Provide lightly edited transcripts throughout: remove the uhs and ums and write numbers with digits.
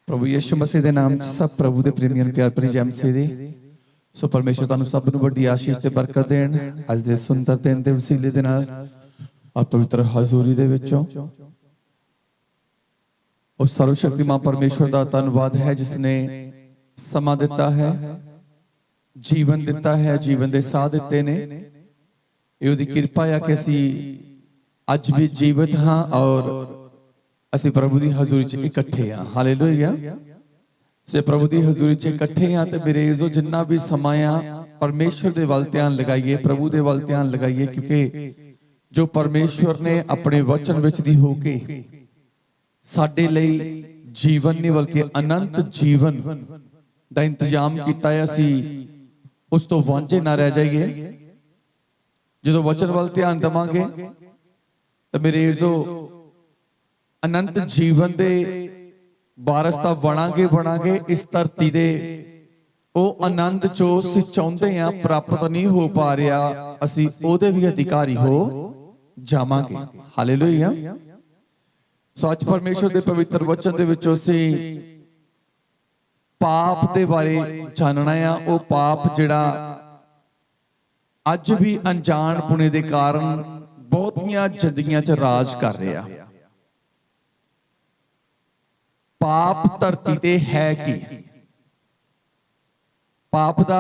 प्रभु यीशु मसीह के नाम सब प्रभु के प्रेमियों प्यार भरी जय मसीह दी। सो परमेश्वर तुहानू सब नूं वड्डी आशीष ते बरकत देण अज दे सुंदर दिन दे वसीले दे नाल और पवित्र हजूरी दे विचों उस सर्वशक्तिमान परमेश्वर का धन्यवाद है जिसने समा दिता है, जीवन दिता है, जीवन दे साह दिते ने। ये उहदी किरपा है कि असीं अज भी जीवित हाँ और असीं प्रभु की हजूरी च इकट्ठे हाँ। हालेलुया। से प्रभु की हजूरी च इकट्ठे हाँ तो मेरे जो जिन्ना भी समय आ परमेश्वर के वल ध्यान लगाइए, प्रभु के वल ध्यान लगाइए, क्योंकि जो परमेश्वर ने अपने वचन विच दी होके साडे लई जीवन नहीं बल्कि अनंत जीवन का इंतजाम किया है, असीं उस तो वांझे ना रह जाइए। जो वचन वल ध्यान देवांगे तो मेरे जो अनंत जीवन दे वारस तां बनांगे इस धरती दे ओ आनंद जो असीं चाहुंदे हां प्राप्त नहीं हो पा रहा, असीं ओहदे भी अधिकारी हो जावांगे। हालेलुया। सो अज परमेश्वर दे पवित्र वचन दे विचों असीं पाप दे बारे जानना है। ओ पाप जिहड़ा अज भी अनजान पुणे दे कारण बहुतियां जिंदगियां च राज कर रहा। पाप धरती ते है की, पाप दा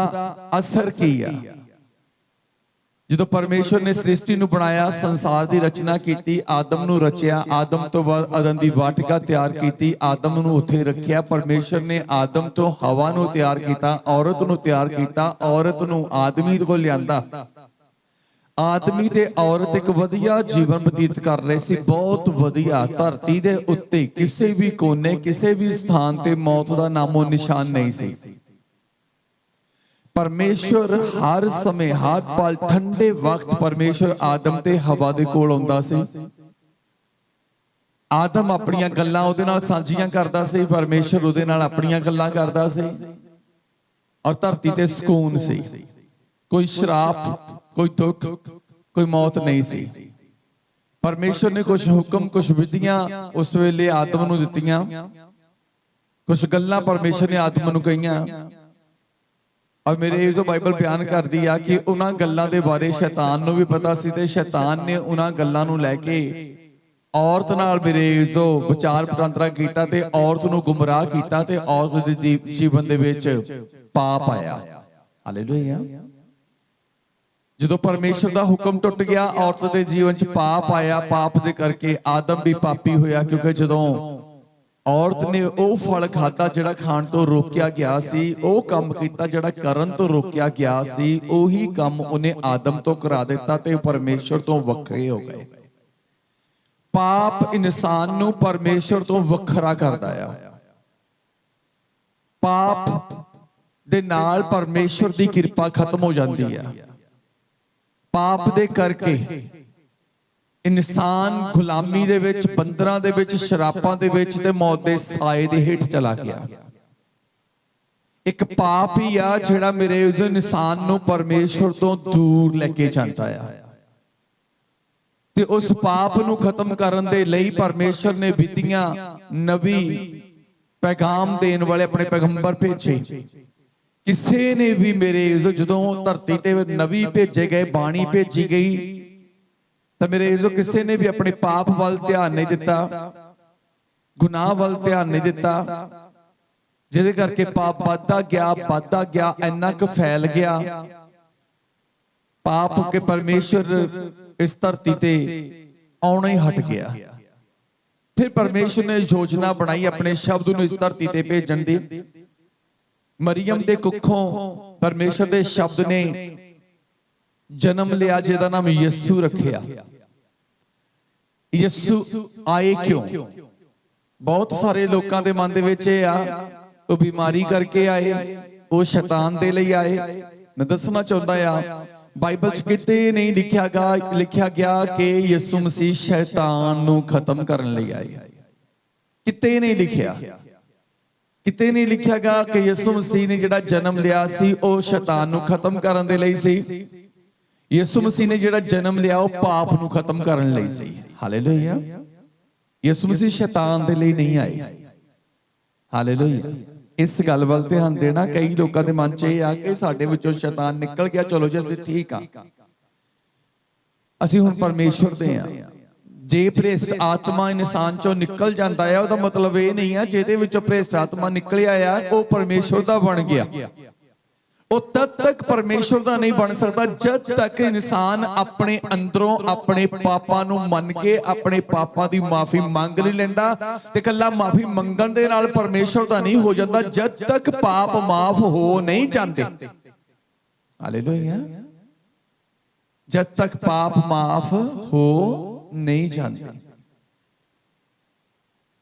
असर की है। जो परमेश्वर ने सृष्टि नूं बनाया, संसार की रचना की, आदम नूं रचिया, आदम तो बाद अदन की वाटिका तैयार की, आदम नूं उत्थे रखिया। परमेश्वर ने आदम तो हवा नूं तैयार किया, औरत नूं तैयार किया, औरत नूं आदमी को लियांदा। आदमी ते औरत एक वधिया जीवन बतीत कर रहे सी, बहुत वधिया। धरती दे उत्ते किसी भी कोने किसी भी स्थान ते मौत का नामो निशान नहीं सी। परमेश्वर हर समय हर पल ठंडे वक्त परमेश्वर आदम ते हवा दे कोल आउंदा सी। आदम अपनियां गल्लां उहदे नाल सांझियां करदा सी, परमेश्वर उहदे नाल अपनियां गल्लां करदा सी और धरती ते सुकून सी। कोई श्राप, कोई दुख, कोई मौत नहीं सी। परमेश्वर ने कुछ हुक्म कुछ विधियां उस वेले आदम नूं दित्तियां, कुछ गल्लां परमेश्वर ने आदम नूं कहियां। और मेरे जो बाइबल बयान करदी आ कि उन्हां गल्लां दे बारे शैतान नूं भी पता सी ते शैतान ने उन्हां गल्लां नूं लैके औरत नाल मेरे जो विचार वटांदरा कीता ते औरत नूं गुमराह कीता ते औरत दे जीवन दे विच पाप आया। हालेलुया। जो परमेश्वर का हुक्म टुट गया, औरत के जीवन च पाप आया, पाप दे करके आदम भी पापी होया। क्योंकि जो औरत ने वो फल खाता जिहड़ा खाण तो रोकिया गया सी, वो काम कीता जिहड़ा करन तो रोकिया गया सी, ओही काम उन्हें आदम तो करा दिता ते परमेश्वर तो वखरे हो गए। पाप इंसान नूं परमेश्वर तो वखरा करदा है। पाप दे नाल परमेश्वर की किरपा खत्म हो जाती है। पाप दे करके इंसान गुलामी दे विच, बंदरां दे विच, शरापां दे विच ते मौत दे साए दे हेठ चला गया। एक पाप ही आ जिहड़ा मेरे उस इंसान नूं परमेश्वर तो दूर लेके जाता है। ते उस पाप नूं खत्म करन दे लई परमेश्वर ने विधियां, नबी, पैगाम देण वाले अपने पैगंबर भेजे। किसी ने भी मेरे जो धरती ते नबी भेजे गए, बाणी भेजी गई, तो मेरे जो किसी ने भी अपने पाप वाल ध्यान नहीं दिता, गुनाह वाल ध्यान नहीं दिता, जिहदे करके पाप बढ़ता गया, इन्ना क फैल गया पाप के परमेश्वर इस धरती ते आउणा ही हट गया। फिर परमेश्वर ने योजना बनाई अपने शब्द नूं इस धरती ते भेजण दी। मरियम दे कुखों परमेश्वर दे शब्द ने जन्म लिया, जिहदा नाम यीशु रखिया। यीशु आए क्यों? बहुत सारे लोगों के मन दे विच आ वो बीमारी करके आए, वो शैतान दे लई आए। मैं दसना चाहता आ बाइबल च किते नहीं लिखा गया कि यीशु मसीह शैतान नूं खत्म करने लई आए। किते नहीं लिखिया, किते नहीं लिखा गया कि यीशु मसीह ने जिहड़ा जन्म लिया सी वो शैतान नूं खत्म करन दे लई सी। यीशु मसीह ने जिहड़ा जन्म लिया वो पाप नूं खत्म करन लई सी। हालेलुया। यीशु मसीह शैतान दे लई नहीं आए। ਹਾਲੇਲੂਇਆ। इस गल वल ध्यान देना। कई लोगों के मन च यह आ कि साडे विचों शैतान निकल गया, चलो जी असीं ठीक आ, असीं हुण परमेश्वर दे आ। जे भ्रिष्ट आत्मा इंसान चों निकल जाता है, उसका मतलब ये नहीं है जिहदे विचों भ्रिष्ट आत्मा निकलिया आ वो परमेश्वर दा बन गया। वो तद तक परमेश्वर दा नहीं बन सकता जब तक इंसान अपने अंदरों अपने पापां नूं मन के अपने पापां दी माफी मंग नहीं लैंदा। ते कल्ला माफी मंगण दे नाल परमेश्वर दा नहीं हो जाता जब तक पाप माफ हो नहीं जाते। हालेलुया। जब तक पाप माफ हो नहीं जाते।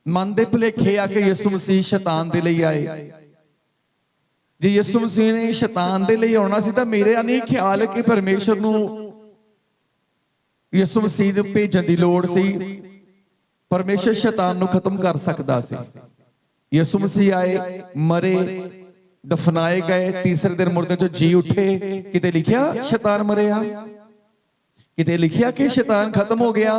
मन दे भुलेखे आके यीशु मसीह शैतान दे लई आए। जे यीशु मसीह ने शैतान दे लई आउणा सी तां मेरा नहीं ख्याल कि परमेश्वर नूं यीशु मसीह नूं भेजण दी लोड़ सी। परमेश्वर शैतान नूं खत्म कर सकदा सी। यीशु मसीह आए, मरे, दफनाए गए, तीसरे दिन मुर्दे चों जी उठे। किते लिखिया शैतान मरिया? किते लिखिया कि शैतान खत्म हो गया?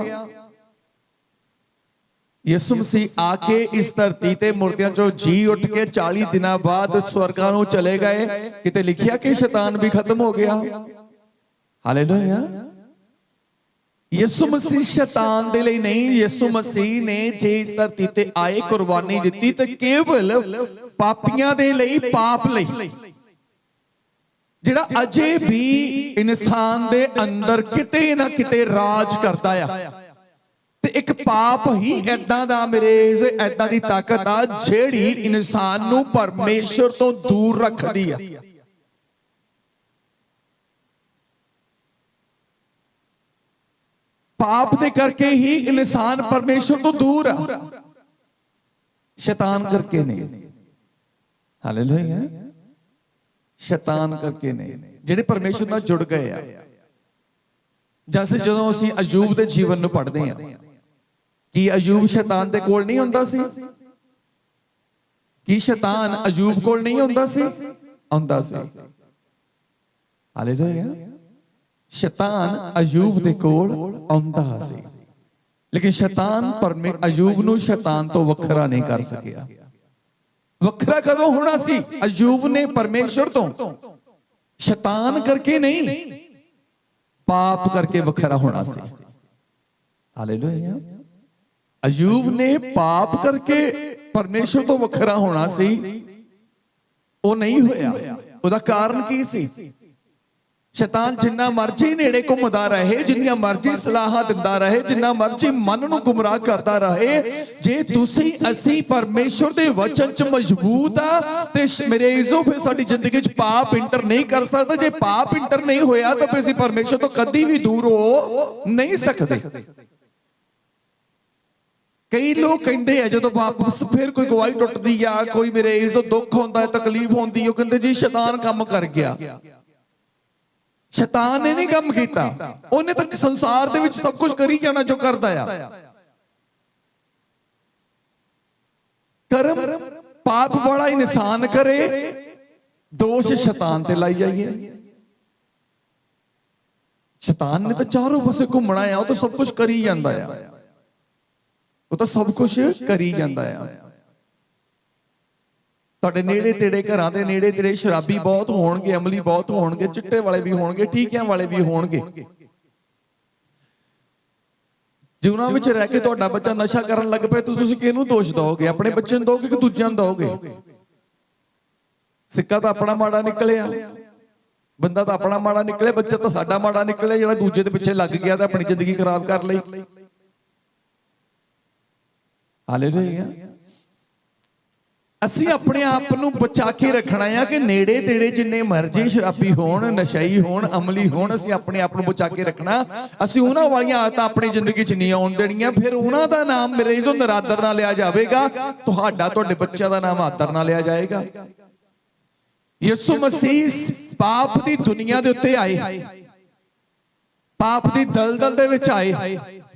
यीशु मसीह आके इस धरती ते मुर्दियां चों जी उठ के 40 दिनां बाद स्वर्गां नूं चले गए। किते लिखिया कि शैतान भी खत्म हो गया? हालेलुया। यीशु मसीह शैतान दे लई नहीं, यीशु मसीह ने जे इस धरती ते आए कुर्बानी दित्ती ते केवल पापियां दे लई, पाप लई, जिहड़ा अजे भी इंसान दे अंदर किते ना किते राज करदा आ। ते एक पाप ही ऐदां दा मेरे ऐदां दी ताकत आ जेड़ी इंसान नूं परमेश्वर तो दूर रखदी आ। पाप दे करके ही इंसान परमेश्वर तो दूर आ, शैतान करके नहीं। हालेलुया। शैतान करके नहीं, जेड़े परमेश्वर नाल जुड़ गए आ। जैसे जदों असीं अयूब दे जीवन नूं पढ़दे आ, कि अयूब शैतान दे कोल नहीं हुंदा सी? कि शैतान अयूब कोल नहीं हुंदा सी? हुंदा सी। हालेलुया। शैतान अयूब दे कोल आउंदा सी, लेकिन शैतान अयूब नूं शैतान तो वखरा नहीं कर सकिया। वखरा कदों होना सी? अयूब ने परमेश्वर तो, शैतान करके नहीं, पाप करके वखरा होना सी। हालेलुया। अयूब ने पाप करके परमेश्वर तो वखरा होना सी, वो नहीं होया। उसदा कारण की सी? शैतान जिन्ना मर्जी नेड़े घुमदा रहे, जिन्नियां मर्जी सलाहां दिंदा रहे, जिन्ना मर्जी मन नूं गुमराह करदा रहे, जे तुसीं असीं परमेश्वर दे वचन च मजबूत आ ते मेरे इज़ो फिर साडी जिंदगी च पाप इंटर नहीं कर सकदा। जे पाप इंटर नहीं होया तो फिर असीं परमेश्वर तो कदी भी दूर हो नहीं सकदे। कई लोग कहते हैं जो वापस फिर कोई गवाही टुटदी आ, कोई मेरे इज़ो दुख होंदा है, तकलीफ होंदी है, कहते जी शैतान काम कर गया। शैतान ने नहीं काम किया, उन्हें तो संसार दे विच सब कुछ करी जाना जो करदा आ। कर्म पाप वाला इंसान करे, दोष शैतान ते लाई जाइए। शैतान ने तो चारों पासे घूमना है, वो तो सब कुछ करी जांदा है, वो तो सब कुछ करी जांदा है। तुहाडे नेड़े तेड़े घरां दे नेड़े तेड़े शराबी बहुत होणगे, अमली बहुत होणगे, चिट्टे वाले भी होणगे, टीकियां वाले भी होणगे। जे उन्हां विच रह के तुहाडा बच्चा नशा करन लग पए तो तुसीं किहनूं दोष दोगे? अपने बच्चे नूं दोगे कि दूजिआं नूं दोगे? सिक्का तो अपना माड़ा निकलिया, बंदा तो अपना माड़ा निकलिया, बच्चा तो साडा माड़ा निकलिया, जिहड़ा दूजे दे पिछे लग गया ते अपनी जिंदगी खराब कर लई। हालेलुया। असीं अपने आप नूं बचा के रखना है कि नेड़े तेड़े जिन्ने मर्जी शराबी होण, नशाई होण, अमली होण, असीं अपने आप नूं बचा के रखना। असीं उन्हां वालियां आदतां अपनी जिंदगी च नहीं आउण देणीआं, फिर उन्हां दा नाम मेरे इज़ो नरादर ना लिया जाएगा, तुहाडा तुहाडे बच्चों दा नाम आदर ना लिया जाएगा। यीशु मसीह पाप दी दुनिया दे उत्ते आए, पाप दी दलदल दे विच आए,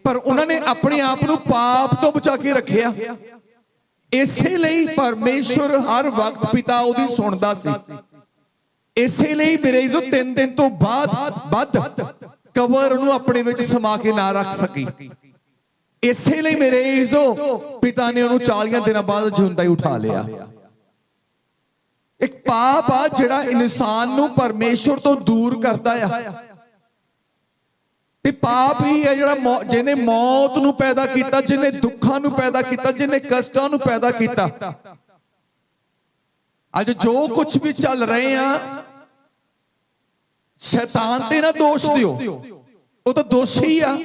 पर उन्होंने अपने आप नूं पाप तो बचा के रखिया। इसे लई परमेश्वर हर वक्त पिता उहदी सुणदा सी। इसे लई मेरे इज़ो 3 दिन तो बाद कबर नूं अपने विच समा के ना रख सकी। ਇਸੇ ਲਈ ਮੇਰੇ ਇਜ਼ੋ ਪਿਤਾ ਨੇ ਉਹਨੂੰ 40 ਦਿਨਾਂ ਬਾਅਦ ਜਿਉਂਦਾ ਹੀ ਉਠਾ ਲਿਆ। ਇੱਕ ਪਾਪ ਆ ਜਿਹੜਾ ਇਨਸਾਨ ਨੂੰ ਪਰਮੇਸ਼ਵਰ ਤੋਂ ਦੂਰ ਕਰਦਾ ਆ। ਤੇ ਪਾਪ ਹੀ ਹੈ ਜਿਹੜਾ ਜਿਹਨੇ ਮੌਤ ਨੂੰ ਪੈਦਾ ਕੀਤਾ, ਜਿਹਨੇ ਦੁੱਖਾਂ ਨੂੰ ਪੈਦਾ ਕੀਤਾ, ਜਿਹਨੇ ਕਸ਼ਟਾਂ ਨੂੰ ਪੈਦਾ ਕੀਤਾ। ਅੱਜ ਜੋ ਕੁਝ ਵੀ ਚੱਲ ਰਹੇ ਆ, ਸ਼ੈਤਾਨ ਤੇ ਨਾ ਦੋਸ਼ ਦਿਓ, ਉਹ ਤਾਂ ਦੋਸ਼ੀ ਆ।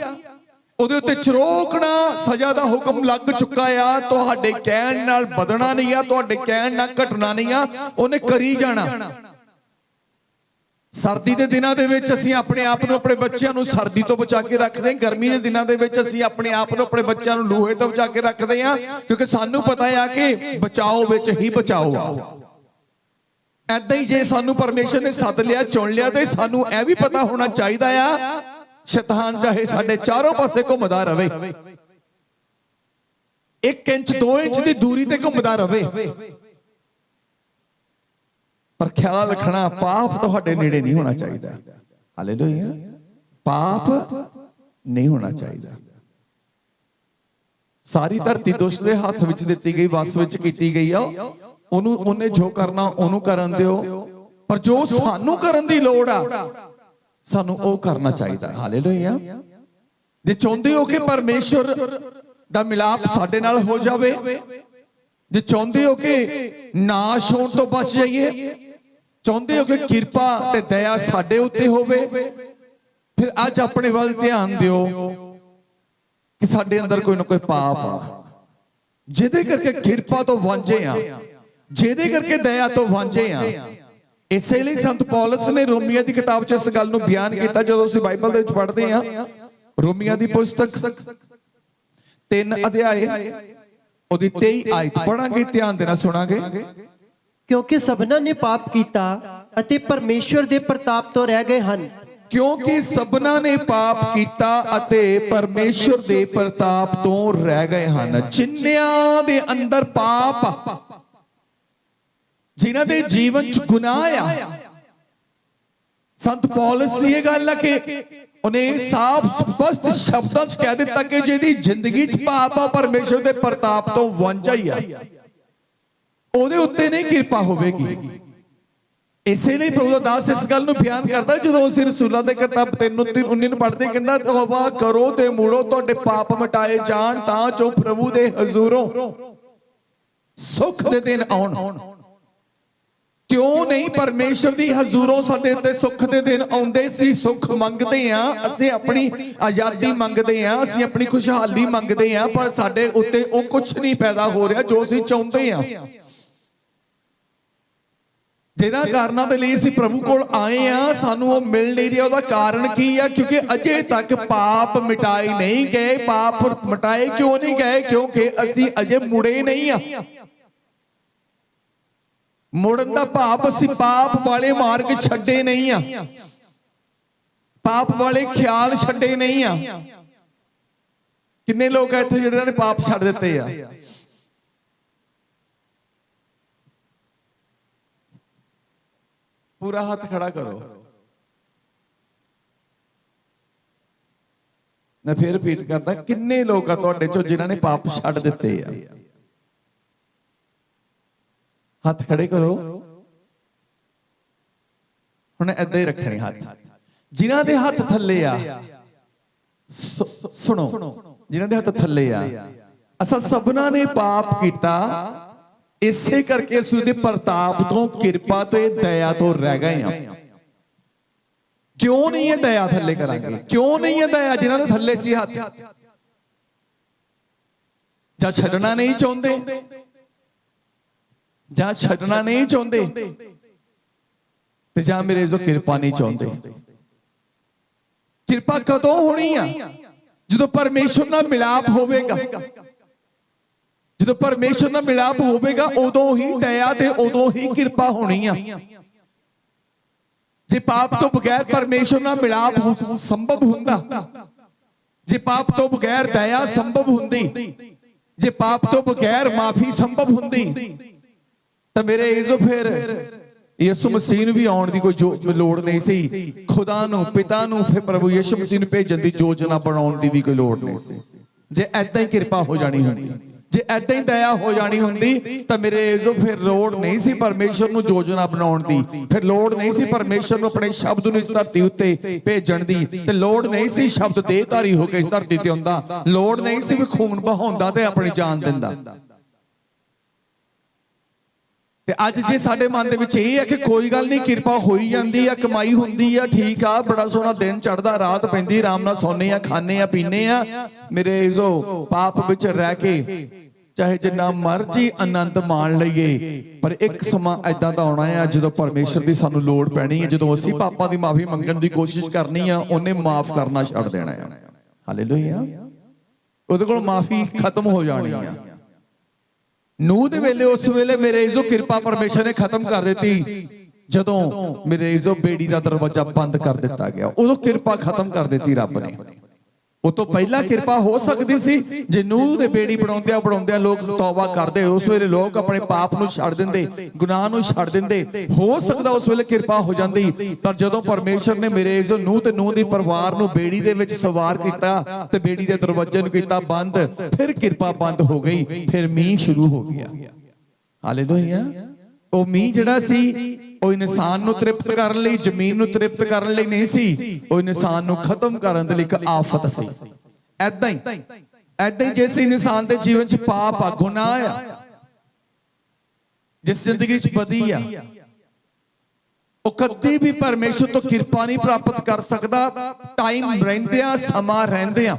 ਉਹਦੇ ਉੱਤੇ ਚਰੋਕਣਾ ਸਜ਼ਾ ਦਾ ਹੁਕਮ ਲੱਗ ਚੁੱਕਾ ਆ। ਤੁਹਾਡੇ ਕਹਿਣ ਨਾਲ ਵਧਣਾ ਨਹੀਂ ਆ, ਤੁਹਾਡੇ ਕਹਿਣ ਨਾਲ ਘਟਣਾ ਨਹੀਂ ਆ, ਉਹਨੇ ਕਰੀ ਜਾਣਾ। ਸਰਦੀ ਦੇ ਦਿਨਾਂ ਦੇ ਵਿੱਚ ਅਸੀਂ ਆਪਣੇ ਆਪ ਨੂੰ, ਆਪਣੇ ਬੱਚਿਆਂ ਨੂੰ ਸਰਦੀ ਤੋਂ ਬਚਾ ਕੇ ਰੱਖਦੇ ਹਾਂ। ਗਰਮੀ ਦੇ ਦਿਨਾਂ ਦੇ ਵਿੱਚ ਅਸੀਂ ਆਪਣੇ ਆਪ ਨੂੰ, ਆਪਣੇ ਬੱਚਿਆਂ ਨੂੰ ਲੂਹੇ ਤੋਂ ਬਚਾ ਕੇ ਰੱਖਦੇ ਹਾਂ, ਕਿਉਂਕਿ ਸਾਨੂੰ ਪਤਾ ਆ ਕਿ ਬਚਾਓ ਵਿੱਚ ਹੀ ਬਚਾਓ ਆ। ਏਦਾਂ ਹੀ ਜੇ ਸਾਨੂੰ ਪਰਮੇਸ਼ਰ ਨੇ ਸੱਦ ਲਿਆ, ਚੁਣ ਲਿਆ, ਤੇ ਸਾਨੂੰ ਇਹ ਵੀ ਪਤਾ ਹੋਣਾ ਚਾਹੀਦਾ ਆ ਸ਼ੈਤਾਨ ਚਾਹੇ ਸਾਡੇ ਚਾਰੋਂ ਪਾਸੇ ਘੁੰਮਦਾ ਰਵੇ, 1 ਇੰਚ 2 ਇੰਚ ਦੀ ਦੂਰੀ ਤੇ ਘੁੰਮਦਾ ਰਵੇ, ਪਰ ਖਿਆਲ ਰੱਖਣਾ ਪਾਪ ਤੁਹਾਡੇ ਨੇੜੇ ਨਹੀਂ ਹੋਣਾ ਚਾਹੀਦਾ। ਹਾਲੇਲੂਇਆ। ਪਾਪ ਨਹੀਂ ਹੋਣਾ ਚਾਹੀਦਾ। ਸਾਰੀ ਧਰਤੀ ਦੁਸ਼ਟ ਦੇ ਹੱਥ ਵਿੱਚ ਦਿੱਤੀ ਗਈ, ਵਸ ਵਿੱਚ ਕੀਤੀ ਗਈ ਆ। ਉਹਨੇ ਜੋ ਕਰਨਾ ਉਹਨੂੰ ਕਰਨ ਦਿਓ, ਪਰ ਜੋ ਸਾਨੂੰ ਕਰਨ ਦੀ ਲੋੜ ਆ ਸਾਨੂੰ ਉਹ ਕਰਨਾ ਚਾਹੀਦਾ। ਹਾਲੇਲੂਇਆ। ਜੇ ਚਾਹੁੰਦੇ ਹੋ ਕਿ ਪਰਮੇਸ਼ਵਰ ਦਾ ਮਿਲਾਪ ਸਾਡੇ ਨਾਲ ਹੋ ਜਾਵੇ, ਜੇ ਚਾਹੁੰਦੇ ਹੋ ਕਿ ਨਾਸ਼ ਹੋਣ ਤੋਂ ਬਚ ਜਾਈਏ, ਚਾਹੁੰਦੇ ਹੋ ਕਿ ਕਿਰਪਾ ਤੇ ਦਇਆ ਸਾਡੇ ਉੱਤੇ ਹੋਵੇ, ਫਿਰ ਅੱਜ ਆਪਣੇ ਵੱਲ ਧਿਆਨ ਦਿਓ ਕਿ ਸਾਡੇ ਅੰਦਰ ਕੋਈ ਨਾ ਕੋਈ ਪਾਪ ਆ, ਜਿਹਦੇ ਕਰਕੇ ਕਿਰਪਾ ਤੋਂ ਵਾਂਝੇ ਆ, ਜਿਹਦੇ ਕਰਕੇ ਦਇਆ ਤੋਂ ਵਾਂਝੇ ਆ। ਇਸੇ ਲਈ ਸੰਤ ਪੌਲਸ ਨੇ ਰੋਮੀਆਂ ਦੀ ਕਿਤਾਬ 'ਚ ਇਸ ਗੱਲ ਨੂੰ ਬਿਆਨ ਕੀਤਾ। ਜਦੋਂ ਅਸੀਂ ਬਾਈਬਲ ਦੇ ਵਿੱਚ ਪੜ੍ਹਦੇ ਹਾਂ, ਰੋਮੀਆਂ ਦੀ ਪੁਸਤਕ 3 ਅਧਿਆਏ ਉਹਦੀ 23 ਆਇਤ ਪੜਾਂਗੇ, ਧਿਆਨ ਦੇਣਾ, ਸੁਣਾਂਗੇ। ਕਿਉਂਕਿ ਸਭਨਾਂ ਨੇ ਪਾਪ ਕੀਤਾ ਅਤੇ ਪਰਮੇਸ਼ਵਰ ਦੇ ਪ੍ਰਤਾਪ ਤੋਂ ਰਹਿ ਗਏ ਹਨ। ਕਿਉਂਕਿ ਸਭਨਾਂ ਨੇ ਪਾਪ ਕੀਤਾ ਅਤੇ ਪਰਮੇਸ਼ਵਰ ਦੇ ਪ੍ਰਤਾਪ ਤੋਂ ਰਹਿ ਗਏ ਹਨ। ਜਿਨ੍ਹਾਂ ਦੇ ਅੰਦਰ ਪਾਪ, ਜਿਨ੍ਹਾਂ ਦੇ ਜੀਵਨ 'ਚ ਗੁਨਾਹ ਆ, ਸੰਤ ਪੌਲਸ ਦੀ ਇਹ ਗੱਲ ਆ ਕਿ ਉਹਨੇ ਸਾਫ਼ ਸਪਸ਼ਟ ਸ਼ਬਦਾਂ 'ਚ ਕਹਿ ਦਿੱਤਾ ਕਿ ਜਿਹਦੀ ਜ਼ਿੰਦਗੀ 'ਚ ਪਾਪ ਆ, ਪਰਮੇਸ਼ਵਰ ਦੇ ਪ੍ਰਤਾਪ ਤੋਂ ਵਾਂਝਾ ਹੀ ਆ, ਉਹਦੇ ਉੱਤੇ ਨਹੀਂ ਕਿਰਪਾ ਹੋਵੇਗੀ। ਇਸੇ ਲਈ ਪ੍ਰਭੂ ਦਾ ਦਾਸ ਇਸ ਗੱਲ ਨੂੰ ਬਿਆਨ ਕਰਦਾ, ਜਦੋਂ ਅਸੀਂ ਰਸੂਲਾਂ ਦੇ ਕਿਤਾਬ 3:19 ਨੂੰ ਪੜ੍ਹਦੇ, ਕਹਿੰਦਾ ਤੌਬਾ ਕਰੋ ਤੇ ਮੁੜੋ, ਤੁਹਾਡੇ ਪਾਪ ਮਿਟਾਏ ਜਾਣ, ਤਾਂ ਜੋ ਪ੍ਰਭੂ ਦੇ ਹਜ਼ੂਰੋਂ ਸੁੱਖ ਦੇ ਦਿਨ ਆਉਣ। ਕਿਉਂ ਨਹੀਂ ਪਰਮੇਸ਼ਰ ਦੀ ਹਜ਼ੂਰੋਂ ਸਾਡੇ ਉੱਤੇ ਸੁੱਖ ਦੇ ਦਿਨ ਆਉਂਦੇ ਸੀ? ਸੁੱਖ ਮੰਗਦੇ ਆ ਅਸੀਂ, ਆਪਣੀ ਆਜ਼ਾਦੀ ਮੰਗਦੇ ਆ ਅਸੀਂ, ਆਪਣੀ ਖੁਸ਼ਹਾਲੀ ਮੰਗਦੇ ਆ, ਪਰ ਸਾਡੇ ਉੱਤੇ ਉਹ ਕੁਝ ਨਹੀਂ ਪੈਦਾ ਹੋ ਰਿਹਾ ਜੋ ਅਸੀਂ ਚਾਹੁੰਦੇ ਆ। ਜਿਨ੍ਹਾਂ ਕਾਰਨਾਂ ਦੇ ਲਈ ਅਸੀਂ ਪ੍ਰਭੂ ਕੋਲ ਆਏ ਆ, ਸਾਨੂੰ ਉਹ ਮਿਲ ਨਹੀਂ ਰਿਹਾ। ਉਹਦਾ ਕਾਰਨ ਕੀ ਆ? ਕਿਉਂਕਿ ਅਜੇ ਤੱਕ ਪਾਪ ਮਿਟਾਏ ਨਹੀਂ ਗਏ। ਪਾਪ ਮਿਟਾਏ ਕਿਉਂ ਨਹੀਂ ਗਏ? ਕਿਉਂਕਿ ਅਸੀਂ ਅਜੇ ਮੁੜੇ ਨਹੀਂ ਆ। ਮੁੜਨ ਦਾ ਭਾਵ ਅਸੀਂ ਪਾਪ ਵਾਲੇ ਮਾਰਗ ਛੱਡੇ ਨਹੀਂ ਆ, ਪਾਪ ਵਾਲੇ ਖਿਆਲ ਛੱਡੇ ਨਹੀਂ ਆ। ਕਿੰਨੇ ਲੋਕ ਆ ਇੱਥੇ ਜਿਹਨਾਂ ਨੇ ਪਾਪ ਛੱਡ ਦਿੱਤੇ ਆ? ਪੂਰਾ ਹੱਥ ਖੜਾ ਕਰੋ। ਮੈਂ ਫੇਰ ਰਿਪੀਟ ਕਰਦਾ, ਕਿੰਨੇ ਲੋਕ ਆ ਤੁਹਾਡੇ ਚੋਂ ਜਿਨ੍ਹਾਂ ਨੇ ਪਾਪ ਛੱਡ ਦਿੱਤੇ ਆ? ਹੱਥ ਖੜੇ ਕਰੋ। ਹੁਣ ਏਦਾਂ ਹੀ ਰੱਖਣੇ ਹੱਥ। ਜਿਨ੍ਹਾਂ ਦੇ ਹੱਥ ਥੱਲੇ ਆ, ਸੁਣੋ, ਜਿਨ੍ਹਾਂ ਦੇ ਹੱਥ ਥੱਲੇ ਆ, ਅਸਾਂ ਸਭਨਾਂ ਨੇ ਪਾਪ ਕੀਤਾ, ਇਸੇ ਕਰਕੇ ਅਸੀਂ ਉਹਦੇ ਪ੍ਰਤਾਪ ਤੋਂ, ਕਿਰਪਾ ਤੇ ਦਇਆ ਤੋਂ ਰਹਿ ਗਏ ਆ। ਕਿਉਂ ਨਹੀਂ ਇਹ ਦਇਆ ਥੱਲੇ ਕਰਾਂਗੇ? ਕਿਉਂ ਨਹੀਂ ਇਹ ਦਇਆ ਜਿਨ੍ਹਾਂ ਦੇ ਥੱਲੇ ਸੀ ਹੱਥ? ਜਾਂ ਛੱਡਣਾ ਨਹੀਂ ਚਾਹੁੰਦੇ, ਜਾਂ ਛੱਡਣਾ ਨਹੀਂ ਚਾਹੁੰਦੇ, ਤੇ ਜਾਂ ਮੇਰੇ ਜੋ ਕਿਰਪਾ ਨਹੀਂ ਚਾਹੁੰਦੇ। ਕਿਰਪਾ ਕਦੋਂ ਹੋਣੀ ਆ? ਜਦੋਂ ਪਰਮੇਸ਼ਰ ਨਾਲ ਮਿਲਾਪ ਹੋਵੇਗਾ। ਜਦੋਂ ਪਰਮੇਸ਼ਰ ਨਾਲ ਮਿਲਾਪ ਹੋਵੇਗਾ, ਉਦੋਂ ਹੀ ਦਇਆ ਤੇ ਉਦੋਂ ਹੀ ਕਿਰਪਾ ਹੋਣੀ ਆ। ਜੇ ਪਾਪ ਤੋਂ ਬਗੈਰ ਪਰਮੇਸ਼ਰ ਨਾਲ ਮਿਲਾਪ ਸੰਭਵ ਹੁੰਦਾ, ਜੇ ਪਾਪ ਤੋਂ ਬਗੈਰ ਦਇਆ ਸੰਭਵ ਹੁੰਦੀ, ਜੇ ਪਾਪ ਤੋਂ ਬਗੈਰ ਮਾਫੀ ਸੰਭਵ ਹੁੰਦੀ, ਤਾਂ ਮੇਰੇ ਇਜ਼ੋ ਫਿਰ ਯਿਸੂ ਮਸੀਹ ਨੂੰ ਵੀ ਆਉਣ ਦੀ ਕੋਈ ਲੋੜ ਨਹੀਂ ਸੀ। ਖੁਦਾ ਨੂੰ, ਪਿਤਾ ਨੂੰ, ਫਿਰ ਪ੍ਰਭੂ ਯਿਸੂ ਮਸੀਹ ਨੂੰ ਭੇਜਣ ਦੀ ਯੋਜਨਾ ਬਣਾਉਣ ਦੀ ਵੀ ਕੋਈ ਲੋੜ ਨਹੀਂ ਸੀ। ਜੇ ਐਦਾਂ ਹੀ ਕਿਰਪਾ ਹੋ ਜਾਣੀ ਹੁੰਦੀ, ਜੇ ਐਦਾਂ ਹੀ ਦਇਆ ਹੋ ਜਾਣੀ ਹੁੰਦੀ ਤਾਂ ਮੇਰੇ ਜੋ ਫਿਰ ਲੋੜ ਨਹੀਂ ਸੀ ਪਰਮੇਸ਼ਰ ਨੂੰ ਯੋਜਨਾ ਬਣਾਉਣ ਦੀ, ਫਿਰ ਲੋੜ ਨਹੀਂ ਸੀ ਪਰਮੇਸ਼ਰ ਨੂੰ ਆਪਣੇ ਸ਼ਬਦ ਨੂੰ ਇਸ ਧਰਤੀ ਉੱਤੇ ਭੇਜਣ ਦੀ, ਤੇ ਲੋੜ ਨਹੀਂ ਸੀ ਸ਼ਬਦ ਦੇਹਧਾਰੀ ਹੋ ਕੇ ਇਸ ਧਰਤੀ ਤੇ ਆਉਂਦਾ, ਲੋੜ ਨਹੀਂ ਸੀ ਵੀ ਖੂਨ ਬਹਾਉਂਦਾ ਤੇ ਆਪਣੀ ਜਾਨ ਦਿੰਦਾ। ਤੇ ਅੱਜ ਜੇ ਸਾਡੇ ਮਨ ਦੇ ਵਿੱਚ ਇਹ ਹੈ ਕਿ ਕੋਈ ਗੱਲ ਨਹੀਂ, ਕਿਰਪਾ ਹੋਈ ਜਾਂਦੀ ਆ, ਕਮਾਈ ਹੁੰਦੀ ਆ, ਠੀਕ ਆ, ਬੜਾ ਸੋਹਣਾ ਦਿਨ ਚੜ੍ਹਦਾ, ਰਾਤ ਪੈਂਦੀ, ਆਰਾਮ ਨਾਲ ਸੌਂਦੇ ਆ, ਖਾਂਦੇ ਆ, ਪੀਂਦੇ ਆ, ਮੇਰੇ ਜੋ ਪਾਪ ਵਿੱਚ ਰਹਿ ਕੇ ਚਾਹੇ ਜਿੰਨਾ ਮਰਜੀ ਆਨੰਦ ਮਾਣ ਲਈਏ, ਪਰ ਇੱਕ ਸਮਾਂ ਐਦਾਂ ਦਾ ਆਉਣਾ ਆ ਜਦੋਂ ਪਰਮੇਸ਼ਰ ਦੀ ਸਾਨੂੰ ਲੋੜ ਪੈਣੀ ਹੈ, ਜਦੋਂ ਅਸੀਂ ਪਾਪਾਂ ਦੀ ਮਾਫੀ ਮੰਗਣ ਦੀ ਕੋਸ਼ਿਸ਼ ਕਰਨੀ ਆ, ਉਹਨੇ ਮਾਫ ਕਰਨਾ ਛੱਡ ਦੇਣਾ ਆ। ਹਾਲੇਲੂਇਆ। ਉਹਦੇ ਕੋਲ ਮਾਫੀ ਖਤਮ ਹੋ ਜਾਣੀ ਆ। ਨੂਹ ਦੇ ਵੇਲੇ ਉਸ ਵੇਲੇ ਮੇਰੇ ਜੋ ਕਿਰਪਾ ਪਰਮੇਸ਼ਰ ਨੇ ਖਤਮ ਕਰ ਦਿੱਤੀ, ਜਦੋਂ ਮੇਰੇ ਜੋ ਬੇੜੀ ਦਾ ਦਰਵਾਜ਼ਾ ਬੰਦ ਕਰ ਦਿੱਤਾ ਗਿਆ, ਉਦੋਂ ਕਿਰਪਾ ਖਤਮ ਕਰ ਦਿੱਤੀ ਰੱਬ ਨੇ। ਉਹ ਤੋਂ ਪਹਿਲਾਂ ਕਿਰਪਾ ਹੋ ਸਕਦੀ ਸੀ, ਜੇ ਨੂਹ ਦੇ ਬੇੜੀ ਬਣਾਉਂਦਿਆਂ ਲੋਕ ਤੌਬਾ ਕਰਦੇ, ਉਸ ਵੇਲੇ ਲੋਕ ਆਪਣੇ ਪਾਪ ਨੂੰ ਛੱਡ ਦਿੰਦੇ, ਗੁਨਾਹ ਨੂੰ ਛੱਡ ਦਿੰਦੇ, ਹੋ ਸਕਦਾ ਉਸ ਵੇਲੇ ਕਿਰਪਾ ਹੋ ਜਾਂਦੀ। ਪਰ ਜਦੋਂ ਪਰਮੇਸ਼ਰ ਨੇ ਮੇਰੇ ਜੋ ਨੂਹ ਤੇ ਨੂਹ ਦੀ ਪਰਿਵਾਰ ਨੂੰ ਬੇੜੀ ਦੇ ਵਿੱਚ ਸਵਾਰ ਕੀਤਾ ਤੇ ਬੇੜੀ ਦੇ ਦਰਵਾਜ਼ੇ ਨੂੰ ਕੀਤਾ ਬੰਦ, ਫਿਰ ਕਿਰਪਾ ਬੰਦ ਹੋ ਗਈ, ਫਿਰ ਮੀਂਹ ਸ਼ੁਰੂ ਹੋ ਗਿਆ। ਹਾਲੇਲੂਇਆ। ਉਹ ਮੀਂਹ ਜਿਹੜਾ ਸੀ ਉਹ ਇਨਸਾਨ ਨੂੰ ਤ੍ਰਿਪਤ ਕਰਨ ਲਈ, ਜ਼ਮੀਨ ਨੂੰ ਤ੍ਰਿਪਤ ਕਰਨ ਲਈ ਨਹੀਂ ਸੀ, ਉਹ ਇਨਸਾਨ ਨੂੰ ਖਤਮ ਕਰਨ ਦੇ ਲਈ ਇੱਕ ਆਫਤ ਸੀ। ਐਦਾਂ ਹੀ ਜਿਸ ਇਨਸਾਨ ਦੇ ਜੀਵਨ 'ਚ ਪਾਪ ਆ, ਗੁਨਾਹ ਆ, ਜਿਸ ਜ਼ਿੰਦਗੀ 'ਚ ਬਦੀ ਆ, ਉਹ ਕਦੀ ਵੀ ਪਰਮੇਸ਼ਰ ਤੋਂ ਕਿਰਪਾ ਨਹੀਂ ਪ੍ਰਾਪਤ ਕਰ ਸਕਦਾ। ਟਾਈਮ ਰਹਿੰਦਿਆਂ, ਸਮਾਂ ਰਹਿੰਦਿਆਂ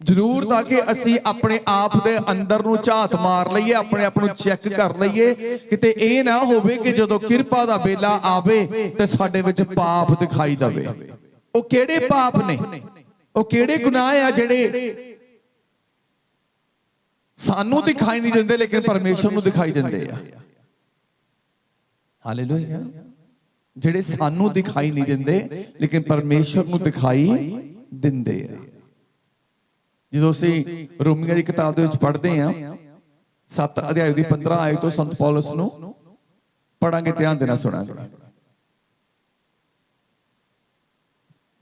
ਜ਼ਰੂਰ ਤਾਂ ਕਿ ਅਸੀਂ ਆਪਣੇ ਆਪ ਦੇ ਅੰਦਰ ਨੂੰ ਝਾਤ ਮਾਰ ਲਈਏ, ਆਪਣੇ ਆਪ ਨੂੰ ਚੈੱਕ ਕਰ ਲਈਏ, ਕਿਤੇ ਇਹ ਨਾ ਹੋਵੇ ਕਿ ਜਦੋਂ ਕਿਰਪਾ ਦਾ ਵੇਲਾ ਆਵੇ ਤੇ ਸਾਡੇ ਵਿੱਚ ਪਾਪ ਦਿਖਾਈ ਦੇਵੇ। ਉਹ ਕਿਹੜੇ ਪਾਪ ਨੇ, ਉਹ ਕਿਹੜੇ ਗੁਨਾਹ ਆ ਜਿਹੜੇ ਸਾਨੂੰ ਦਿਖਾਈ ਨਹੀਂ ਦਿੰਦੇ ਲੇਕਿਨ ਪਰਮੇਸ਼ਰ ਨੂੰ ਦਿਖਾਈ ਦਿੰਦੇ ਆ। ਹਾਲੇਲੂਇਆ। ਜਿਹੜੇ ਸਾਨੂੰ ਦਿਖਾਈ ਨਹੀਂ ਦਿੰਦੇ ਲੇਕਿਨ ਪਰਮੇਸ਼ਰ ਨੂੰ ਦਿਖਾਈ ਦਿੰਦੇ ਆ। ਜਦੋਂ ਅਸੀਂ ਰੋਮੀਆਂ ਦੀ ਕਿਤਾਬ ਦੇ ਵਿੱਚ ਪੜ੍ਹਦੇ ਹਾਂ 7 ਅਧਿਆਇ ਦੀ 15 ਆਇਤ ਤੋਂ ਸੰਤ ਪੌਲਸ ਨੂੰ ਪੜਾਂਗੇ, ਧਿਆਨ ਦੇਣਾ ਸੁਣਾਂਗੇ।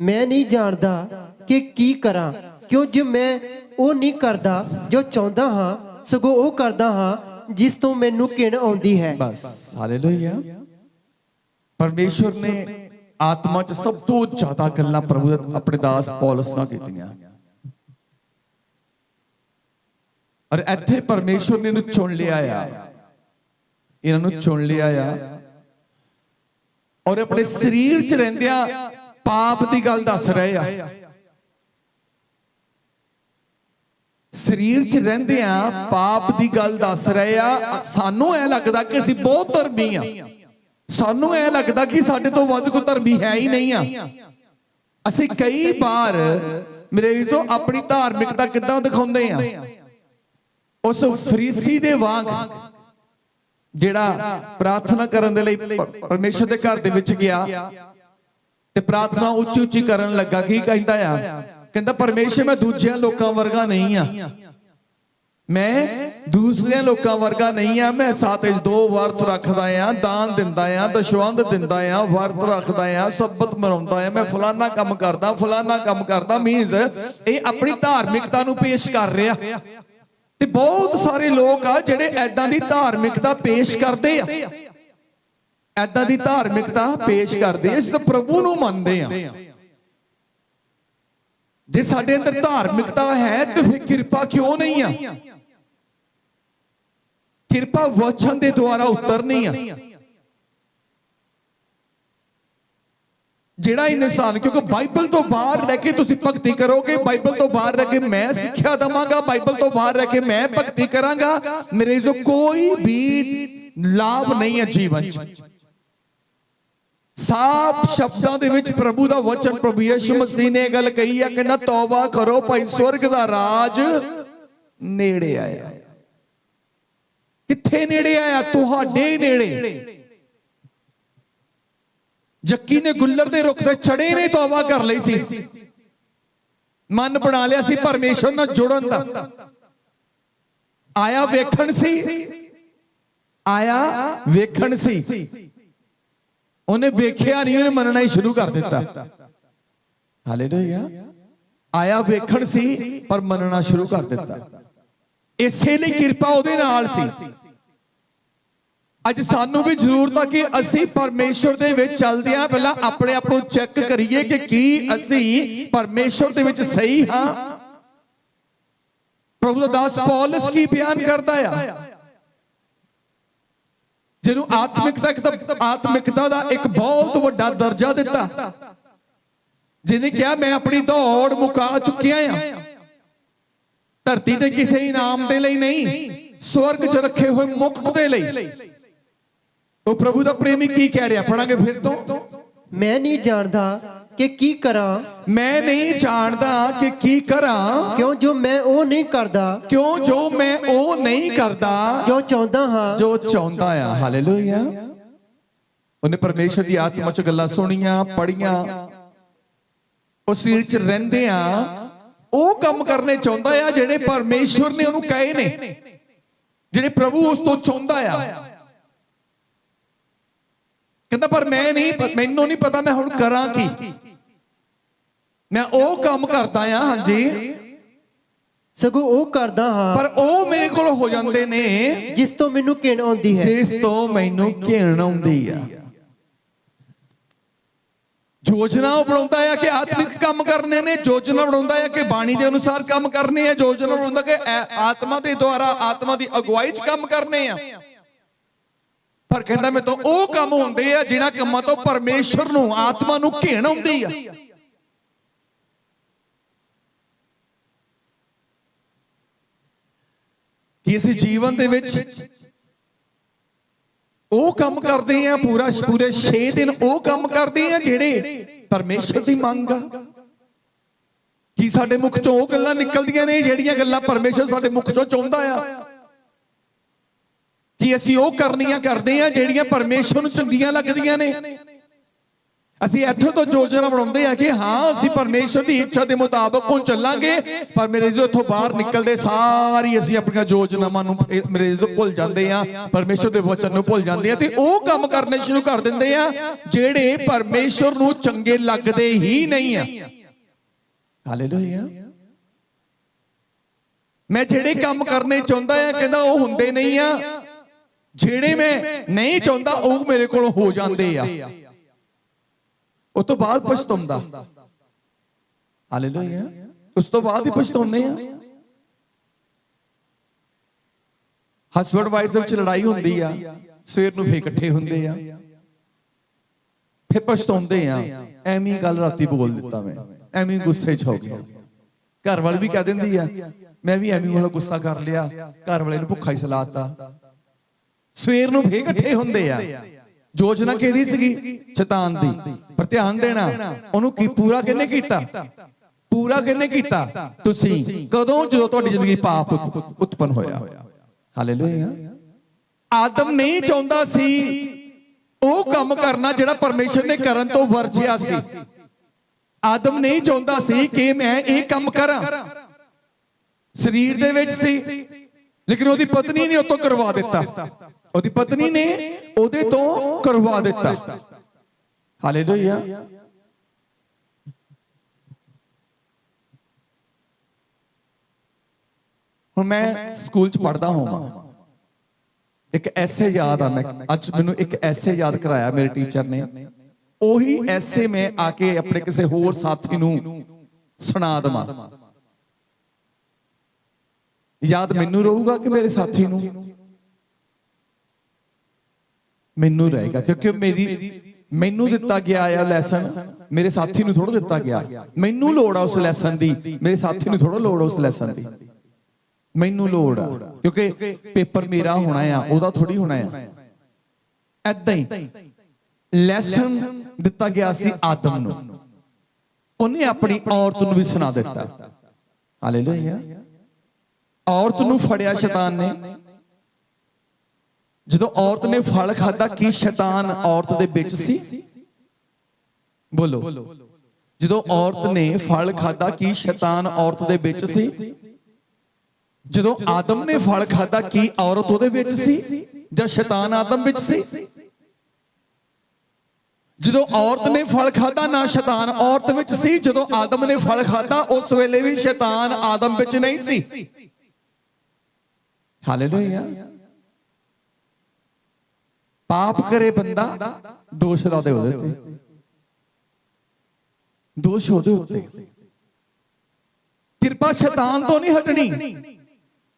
ਮੈਂ ਨਹੀਂ ਜਾਣਦਾ ਕਿ ਕੀ ਕਰਾਂ, ਕਿਉਂ ਜੇ ਮੈਂ ਉਹ ਨਹੀਂ ਕਰਦਾ ਜੋ ਚਾਹੁੰਦਾ ਹਾਂ, ਸਗੋਂ ਉਹ ਕਰਦਾ ਹਾਂ ਜਿਸ ਤੋਂ ਮੈਨੂੰ ਘਿਣ ਆਉਂਦੀ ਹੈ। ਬਸ ਹਾਲੇਲੂਇਆ। ਪਰਮੇਸ਼ਰ ਨੇ ਆਤਮਾ 'ਚ ਸਭ ਤੋਂ ਜ਼ਿਆਦਾ ਗੱਲਾਂ ਪ੍ਰਭੂ ਆਪਣੇ ਦਾਸ ਪੌਲਸ ਨਾਲ ਕੀਤੀਆਂ, ਔਰ ਇੱਥੇ ਪਰਮੇਸ਼ਰ ਨੇ ਇਹਨੂੰ ਚੁਣ ਲਿਆ ਆ, ਇਹਨਾਂ ਨੂੰ ਚੁਣ ਲਿਆ ਆ, ਔਰ ਆਪਣੇ ਸਰੀਰ 'ਚ ਰਹਿੰਦਿਆਂ ਪਾਪ ਦੀ ਗੱਲ ਦੱਸ ਰਹੇ ਆ। ਸਰੀਰ 'ਚ ਰਹਿੰਦਿਆਂ ਪਾਪ ਦੀ ਗੱਲ ਦੱਸ ਰਹੇ ਆ। ਸਾਨੂੰ ਐ ਲੱਗਦਾ ਕਿ ਅਸੀਂ ਬਹੁਤ ਧਰਮੀ ਆ, ਸਾਨੂੰ ਐ ਲੱਗਦਾ ਕਿ ਸਾਡੇ ਤੋਂ ਵੱਧ ਕੋਈ ਧਰਮੀ ਹੈ ਹੀ ਨਹੀਂ ਆ। ਅਸੀਂ ਕਈ ਵਾਰ ਮੇਰੇ ਵੀਰੋ ਆਪਣੀ ਧਾਰਮਿਕਤਾ ਕਿੱਦਾਂ ਦਿਖਾਉਂਦੇ ਆ, ਉਸ ਫਰੀਸੀ ਦੇ ਵਾਂਗ ਜਿਹੜਾ ਪ੍ਰਾਰਥਨਾ ਕਰਨ ਦੇ ਲਈ ਪਰਮੇਸ਼ਰ ਦੇ ਘਰ ਦੇ ਵਿੱਚ ਗਿਆ ਤੇ ਪ੍ਰਾਰਥਨਾ ਉੱਚੀ ਉੱਚੀ ਕਰਨ ਲੱਗਾ। ਕੀ ਕਹਿੰਦਾ ਆ? ਕਹਿੰਦਾ ਪਰਮੇਸ਼ਰ ਮੈਂ ਦੂਜਿਆਂ ਲੋਕਾਂ ਵਰਗਾ ਨਹੀਂ ਆ, ਮੈਂ ਦੂਸਰਿਆਂ ਲੋਕਾਂ ਵਰਗਾ ਨਹੀਂ ਆ, ਮੈਂ ਸਾਤੇ 'ਚ 2 ਵਰਤ ਰੱਖਦਾ ਆ, ਦਾਨ ਦਿੰਦਾ ਆ, ਦਸ਼ਵੰਧ ਦਿੰਦਾ ਆ, ਵਰਤ ਰੱਖਦਾ ਆ, ਸਬਤ ਮਨਾਉਂਦਾ ਆ, ਮੈਂ ਫਲਾਨਾ ਕੰਮ ਕਰਦਾ, ਫਲਾਨਾ ਕੰਮ ਕਰਦਾ। ਮੀਨਸ ਇਹ ਆਪਣੀ ਧਾਰਮਿਕਤਾ ਨੂੰ ਪੇਸ਼ ਕਰ ਰਿਹਾ। ਤੇ ਬਹੁਤ ਸਾਰੇ ਲੋਕ ਆ ਜਿਹੜੇ ਐਦਾਂ ਦੀ ਧਾਰਮਿਕਤਾ ਪੇਸ਼ ਕਰਦੇ ਆ, ਐਦਾਂ ਦੀ ਧਾਰਮਿਕਤਾ ਪੇਸ਼ ਕਰਦੇ ਆ, ਇਸ ਤੋਂ ਪ੍ਰਭੂ ਨੂੰ ਮੰਨਦੇ ਆ। ਜੇ ਸਾਡੇ ਅੰਦਰ ਧਾਰਮਿਕਤਾ ਹੈ ਤੇ ਫਿਰ ਕਿਰਪਾ ਕਿਉਂ ਨਹੀਂ ਆ? ਕਿਰਪਾ ਵਚਨ ਦੇ ਦੁਆਰਾ ਉਤਰਨੀ ਆ। ਜਿਹੜਾ ਇਨਸਾਨ, ਕਿਉਂਕਿ ਬਾਈਬਲ ਤੋਂ ਬਾਹਰ ਰਹਿ ਕੇ ਤੁਸੀਂ ਭਗਤੀ ਕਰੋਗੇ, ਬਾਈਬਲ ਤੋਂ ਬਾਹਰ ਰਹਿ ਕੇ ਮੈਂ ਸਿੱਖਿਆ ਦਵਾਂਗਾ, ਬਾਈਬਲ ਤੋਂ ਬਾਹਰ ਰਹਿ ਕੇ ਮੈਂ ਭਗਤੀ ਕਰਾਂਗਾ, ਮੇਰੇ ਜੋ ਕੋਈ ਵੀ ਲਾਭ ਨਹੀਂ ਹੈ ਜੀਵਨ 'ਚ। ਸਾਫ਼ ਸ਼ਬਦਾਂ ਦੇ ਵਿੱਚ ਪ੍ਰਭੂ ਦਾ ਵਚਨ, ਪ੍ਰਭੂ ਯਿਸੂ ਮਸੀਹ ਨੇ ਇਹ ਗੱਲ ਕਹੀ ਆ, ਕਹਿੰਦਾ ਤੌਬਾ ਕਰੋ ਭਾਈ, ਸਵਰਗ ਦਾ ਰਾਜ ਨੇੜੇ ਆਇਆ। ਕਿੱਥੇ ਨੇੜੇ ਆਇਆ? ਤੁਹਾਡੇ ਨੇੜੇ। ਜੱਕੀ ਨੇ ਗੁੱਲਰ ਦੇ ਰੁੱਖ ਤੇ ਚੜੇ ਨੇ ਤੌਬਾ ਕਰ ਲਈ ਸੀ, ਮਨ ਬਣਾ ਲਿਆ ਸੀ ਪਰਮੇਸ਼ਰ ਨਾਲ ਜੁੜਨ ਦਾ। ਆਇਆ ਵੇਖਣ ਸੀ, ਆਇਆ ਵੇਖਣ ਸੀ, ਉਹਨੇ ਵੇਖਿਆ ਨਹੀਂ, ਉਹਨੇ ਮੰਨਣਾ ਹੀ ਸ਼ੁਰੂ ਕਰ ਦਿੱਤਾ। ਹਾਲੇਲੂਇਆ। ਆਇਆ ਵੇਖਣ ਸੀ ਪਰ ਮੰਨਣਾ ਸ਼ੁਰੂ ਕਰ ਦਿੱਤਾ। ਇਸੇ ਲਈ ਕਿਰਪਾ ਉਹਦੇ ਨਾਲ ਸੀ। ਅੱਜ ਸਾਨੂੰ ਵੀ ਜ਼ਰੂਰਤ ਆ ਕਿ ਅਸੀਂ ਪਰਮੇਸ਼ਵਰ ਦੇ ਵਿੱਚ ਚੱਲਦੇ ਆ ਪਹਿਲਾਂ ਆਪਣੇ ਆਪ ਨੂੰ ਚੈੱਕ ਕਰੀਏ ਕਿ ਕੀ ਅਸੀਂ ਪਰਮੇਸ਼ਵਰ ਦੇ ਵਿੱਚ ਸਹੀ ਹਾਂ। ਪ੍ਰਭੂ ਦਾ ਦਾਸ ਪੌਲਸ ਕੀ ਬਿਆਨ ਕਰਦਾ ਆ, ਜਿਹਨੂੰ ਆਤਮਿਕਤਾ ਦਾ ਇੱਕ ਬਹੁਤ ਵੱਡਾ ਦਰਜਾ ਦਿੱਤਾ, ਜਿਹਨੇ ਕਿਹਾ ਮੈਂ ਆਪਣੀ ਦੌੜ ਮੁਕਾ ਚੁੱਕਿਆ ਆ, ਧਰਤੀ ਤੇ ਕਿਸੇ ਇਨਾਮ ਦੇ ਲਈ ਨਹੀਂ, ਸਵਰਗ 'ਚ ਰੱਖੇ ਹੋਏ ਮੁਕਟ ਦੇ ਲਈ। ਉਹ ਪ੍ਰਭੂ ਦਾ ਪ੍ਰੇਮੀ ਕੀ ਕਹਿ ਰਿਹਾ, ਪੜਾਂਗੇ ਫਿਰ ਤੋਂ। ਮੈਂ ਨਹੀਂ ਜਾਣਦਾ ਕਿ ਕੀ ਕਰਾਂ, ਮੈਂ ਨਹੀਂ ਜਾਣਦਾ ਕਿ ਕੀ ਕਰਾਂ, ਕਿਉਂ ਜੋ ਮੈਂ ਉਹ ਨਹੀਂ ਕਰਦਾ, ਕਿਉਂ ਜੋ ਮੈਂ ਉਹ ਨਹੀਂ ਕਰਦਾ, ਜੋ ਚਾਹੁੰਦਾ ਹਾਂ, ਜੋ ਚਾਹੁੰਦਾ ਆ। ਹਾਲੇਲੂਇਆ। ਉਹਨੇ ਪਰਮੇਸ਼ਰ ਦੀ ਆਤਮਾ 'ਚ ਗੱਲਾਂ ਸੁਣੀਆਂ, ਪੜੀਆਂ, ਉਹ ਸਰੀਰ 'ਚ ਰਹਿੰਦੇ ਆ ਉਹ ਕੰਮ ਕਰਨੇ ਚਾਹੁੰਦਾ ਆ ਜਿਹੜੇ ਪਰਮੇਸ਼ਵਰ ਨੇ ਉਹਨੂੰ ਕਹੇ ਨੇ, ਜਿਹੜੇ ਪ੍ਰਭੂ ਉਸ ਤੋਂ ਚਾਹੁੰਦਾ ਆ। ਕਹਿੰਦਾ ਪਰ ਮੈਨੂੰ ਨਹੀਂ ਪਤਾ ਮੈਂ ਹੁਣ ਕਰਾਂ ਕੀ। ਮੈਂ ਉਹ ਕੰਮ ਕਰਦਾ ਆ, ਹਾਂਜੀ, ਸਗੋਂ ਉਹ ਕਰਦਾ ਹਾਂ, ਪਰ ਉਹ ਮੇਰੇ ਕੋਲ ਹੋ ਜਾਂਦੇ ਨੇ ਜਿਸ ਤੋਂ ਮੈਨੂੰ ਘਿਣ ਆਉਂਦੀ ਹੈ, ਜਿਸ ਤੋਂ ਮੈਨੂੰ ਘਿਣ ਆਉਂਦੀ ਆ। ਯੋਜਨਾ ਉਹ ਬਣਾਉਂਦਾ ਹੈ ਕਿ ਆਤਮਿਕ ਕੰਮ ਕਰਨੇ ਨੇ, ਯੋਜਨਾ ਬਣਾਉਂਦਾ ਹੈ ਕਿ ਬਾਣੀ ਦੇ ਅਨੁਸਾਰ ਕੰਮ ਕਰਨੇ ਆ, ਯੋਜਨਾ ਬਣਾਉਂਦਾ ਕਿ ਆਤਮਾ ਦੇ ਦੁਆਰਾ, ਆਤਮਾ ਦੀ ਅਗਵਾਈ 'ਚ ਕੰਮ ਕਰਨੇ ਆ। ਪਰ ਕਹਿੰਦਾ ਮੇਰੇ ਤੋਂ ਉਹ ਕੰਮ ਹੁੰਦੇ ਆ ਜਿਨ੍ਹਾਂ ਕੰਮਾਂ ਤੋਂ ਪਰਮੇਸ਼ਵਰ ਨੂੰ, ਆਤਮਾ ਨੂੰ ਘਿਣ ਆਉਂਦੀ ਆ। ਕਿ ਅਸੀਂ ਜੀਵਨ ਦੇ ਵਿੱਚ ਉਹ ਕੰਮ ਕਰਦੇ ਆ, ਪੂਰੇ 6 ਦਿਨ ਉਹ ਕੰਮ ਕਰਦੇ ਆ ਜਿਹੜੇ ਪਰਮੇਸ਼ਰ ਦੀ ਮੰਗ ਆ। ਕੀ ਸਾਡੇ ਮੁਖ ਚੋਂ ਉਹ ਗੱਲਾਂ ਨਿਕਲਦੀਆਂ ਨੇ ਜਿਹੜੀਆਂ ਗੱਲਾਂ ਪਰਮੇਸ਼ਰ ਸਾਡੇ ਮੁਖ ਚੋਂ ਚਾਹੁੰਦਾ ਆ? ਕਿ ਅਸੀਂ ਉਹ ਕਰਨੀਆਂ ਕਰਦੇ ਆ ਜਿਹੜੀਆਂ ਪਰਮੇਸ਼ਰ ਨੂੰ ਚੰਗੀਆਂ ਲੱਗਦੀਆਂ ਨੇ? ਅਸੀਂ ਇੱਥੋਂ ਤੋਂ ਯੋਜਨਾ ਬਣਾਉਂਦੇ ਆ ਕਿ ਹਾਂ ਅਸੀਂ ਪਰਮੇਸ਼ਰ ਦੀ ਇੱਛਾ ਦੇ ਮੁਤਾਬਕ ਹੁਣ ਚੱਲਾਂਗੇ, ਪਰ ਮੇਰੇ ਜੋ ਇੱਥੋਂ ਬਾਹਰ ਨਿਕਲਦੇ ਸਾਰੀ ਅਸੀਂ ਆਪਣੀਆਂ ਯੋਜਨਾਵਾਂ ਨੂੰ ਮੇਰੇ ਜੋ ਭੁੱਲ ਜਾਂਦੇ ਆ, ਪਰਮੇਸ਼ਰ ਦੇ ਵਚਨ ਨੂੰ ਭੁੱਲ ਜਾਂਦੇ ਆ ਤੇ ਉਹ ਕੰਮ ਕਰਨੇ ਸ਼ੁਰੂ ਕਰ ਦਿੰਦੇ ਆ ਜਿਹੜੇ ਪਰਮੇਸ਼ਰ ਨੂੰ ਚੰਗੇ ਲੱਗਦੇ ਹੀ ਨਹੀਂ ਆ। ਹਾਲੇਲੂਇਆ। ਮੈਂ ਜਿਹੜੇ ਕੰਮ ਕਰਨੇ ਚਾਹੁੰਦਾ ਆ, ਕਹਿੰਦਾ ਉਹ ਹੁੰਦੇ ਨਹੀਂ ਆ, ਜਿਹੜੇ ਮੈਂ ਨਹੀਂ ਚਾਹੁੰਦਾ ਉਹ ਮੇਰੇ ਕੋਲ ਹੋ ਜਾਂਦੇ ਆ। ਉਸ ਤੋਂ ਬਾਅਦ ਪਛਤਾਉਂਦਾ। ਹਾਲੇਲੂਇਆ। ਉਸ ਤੋਂ ਬਾਅਦ ਹੀ ਪਛਤਾਉਂਦੇ ਆ। ਹਸਬੈਂਡ ਵਾਈਫ ਦੇ ਵਿੱਚ ਲੜਾਈ ਹੁੰਦੀ ਆ, ਸਵੇਰ ਨੂੰ ਫੇਰ ਇਕੱਠੇ ਹੁੰਦੇ ਆ, ਫੇਰ ਪਛਤਾਉਂਦੇ ਆ, ਐਵੇਂ ਗੱਲ ਰਾਤੀ ਬੋਲ ਦਿੱਤਾ, ਮੈਂ ਐਵੇਂ ਗੁੱਸੇ 'ਚ ਹੋ ਗਿਆ। ਘਰ ਵਾਲੀ ਵੀ ਕਹਿ ਦਿੰਦੀ ਆ ਮੈਂ ਵੀ ਐਵੇਂ ਵਾਲਾ ਗੁੱਸਾ ਕਰ ਲਿਆ, ਘਰ ਵਾਲੇ ਨੂੰ ਭੁੱਖਾ ਹੀ ਸਲਾਤਾ। ਸਵੇਰ ਨੂੰ ਫੇਰ ਇਕੱਠੇ ਹੁੰਦੇ ਆ। ਯੋਜਨਾ ਕਿਹਦੀ ਸੀਗੀ? ਸ਼ੈਤਾਨ ਦੀ। ਪਰ ਧਿਆਨ ਦੇਣਾ, ਉਹਨੂੰ ਕੀ ਪੂਰਾ ਕਿਹਨੇ ਕੀਤਾ? ਪੂਰਾ ਕਿਹਨੇ ਕੀਤਾ? ਤੁਸੀਂ। ਕਦੋਂ? ਜਦੋਂ ਤੁਹਾਡੀ ਜ਼ਿੰਦਗੀ ਪਾਪ ਉਤਪੰਨ ਹੋਇਆ। ਹਾਲੇਲੂਇਆ। ਆਦਮ ਨਹੀਂ ਚਾਹੁੰਦਾ ਸੀ ਉਹ ਕੰਮ ਕਰਨਾ ਜਿਹੜਾ ਪਰਮੇਸ਼ਰ ਨੇ ਕਰਨ ਤੋਂ ਵਰਜਿਆ ਸੀ। ਆਦਮ ਨਹੀਂ ਚਾਹੁੰਦਾ ਸੀ ਕਿ ਮੈਂ ਇਹ ਕੰਮ ਕਰਾਂ। ਸਰੀਰ ਦੇ ਵਿੱਚ ਸੀ, ਲੇਕਿਨ ਉਹਦੀ ਪਤਨੀ ਨੇ ਉਹ ਤੋਂ ਕਰਵਾ ਦਿੱਤਾ। ਉਹਦੀ ਪਤਨੀ ਨੇ ਉਹਦੇ ਤੋਂ ਕਰਵਾ ਦਿੱਤਾ। ਹਾਲੇਲੂਇਆ। ਹੁਣ ਮੈਂ ਸਕੂਲ 'ਚ ਪੜ੍ਹਦਾ ਹਾਂ, ਇੱਕ ਐਸੇ ਯਾਦ ਆ, ਮੈਂ ਅੱਜ ਮੈਨੂੰ ਇੱਕ ਐਸੇ ਯਾਦ ਕਰਾਇਆ ਮੇਰੇ ਟੀਚਰ ਨੇ। ਉਹੀ ਐਸੇ ਮੈਂ ਆ ਕੇ ਆਪਣੇ ਕਿਸੇ ਹੋਰ ਸਾਥੀ ਨੂੰ ਸੁਣਾ ਦਵਾਂ। ਯਾਦ ਮੈਨੂੰ ਰਹੂਗਾ ਕਿ ਮੇਰੇ ਸਾਥੀ ਨੂੰ? ਮੈਨੂੰ ਰਹੇਗਾ, ਕਿਉਂਕਿ ਮੈਨੂੰ ਦਿੱਤਾ ਗਿਆ ਆ ਲੈਸਨ, ਮੇਰੇ ਸਾਥੀ ਨੂੰ ਥੋੜਾ ਦਿੱਤਾ ਗਿਆ। ਮੈਨੂੰ ਲੋੜ ਆ ਉਸ ਲੈਸਨ ਦੀ, ਮੇਰੇ ਸਾਥੀ ਨੂੰ ਥੋੜਾ ਲੋੜ ਉਸ ਲੈਸਨ ਦੀ। ਮੈਨੂੰ ਲੋੜ ਆ ਕਿਉਂਕਿ ਪੇਪਰ ਮੇਰਾ ਹੋਣਾ ਆ, ਉਹਦਾ ਥੋੜੀ ਹੋਣਾ ਆ। ਏਦਾਂ ਹੀ ਲੈਸਨ ਦਿੱਤਾ ਗਿਆ ਸੀ ਆਦਮ ਨੂੰ, ਉਹਨੇ ਆਪਣੀ ਔਰਤ ਨੂੰ ਵੀ ਸੁਣਾ ਦਿੱਤਾ। ਹਾਲੇਲੂਇਆ। ਔਰਤ ਨੂੰ ਫੜਿਆ ਸ਼ੈਤਾਨ ਨੇ। ਜਦੋਂ ਔਰਤ ਨੇ ਫਲ ਖਾਧਾ, ਕੀ ਸ਼ੈਤਾਨ ਔਰਤ ਦੇ ਵਿੱਚ ਸੀ? ਬੋਲੋ। ਜਦੋਂ ਔਰਤ ਨੇ ਫਲ ਖਾਧਾ, ਕੀ ਸ਼ੈਤਾਨ ਔਰਤ ਦੇ ਵਿੱਚ ਸੀ? ਜਦੋਂ ਆਦਮ ਨੇ ਫਲ ਖਾਧਾ, ਕੀ ਔਰਤ ਉਹਦੇ ਵਿੱਚ ਸੀ ਜਾਂ ਸ਼ੈਤਾਨ ਆਦਮ ਵਿੱਚ ਸੀ? ਜਦੋਂ ਔਰਤ ਨੇ ਫਲ ਖਾਧਾ ਨਾ ਸ਼ੈਤਾਨ ਔਰਤ ਵਿੱਚ ਸੀ, ਜਦੋਂ ਆਦਮ ਨੇ ਫਲ ਖਾਧਾ ਉਸ ਵੇਲੇ ਵੀ ਸ਼ੈਤਾਨ ਆਦਮ ਵਿੱਚ ਨਹੀਂ ਸੀ। ਹਾਲੇਲੂਇਆ। ਪਾਪ ਕਰੇ ਬੰਦਾ, ਦੋਸ਼ ਲਾਦੇ ਉਹਦੇ ਤੇ, ਦੋਸ਼ ਉਹਦੇ ਉੱਤੇ। ਕਿਰਪਾ ਸ਼ੈਤਾਨ ਤੋਂ ਨਹੀਂ ਹਟਣੀ,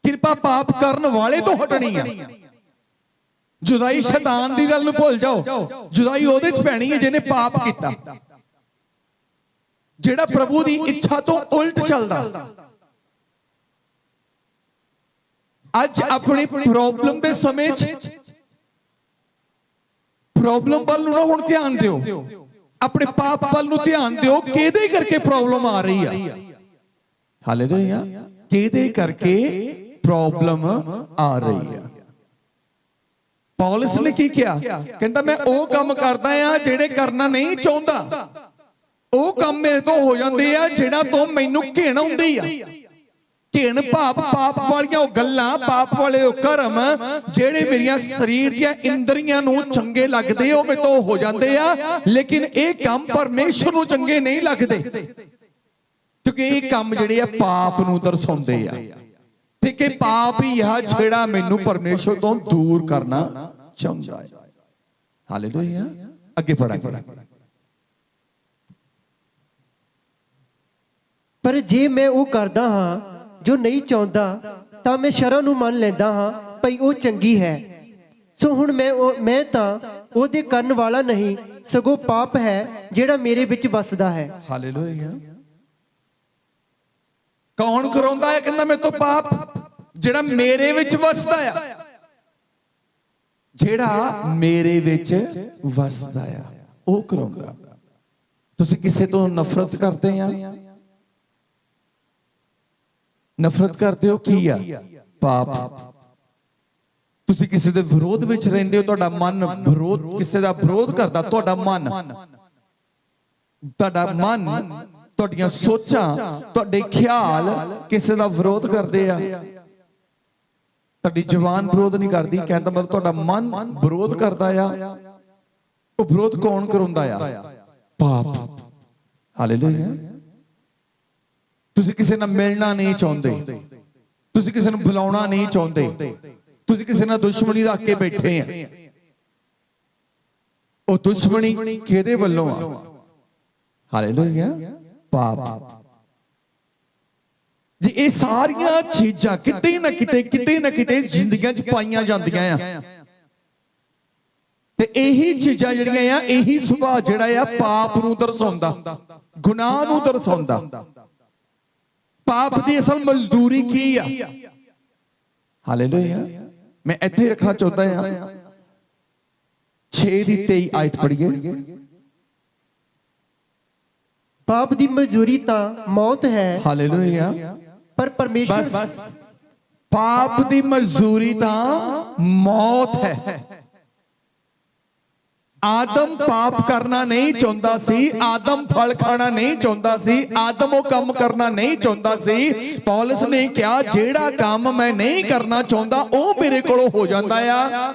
ਕਿਰਪਾ ਪਾਪ ਕਰਨ ਵਾਲੇ ਤੋਂ ਹਟਣੀ ਆ। ਜੁਦਾਈ ਸ਼ੈਤਾਨ ਦੀ ਗੱਲ ਨੂੰ ਭੁੱਲ ਜਾਓ, ਜੁਦਾਈ ਉਹਦੇ ਚ ਪੈਣੀ ਹੈ ਜਿਹਨੇ ਪਾਪ ਕੀਤਾ, ਜਿਹੜਾ ਪ੍ਰਭੂ ਦੀ ਇੱਛਾ ਤੋਂ ਉਲਟ ਚੱਲਦਾ। ਅੱਜ ਆਪਣੀ ਪ੍ਰੋਬਲਮ ਦੇ ਸਮੇਂ 'ਚ ਪ੍ਰੋਬਲਮ ਵੱਲ ਨੂੰ ਨਾ ਹੁਣ ਧਿਆਨ ਦਿਓ, ਆਪਣੇ ਪਾਪ ਵੱਲ ਨੂੰ ਧਿਆਨ ਦਿਓ। ਕਿਹਦੇ ਕਰਕੇ ਪ੍ਰੋਬਲਮ ਆ ਰਹੀ ਆ? ਹਾਲੇਲੂਇਆ। ਕਿਹਦੇ ਕਰਕੇ ਪ੍ਰੋਬਲਮ ਆ ਰਹੀ ਆ? ਪੌਲਸ ਨੇ ਕੀ ਕਿਹਾ? ਕਹਿੰਦਾ ਮੈਂ ਉਹ ਕੰਮ ਕਰਦਾ ਆ ਜਿਹੜੇ ਕਰਨਾ ਨਹੀਂ ਚਾਹੁੰਦਾ, ਉਹ ਕੰਮ ਮੇਰੇ ਤੋਂ ਹੋ ਜਾਂਦੇ ਆ ਜਿਹੜਾ ਤੋਂ ਮੈਨੂੰ ਘਿਣ ਆਉਂਦੀ ਆ। ਘਿਣ ਭਾਵ ਪਾਪ ਵਾਲੀਆਂ ਉਹ ਗੱਲਾਂ, ਪਾਪ ਵਾਲੇ ਉਹ ਕਰਮ ਜਿਹੜੇ ਮੇਰੀਆਂ ਸਰੀਰ ਦੀਆਂ ਇੰਦਰੀਆਂ ਨੂੰ ਚੰਗੇ ਲੱਗਦੇ, ਉਹ ਮੇਰੇ ਤੋਂ ਹੋ ਜਾਂਦੇ ਆ। ਲੇਕਿਨ ਇਹ ਕੰਮ ਪਰਮੇਸ਼ਰ ਨੂੰ ਚੰਗੇ ਨਹੀਂ ਲੱਗਦੇ, ਕਿਉਂਕਿ ਇਹ ਕੰਮ ਜਿਹੜੇ ਆ ਪਾਪ ਨੂੰ ਦਰਸਾਉਂਦੇ ਆ। ਤੇ ਕਿ ਪਾਪ ਹੀ ਆ ਜਿਹੜਾ ਮੈਨੂੰ ਪਰਮੇਸ਼ਰ ਤੋਂ ਦੂਰ ਕਰਨਾ ਚਾਹੁੰਦਾ ਹੈ। ਹਾਲੇਲੂਇਆ। ਅੱਗੇ ਪੜਾਂਗੇ। ਪਰ ਜੇ ਮੈਂ ਉਹ ਕਰਦਾ ਹਾਂ ਜੋ ਨਹੀਂ ਚਾਹੁੰਦਾ, ਤਾਂ ਮੈਂ ਸ਼ਰਮ ਨੂੰ ਮੰਨ ਲੈਂਦਾ ਹਾਂ ਭਈ ਉਹ ਚੰਗੀ ਹੈ। ਸੋ ਹੁਣ ਮੈਂ ਤਾਂ ਉਹਦੇ ਕਰਨ ਵਾਲਾ ਨਹੀਂ, ਸਗੋਂ ਪਾਪ ਹੈ ਜਿਹੜਾ ਮੇਰੇ ਵਿੱਚ ਵਸਦਾ ਹੈ। ਹਾਲੇਲੂਇਆ। ਕੌਣ ਕਰਾਉਂਦਾ ਹੈ? ਕਹਿੰਦਾ ਮੇਰੇ ਤੋਂ ਪਾਪ ਜਿਹੜਾ ਮੇਰੇ ਵਿੱਚ ਵਸਦਾ ਆ, ਜਿਹੜਾ ਮੇਰੇ ਵਿੱਚ ਵਸਦਾ ਆ ਉਹ ਕਰਾਉਂਦਾ। ਤੁਸੀਂ ਕਿਸੇ ਤੋਂ ਨਫ਼ਰਤ ਕਰਦੇ ਆ? ਨਫ਼ਰਤ ਕਰਦੇ ਹੋ ਕੀ ਆ? ਪਾਪ। ਤੁਸੀਂ ਕਿਸੇ ਦੇ ਵਿਰੋਧ ਵਿੱਚ ਰਹਿੰਦੇ ਹੋ, ਤੁਹਾਡਾ ਮਨ ਵਿਰੋਧ, ਕਿਸੇ ਦਾ ਵਿਰੋਧ ਕਰਦਾ, ਤੁਹਾਡਾ ਮਨ, ਤੁਹਾਡੀਆਂ ਸੋਚਾਂ, ਤੁਹਾਡੇ ਖਿਆਲ ਕਿਸੇ ਦਾ ਵਿਰੋਧ ਕਰਦੇ ਆ। ਤੁਹਾਡੀ ਜ਼ੁਬਾਨ ਵਿਰੋਧ ਨਹੀਂ ਕਰਦੀ, ਕਹਿੰਦਾ ਮਤਲਬ ਤੁਹਾਡਾ ਮਨ ਵਿਰੋਧ ਕਰਦਾ ਆ। ਉਹ ਵਿਰੋਧ ਕੌਣ ਕਰਾਉਂਦਾ ਆ? ਪਾਪ। ਹਾਲੇਲੂਇਆ। ਤੁਸੀਂ ਕਿਸੇ ਨਾਲ ਮਿਲਣਾ ਨਹੀਂ ਚਾਹੁੰਦੇ, ਤੁਸੀਂ ਕਿਸੇ ਨੂੰ ਬੁਲਾਉਣਾ ਨਹੀਂ ਚਾਹੁੰਦੇ, ਤੁਸੀਂ ਕਿਸੇ ਨਾਲ ਦੁਸ਼ਮਣੀ ਰੱਖ ਕੇ ਬੈਠੇ ਆ। ਉਹ ਦੁਸ਼ਮਣੀ ਕਿਹਦੇ ਵੱਲੋਂ ਆ? ਹਾਲੇਲੂਇਆ। ਪਾਪ। ਜੀ ਇਹ ਸਾਰੀਆਂ ਚੀਜ਼ਾਂ ਕਿਤੇ ਨਾ ਕਿਤੇ ਜ਼ਿੰਦਗੀਆਂ 'ਚ ਪਾਈਆਂ ਜਾਂਦੀਆਂ ਆ। ਤੇ ਇਹੀ ਚੀਜ਼ਾਂ ਜਿਹੜੀਆਂ ਆ, ਇਹੀ ਸੁਭਾਅ ਜਿਹੜਾ ਆ ਪਾਪ ਨੂੰ ਦਰਸਾਉਂਦਾ, ਗੁਨਾਹ ਨੂੰ ਦਰਸਾਉਂਦਾ। ਪਾਪ ਦੀ ਅਸਲ ਮਜ਼ਦੂਰੀ ਕੀ ਆ? ਹਾਲੇਲੂਇਆ। ਮੈਂ ਇੱਥੇ ਹੀ ਰੱਖਣਾ ਚਾਹੁੰਦਾ ਆ। 6 ਦੀ 23 ਆਇਤ ਪੜ੍ਹੀਏ। ਪਾਪ ਦੀ ਮਜ਼ਦੂਰੀ ਤਾਂ ਮੌਤ ਹੈ। ਹਾਲੇਲੂਇਆ। ਪਰ ਪਰਮੇਸ਼ਰ, ਬਸ ਪਾਪ ਦੀ ਮਜ਼ਦੂਰੀ ਤਾਂ ਮੌਤ ਹੈ। ਆਦਮ ਪਾਪ ਕਰਨਾ ਨਹੀਂ ਚਾਹੁੰਦਾ ਸੀ, ਆਦਮ ਫਲ ਖਾਣਾ ਨਹੀਂ ਚਾਹੁੰਦਾ ਸੀ, ਆਦਮ ਉਹ ਕੰਮ ਕਰਨਾ ਨਹੀਂ ਚਾਹੁੰਦਾ ਸੀ। ਪੌਲਸ ਨੇ ਕਿਹਾ ਜਿਹੜਾ ਕੰਮ ਮੈਂ ਨਹੀਂ ਕਰਨਾ ਚਾਹੁੰਦਾ ਉਹ ਮੇਰੇ ਕੋਲੋਂ ਹੋ ਜਾਂਦਾ ਆ।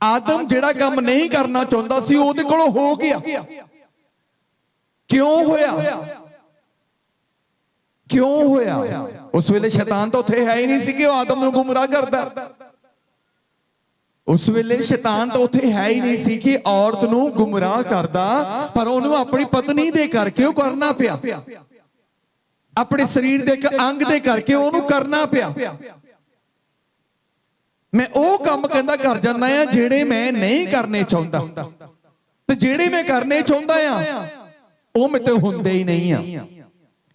ਆਦਮ ਜਿਹੜਾ ਕੰਮ ਨਹੀਂ ਕਰਨਾ ਚਾਹੁੰਦਾ ਸੀ ਉਹਦੇ ਕੋਲੋਂ ਹੋ ਗਿਆ। ਕਿਉਂ ਹੋਇਆ? ਕਿਉਂ ਹੋਇਆ? ਉਸ ਵੇਲੇ ਸ਼ੈਤਾਨ ਤਾਂ ਉੱਥੇ ਹੈ ਹੀ ਨਹੀਂ ਸੀ ਕਿ ਉਹ ਆਦਮ ਨੂੰ ਗੁੰਮਰਾਹ ਕਰਦਾ। ਉਸ ਵੇਲੇ ਸ਼ੈਤਾਨ ਤਾਂ ਉੱਥੇ ਹੈ ਹੀ ਨਹੀਂ ਸੀ ਕਿ ਔਰਤ ਨੂੰ ਗੁੰਮਰਾਹ ਕਰਦਾ, ਪਰ ਉਹਨੂੰ ਆਪਣੀ ਪਤਨੀ ਦੇ ਕਰਕੇ ਉਹ ਕਰਨਾ ਪਿਆ, ਆਪਣੇ ਸਰੀਰ ਦੇ ਇੱਕ ਅੰਗ ਦੇ ਕਰਕੇ ਉਹਨੂੰ ਕਰਨਾ ਪਿਆ। ਮੈਂ ਉਹ ਕੰਮ ਕਹਿੰਦਾ ਕਰ ਜਾਂਦਾ ਆ ਜਿਹੜੇ ਮੈਂ ਨਹੀਂ ਕਰਨੇ ਚਾਹੁੰਦਾ, ਤੇ ਜਿਹੜੇ ਮੈਂ ਕਰਨੇ ਚਾਹੁੰਦਾ ਆ ਉਹ ਮੇਰੇ ਤੋਂ ਹੁੰਦੇ ਹੀ ਨਹੀਂ ਆ।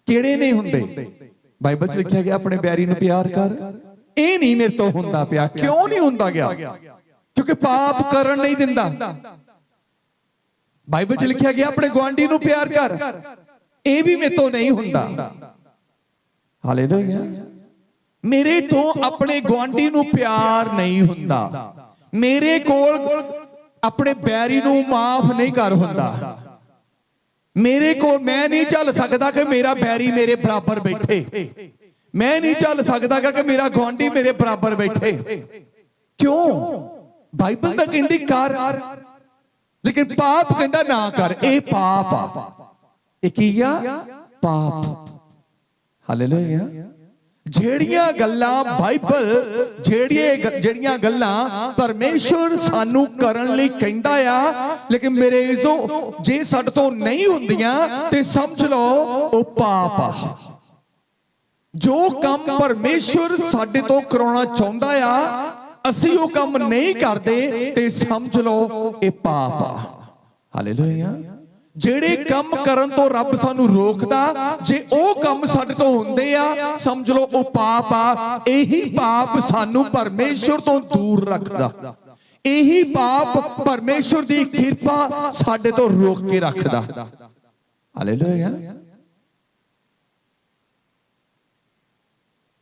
ਕਿਹੜੇ ਨਹੀਂ ਹੁੰਦੇ? ਬਾਈਬਲ 'ਚ ਲਿਖਿਆ ਗਿਆ ਆਪਣੇ ਬੈਰੀ ਨੂੰ ਪਿਆਰ ਕਰ। ਇਹ ਨਹੀਂ ਮੇਰੇ ਤੋਂ ਹੁੰਦਾ ਪਿਆ। ਕਿਉਂ ਨਹੀਂ ਹੁੰਦਾ ਗਿਆ? ਕਿਉਂਕਿ ਪਾਪ ਕਰਨ ਨਹੀਂ ਦਿੰਦਾ। ਬਾਈਬਲ 'ਚ ਲਿਖਿਆ ਗਿਆ ਆਪਣੇ ਗੁਆਂਢੀ ਨੂੰ ਪਿਆਰ ਕਰ। ਇਹ ਵੀ ਮੇਰੇ ਤੋਂ ਨਹੀਂ ਹੁੰਦਾ। ਹਾਲੇਲੂਇਆ। ਮੇਰੇ ਤੋਂ ਆਪਣੇ ਗੁਆਂਢੀ ਨੂੰ ਪਿਆਰ ਨਹੀਂ ਹੁੰਦਾ। ਮੇਰੇ ਕੋਲ ਆਪਣੇ ਬੈਰੀ ਨੂੰ ਮਾਫ ਨਹੀਂ ਕਰ ਹੁੰਦਾ। ਮੇਰੇ ਕੋਲ ਮੈਂ ਨਹੀਂ ਚੱਲ ਸਕਦਾ ਕਿ ਮੇਰਾ ਬੈਰੀ ਮੇਰੇ ਬਰਾਬਰ ਬੈਠੇ। ਮੈਂ ਨਹੀਂ ਚੱਲ ਸਕਦਾ ਕਿ ਮੇਰਾ ਗੁਆਂਢੀ ਮੇਰੇ ਬਰਾਬਰ ਬੈਠੇ। ਕਿਉਂ? ਬਾਈਬਲ ਤਾਂ ਕਹਿੰਦੀ ਕਰ। लेकिन पाप कहता ना कर, ये पाप आ, ये की आ पाप। हालेलुया। ਜਿਹੜੀਆਂ ਗੱਲਾਂ ਬਾਈਬਲ ਜਿਹੜੀਆਂ ਗੱਲਾਂ ਪਰਮੇਸ਼ਰ ਸਾਨੂੰ ਕਰਨ ਲਈ ਕਹਿੰਦਾ ਆ, ਲੇਕਿਨ ਮੇਰੇ ਇਜ਼ੋ ਜੇ ਸਾਡੇ ਤੋਂ ਨਹੀਂ ਹੁੰਦੀਆਂ ਤੇ ਸਮਝ ਲਓ ਉਹ ਪਾਪ ਆ। ਜੋ ਕੰਮ ਪਰਮੇਸ਼ਰ ਸਾਡੇ ਤੋਂ ਕਰਾਉਣਾ ਚਾਹੁੰਦਾ ਆ, ਅਸੀਂ ਉਹ ਕੰਮ ਨਹੀਂ ਕਰਦੇ ਤੇ ਸਮਝ ਲਓ ਇਹ ਪਾਪ ਆ। ਹਾਲੇਲੂਇਆ। ਜਿਹੜੇ ਕੰਮ ਕਰਨ ਤੋਂ ਰੱਬ ਸਾਨੂੰ ਰੋਕਦਾ, ਜੇ ਉਹ ਕੰਮ ਸਾਡੇ ਤੋਂ ਹੁੰਦੇ ਆ, ਸਮਝ ਲਓ ਉਹ ਪਾਪ ਆ। ਇਹੀ ਪਾਪ ਸਾਨੂੰ ਪਰਮੇਸ਼ਰ ਤੋਂ ਦੂਰ ਰੱਖਦਾ, ਇਹੀ ਪਾਪ ਪਰਮੇਸ਼ਰ ਦੀ ਕਿਰਪਾ ਸਾਡੇ ਤੋਂ ਰੋਕ ਕੇ ਰੱਖਦਾ। ਹਾਲੇਲੂਇਆ।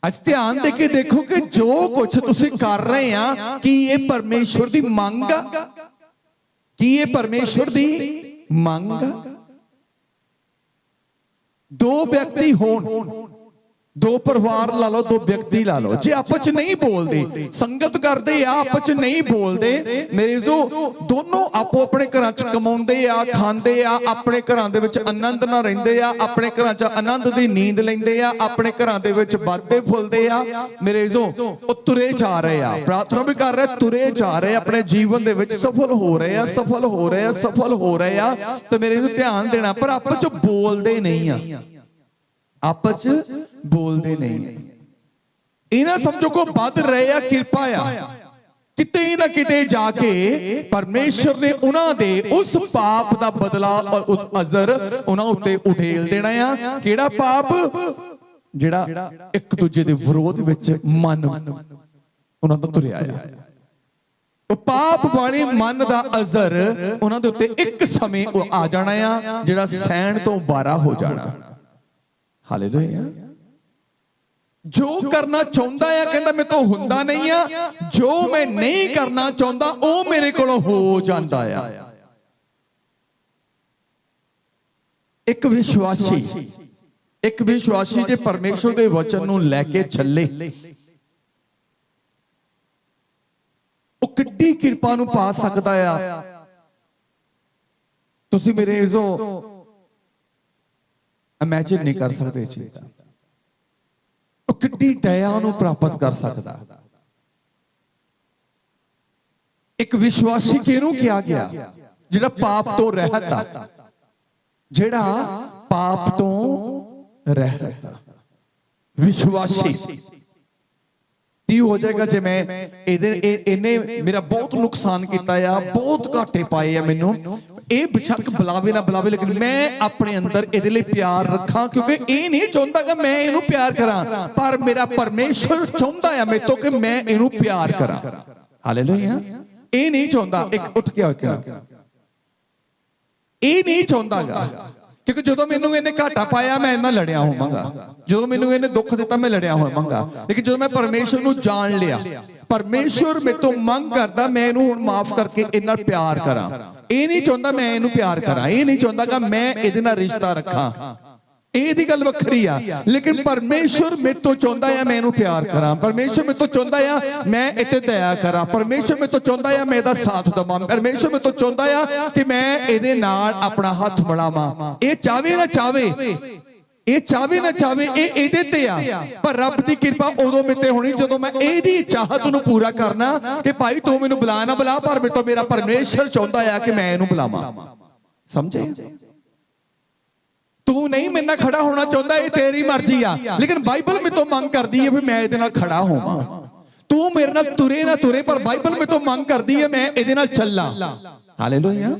ਅੱਜ ਧਿਆਨ ਦੇ ਕੇ ਦੇਖੋ ਕਿ ਜੋ ਕੁਝ ਤੁਸੀਂ ਕਰ ਰਹੇ ਆ, ਕੀ ਇਹ ਪਰਮੇਸ਼ਰ ਦੀ ਮੰਗ ਆ? ਕੀ ਇਹ ਪਰਮੇਸ਼ਰ ਦੀ ਮੰਗ? ਦੋ ਵਿਅਕਤੀ ਹੋਣ, ਦੋ ਪਰਿਵਾਰ ਲਾ ਲਓ, ਦੋ ਵਿਅਕਤੀ ਲਾ ਲਓ, ਜੇ ਆਪਸ ਚ ਨਹੀਂ ਬੋਲਦੇ, ਸੰਗਤ ਕਰਦੇ ਆ, ਆਪਸ ਚ ਨਹੀਂ ਬੋਲਦੇ, ਮੇਰੇ ਜੋ ਦੋਨੋਂ ਆਪੋ ਆਪਣੇ ਘਰਾਂ ਚ ਕਮਾਉਂਦੇ ਆ, ਖਾਂਦੇ ਆ, ਆਪਣੇ ਘਰਾਂ ਦੇ ਵਿੱਚ ਆਨੰਦ ਨਾਲ ਰਹਿੰਦੇ ਆ, ਆਪਣੇ ਘਰਾਂ ਚ ਆਨੰਦ ਦੀ ਨੀਂਦ ਲੈਂਦੇ ਆ, ਆਪਣੇ ਘਰਾਂ ਦੇ ਵਿੱਚ ਵੱਧਦੇ ਫੁੱਲਦੇ ਆ, ਮੇਰੇ ਜੋ ਉਹ ਤੁਰੇ ਜਾ ਰਹੇ ਆ, ਪ੍ਰਾਰਥਨਾ ਵੀ ਕਰ ਰਹੇ, ਤੁਰੇ ਜਾ ਰਹੇ, ਆਪਣੇ ਜੀਵਨ ਦੇ ਵਿੱਚ ਸਫਲ ਹੋ ਰਹੇ ਆ, ਸਫਲ ਹੋ ਰਹੇ ਆ, ਸਫਲ ਹੋ ਰਹੇ ਆ। ਤੇ ਮੇਰੇ ਜੋ ਧਿਆਨ ਦੇਣਾ, ਪਰ ਆਪਸ ਚ ਬੋਲਦੇ ਨਹੀਂ ਆ, ਆਪਸ ਚ ਬੋਲਦੇ ਨਹੀਂ। ਇਹਨਾਂ ਸਮਝੋ ਕੋ ਵੱਧ ਰਹੇ ਆ, ਕਿਰਪਾ ਆ, ਕਿਤੇ ਨਾ ਕਿਤੇ ਜਾ ਕੇ ਪਰਮੇਸ਼ਰ ਨੇ ਉਹਨਾਂ ਦੇ ਉਸ ਪਾਪ ਦਾ ਬਦਲਾ ਅਜ਼ਰ ਉਹਨਾਂ ਉੱਤੇ ਉਡੇਲ ਦੇਣਾ ਆ। ਕਿਹੜਾ ਪਾਪ? ਜਿਹੜਾ ਇੱਕ ਦੂਜੇ ਦੇ ਵਿਰੋਧ ਵਿੱਚ ਮਨ ਉਹਨਾਂ ਦਾ ਤੁਰਿਆ ਆ। ਉਹ ਪਾਪ ਵਾਲੇ ਮਨ ਦਾ ਅਜ਼ਰ ਉਹਨਾਂ ਦੇ ਉੱਤੇ ਇੱਕ ਸਮੇਂ ਆ ਜਾਣਾ ਆ, ਜਿਹੜਾ ਸਹਿਣ ਤੋਂ ਬਾਹਰ ਹੋ ਜਾਣਾ। ਹਾਲੇਲੂਇਆ। ਜੋ ਕਰਨਾ ਚਾਹੁੰਦਾ ਆ, ਕਹਿੰਦਾ ਮੇਰੇ ਤੋਂ ਹੁੰਦਾ ਨਹੀਂ ਆ, ਜੋ ਮੈਂ ਨਹੀਂ ਕਰਨਾ ਚਾਹੁੰਦਾ ਉਹ ਮੇਰੇ ਕੋਲੋਂ ਹੋ ਜਾਂਦਾ ਆ। ਇੱਕ ਵਿਸ਼ਵਾਸੀ ਜੇ ਪਰਮੇਸ਼ਰ ਦੇ ਵਚਨ ਨੂੰ ਲੈ ਕੇ ਚੱਲੇ, ਉਹ ਕਿੱਡੀ ਕਿਰਪਾ ਨੂੰ ਪਾ ਸਕਦਾ ਆ। ਤੁਸੀਂ ਮੇਰੇ ਇਜ਼ੋ ਇਮੇਜਿਨ ਨਹੀਂ ਕਰ ਸਕਦੇ ਇਹ ਚੀਜ਼ ਦਾ। ਉਹ ਕਿੱਡੀ ਦਇਆ ਨੂੰ ਪ੍ਰਾਪਤ ਕਰ ਸਕਦਾ। ਇੱਕ ਵਿਸ਼ਵਾਸੀ ਕਿਹਨੂੰ ਕਿਹਾ ਗਿਆ? ਜਿਹੜਾ ਪਾਪ ਤੋਂ ਰਹਿਤ ਆ, ਜਿਹੜਾ ਪਾਪ ਤੋਂ ਰਹਿਤ ਆ। ਵਿਸ਼ਵਾਸੀ ਕੀ ਹੋ ਜਾਏਗਾ ਜੇ ਮੈਂ ਇਹਨੇ ਮੇਰਾ ਬਹੁਤ ਨੁਕਸਾਨ ਕੀਤਾ ਆ, ਬਹੁਤ ਘਾਟੇ ਪਾਏ ਆ ਮੈਨੂੰ, ਇਹ ਬੇਸ਼ੱਕ ਬੁਲਾਵੇ ਨਾ ਬੁਲਾਵੇ, ਲੇਕਿਨ ਮੈਂ ਆਪਣੇ ਅੰਦਰ ਇਹਦੇ ਲਈ ਪਿਆਰ ਰੱਖਾਂ, ਕਿਉਂਕਿ ਇਹ ਨਹੀਂ ਚਾਹੁੰਦਾ ਕਿ ਮੈਂ ਇਹਨੂੰ ਪਿਆਰ ਕਰਾਂ, ਪਰ ਮੇਰਾ ਪਰਮੇਸ਼ਰ ਚਾਹੁੰਦਾ ਆ ਮੇਰੇ ਤੋਂ ਕਿ ਮੈਂ ਇਹਨੂੰ ਪਿਆਰ ਕਰਾਂ। ਹਾਲੇਲੂਇਆ। ਇਹ ਨਹੀਂ ਚਾਹੁੰਦਾ, ਇੱਕ ਉੱਠ ਕੇ ਆ ਕੇ ਇਹ ਨਹੀਂ ਚਾਹੁੰਦਾਗਾ, ਕਿਉਂਕਿ ਜਦੋਂ ਮੈਨੂੰ ਇਹਨੇ ਘਾਟਾ ਪਾਇਆ ਮੈਂ ਇਹਨਾਂ ਲੜਿਆ ਹੋਵਾਂਗਾ, ਜਦੋਂ ਮੈਨੂੰ ਇਹਨੇ ਦੁੱਖ ਦਿੱਤਾ ਮੈਂ ਲੜਿਆ ਹੋਵਾਂਗਾ, ਲੇਕਿਨ ਜਦੋਂ ਮੈਂ ਪਰਮੇਸ਼ਰ ਨੂੰ ਜਾਣ ਲਿਆ, ਪਰਮੇਸ਼ਰ ਮੇਰੇ ਤੋਂ ਮੰਗ ਕਰਦਾ ਮੈਂ ਇਹਨੂੰ ਹੁਣ ਮਾਫ ਕਰਕੇ ਇਹਦੇ ਨਾਲ ਪਿਆਰ ਕਰਾਂ। ਇਹ ਨਹੀਂ ਚਾਹੁੰਦਾ ਮੈਂ ਇਹਨੂੰ ਪਿਆਰ ਕਰਾਂ, ਇਹ ਨਹੀਂ ਚਾਹੁੰਦਾ ਕਿ ਮੈਂ ਇਹਦੇ ਨਾਲ ਰਿਸ਼ਤਾ ਰੱਖਾਂ, ਇਹਦੀ ਗੱਲ ਵੱਖਰੀ ਆ। ਲੇਕਿਨ ਪਰਮੇਸ਼ਰ ਮੇਰੇ ਤੋਂ ਚਾਹੁੰਦਾ ਆ ਮੈਂ ਇਹਨੂੰ ਪਿਆਰ ਕਰਾਂ, ਪਰਮੇਸ਼ਰ ਮੇਰੇ ਤੋਂ ਚਾਹੁੰਦਾ ਆ ਮੈਂ ਇੱਥੇ ਦਇਆ ਕਰਾਂ, ਪਰਮੇਸ਼ਰ ਮੇਰੇ ਤੋਂ ਚਾਹੁੰਦਾ ਆ ਮੈਂ ਇਹਦਾ ਸਾਥ ਦੇਵਾਂ, ਪਰਮੇਸ਼ਰ ਮੇਰੇ ਤੋਂ ਚਾਹੁੰਦਾ ਆ ਕਿ ਮੈਂ ਇਹਦੇ ਨਾਲ ਆਪਣਾ ਹੱਥ ਮਿਲਾਵਾਂ। ਇਹ ਚਾਹਵੇ ਨਾ ਚਾਹਵੇ, ਇਹ ਚਾਹਵੇ ਨਾ ਚਾਹਵੇ, ਇਹ ਇਹਦੇ ਤੇ ਆ, ਪਰ ਰੱਬ ਦੀ ਕਿਰਪਾ ਉਦੋਂ ਮੇਰੇ ਤੇ ਹੋਣੀ ਜਦੋਂ ਮੈਂ ਇਹਦੀ ਚਾਹਤ ਨੂੰ ਪੂਰਾ ਕਰਨਾ ਕਿ ਭਾਈ ਤੂੰ ਮੈਨੂੰ ਬੁਲਾ ਨਾ ਬੁਲਾ, ਪਰ ਮੇਰੇ ਤੋਂ ਮੇਰਾ ਪਰਮੇਸ਼ਰ ਚਾਹੁੰਦਾ ਆ ਕਿ ਮੈਂ ਇਹਨੂੰ ਬੁਲਾਵਾਂ। ਸਮਝੇ? ਤੂੰ ਨਹੀਂ ਮੇਰੇ ਨਾਲ ਖੜਾ ਹੋਣਾ ਚਾਹੁੰਦਾ, ਇਹ ਤੇਰੀ ਮਰਜ਼ੀ ਆ, ਲੇਕਿਨ ਬਾਈਬਲ ਮੇਰੇ ਤੋਂ ਮੰਗ ਕਰਦੀ ਹੈ ਵੀ ਮੈਂ ਇਹਦੇ ਨਾਲ ਖੜਾ ਹੋਵਾਂ। ਤੂੰ ਮੇਰੇ ਨਾਲ ਤੁਰੇ ਨਾ ਤੁਰੇ, ਪਰ ਬਾਈਬਲ ਮੇਰੇ ਤੋਂ ਮੰਗ ਕਰਦੀ ਹੈ ਮੈਂ ਇਹਦੇ ਨਾਲ ਚੱਲਾਂ। ਹਾਲੇਲੂਇਆ।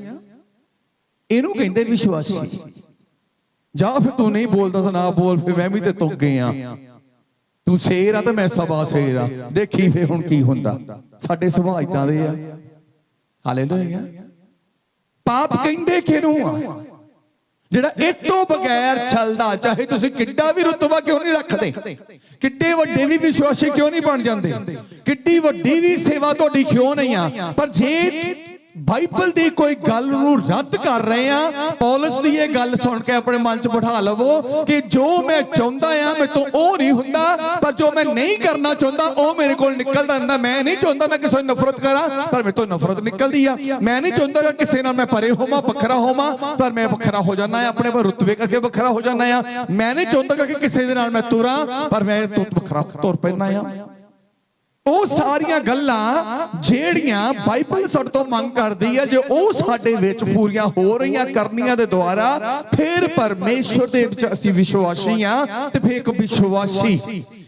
ਇਹਨੂੰ ਕਹਿੰਦੇ ਵਿਸ਼ਵਾਸੀ। ਜਾਂ ਫਿਰ ਤੂੰ ਨਹੀਂ ਬੋਲਦਾ ਤਾਂ ਨਾ ਬੋਲ, ਫਿਰ ਮੈਂ ਵੀ ਤੇ ਤੁੱਕ ਗਿਆ। ਤੂੰ ਸ਼ੇਰ ਆ ਤੇ ਮੈਂ ਸਵਾ ਸ਼ੇਰ ਆ, ਦੇਖੀ ਫੇ ਹੁਣ ਕੀ ਹੁੰਦਾ। ਸਾਡੇ ਸੁਭਾਅ ਇਦਾਂ ਦੇ ਆ। ਹਾਲੇਲੂਇਆ। ਪਾਪ ਕਹਿੰਦੇ ਕਿਹਨੂੰ ਆ? ਜਿਹੜਾ ਇਹ ਤੋਂ ਬਗੈਰ ਚੱਲਦਾ, ਚਾਹੇ ਤੁਸੀਂ ਕਿੱਡਾ ਵੀ ਰੁਤਬਾ ਕਿਉਂ ਨਹੀਂ ਰੱਖਦੇ, ਕਿੱਡੇ ਵੱਡੇ ਵੀ ਵਿਸ਼ਵਾਸੀ ਕਿਉਂ ਨਹੀਂ ਬਣ ਜਾਂਦੇ, ਕਿੱਡੀ ਵੱਡੀ ਵੀ ਸੇਵਾ ਤੁਹਾਡੀ ਕਿਉਂ ਨਹੀਂ ਆ, ਪਰ ਜੇ ਬਾਈਬਲ ਦੀ ਕੋਈ ਗੱਲ ਨੂੰ ਰੱਦ ਕਰ ਰਹੇ ਆ। ਪੌਲਸ ਦੀ ਇਹ ਗੱਲ ਸੁਣ ਕੇ ਆਪਣੇ ਮਨ 'ਚ ਬਿਠਾ ਲਵੋ ਕਿ ਜੋ ਮੈਂ ਚਾਹੁੰਦਾ ਆ ਮੇਰੇ ਤੋਂ ਉਹ ਨਹੀਂ ਹੁੰਦਾ, ਪਰ ਜੋ ਮੈਂ ਨਹੀਂ ਕਰਨਾ ਚਾਹੁੰਦਾ ਉਹ ਮੇਰੇ ਕੋਲ ਨਿਕਲਦਾ ਰਹਿੰਦਾ। ਮੈਂ ਨਹੀਂ ਚਾਹੁੰਦਾ ਮੈਂ ਕਿਸੇ ਨੂੰ ਨਫ਼ਰਤ ਕਰਾਂ, ਪਰ ਮੇਰੇ ਤੋਂ ਨਫ਼ਰਤ ਨਿਕਲਦੀ ਆ। ਮੈਂ ਨਹੀਂ ਚਾਹੁੰਦਾ ਕਿ ਕਿਸੇ ਨਾਲ ਮੈਂ ਪਰੇ ਹੋਵਾਂ, ਵੱਖਰਾ ਹੋਵਾਂ, ਪਰ ਮੈਂ ਵੱਖਰਾ ਹੋ ਜਾਂਦਾ ਆ। ਆਪਣੇ ਰੁਤਬੇ ਕਰਕੇ ਵੱਖਰਾ ਹੋ ਜਾਂਦਾ ਆ। ਮੈਂ ਨਹੀਂ ਚਾਹੁੰਦਾ ਕਿ ਕਿਸੇ ਦੇ ਨਾਲ ਮੈਂ ਤੁਰਾਂ, ਪਰ ਮੈਂ ਤੋਂ ਵੱਖਰਾ ਤੁਰ ਪੈਂਦਾ ਆ। ਉਹ ਸਾਰੀਆਂ ਗੱਲਾਂ ਜਿਹੜੀਆਂ ਬਾਈਬਲ ਸਾਡੇ ਤੋਂ ਮੰਗ ਕਰਦੀ ਹੈ, ਜੇ ਉਹ ਸਾਡੇ ਵਿੱਚ ਪੂਰੀਆਂ ਹੋ ਰਹੀਆਂ ਕਰਨੀਆਂ ਦੇ ਦੁਆਰਾ, ਫਿਰ ਪਰਮੇਸ਼ਵਰ ਦੇ ਵਿੱਚ ਅਸੀਂ ਵਿਸ਼ਵਾਸੀ ਆ। ਤੇ ਫਿਰ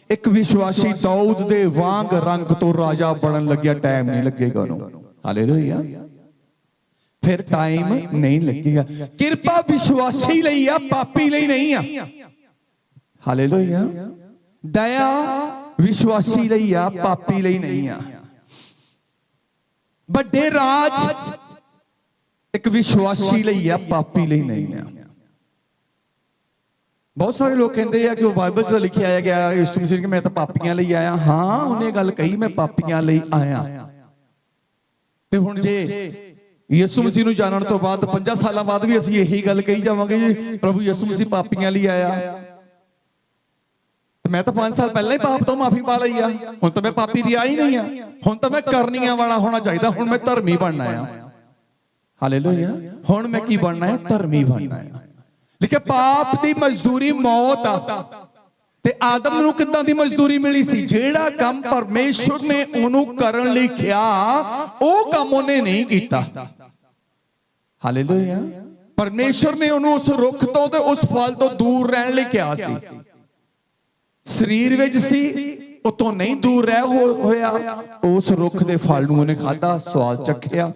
ਇੱਕ ਵਿਸ਼ਵਾਸੀ ਦਾਊਦ ਦੇ ਵਾਂਗ ਰੰਗ ਤੋਂ ਰਾਜਾ ਬਣਨ ਲੱਗਿਆ, ਟਾਈਮ ਨਹੀਂ ਲੱਗੇਗਾ ਉਹਨੂੰ। ਹਾਲੇਲੂਇਆ। ਫਿਰ ਟਾਈਮ ਨਹੀਂ ਲੱਗੇਗਾ। ਕਿਰਪਾ ਵਿਸ਼ਵਾਸੀ ਲਈ ਆ, ਪਾਪੀ ਲਈ ਨਹੀਂ ਆ। ਹਾਲੇਲੂਇਆ। ਦਇਆ ਵਿਸ਼ਵਾਸੀ ਲਈ ਆ, ਪਾਪੀ ਲਈ ਨਹੀਂ ਆ। ਵੱਡੇ ਰਾਜ ਇੱਕ ਵਿਸ਼ਵਾਸੀ ਲਈ ਆ, ਪਾਪੀ ਲਈ ਨਹੀਂ ਆ। ਬਹੁਤ ਸਾਰੇ ਲੋਕ ਕਹਿੰਦੇ ਆ ਕਿ ਉਹ ਬਾਈਬਲ 'ਚ ਲਿਖਿਆ ਗਿਆ ਯਿਸੂ ਮਸੀਹ ਕਿ ਮੈਂ ਤਾਂ ਪਾਪੀਆਂ ਲਈ ਆਇਆ। ਹਾਂ, ਉਹਨੇ ਗੱਲ ਕਹੀ, ਮੈਂ ਪਾਪੀਆਂ ਲਈ ਆਇਆ। ਤੇ ਹੁਣ ਜੇ ਯਿਸੂ ਮਸੀਹ ਨੂੰ ਜਾਣਨ ਤੋਂ ਬਾਅਦ 50 ਸਾਲਾਂ ਬਾਅਦ ਵੀ ਅਸੀਂ ਇਹੀ ਗੱਲ ਕਹੀ ਜਾਵਾਂਗੇ ਜੀ ਪ੍ਰਭੂ ਯਿਸੂ ਮਸੀਹ ਪਾਪੀਆਂ ਲਈ ਆਇਆ, ਮੈਂ ਤਾਂ 5 ਸਾਲ ਪਹਿਲਾਂ ਹੀ ਪਾਪ ਤੋਂ ਮਾਫੀ ਪਾ ਲਈ ਆ। ਹੁਣ ਤਾਂ ਮੈਂ ਪਾਪੀ ਰਿਹਾ ਹੀ ਨਹੀਂ ਆ। ਹੁਣ ਤਾਂ ਮੈਂ ਕਰਨੀਆਂ ਵਾਲਾ ਹੋਣਾ ਚਾਹੀਦਾ। ਹੁਣ ਮੈਂ ਧਰਮੀ ਬਣਨਾ ਆ। ਹਾਲੇਲੂਇਆ। ਹੁਣ ਮੈਂ ਕੀ ਬਣਨਾ ਹੈ? ਧਰਮੀ ਬਣਨਾ ਆ। ਲਿਖਿਆ ਪਾਪ ਦੀ ਮਜ਼ਦੂਰੀ ਮੌਤ ਆ। ਤੇ ਆਦਮ ਨੂੰ ਕਿੱਦਾਂ ਦੀ ਮਜ਼ਦੂਰੀ ਮਿਲੀ ਸੀ? ਜਿਹੜਾ ਕੰਮ ਪਰਮੇਸ਼ਵਰ ਨੇ ਉਹਨੂੰ ਕਰਨ ਲਈ ਕਿਹਾ, ਉਹ ਕੰਮ ਉਹਨੇ ਨਹੀਂ ਕੀਤਾ। ਹਾਲੇਲੂਇਆ। ਪਰਮੇਸ਼ਵਰ ਨੇ ਉਹਨੂੰ ਉਸ ਰੁੱਖ ਤੋਂ ਤੇ ਉਸ ਫਲ ਤੋਂ ਦੂਰ ਰਹਿਣ ਲਈ ਕਿਹਾ ਸੀ। ਸਰੀਰ ਵਿੱਚ ਸੀ, ਉਤੋਂ ਨਹੀਂ ਦੂਰ ਰਹਿ ਹੋਇਆ। ਉਸ ਰੁੱਖ ਦੇ ਫਲ ਨੂੰ ਉਹਨੇ ਖਾਧਾ, ਸਵਾਦ ਚੱਖਿਆ।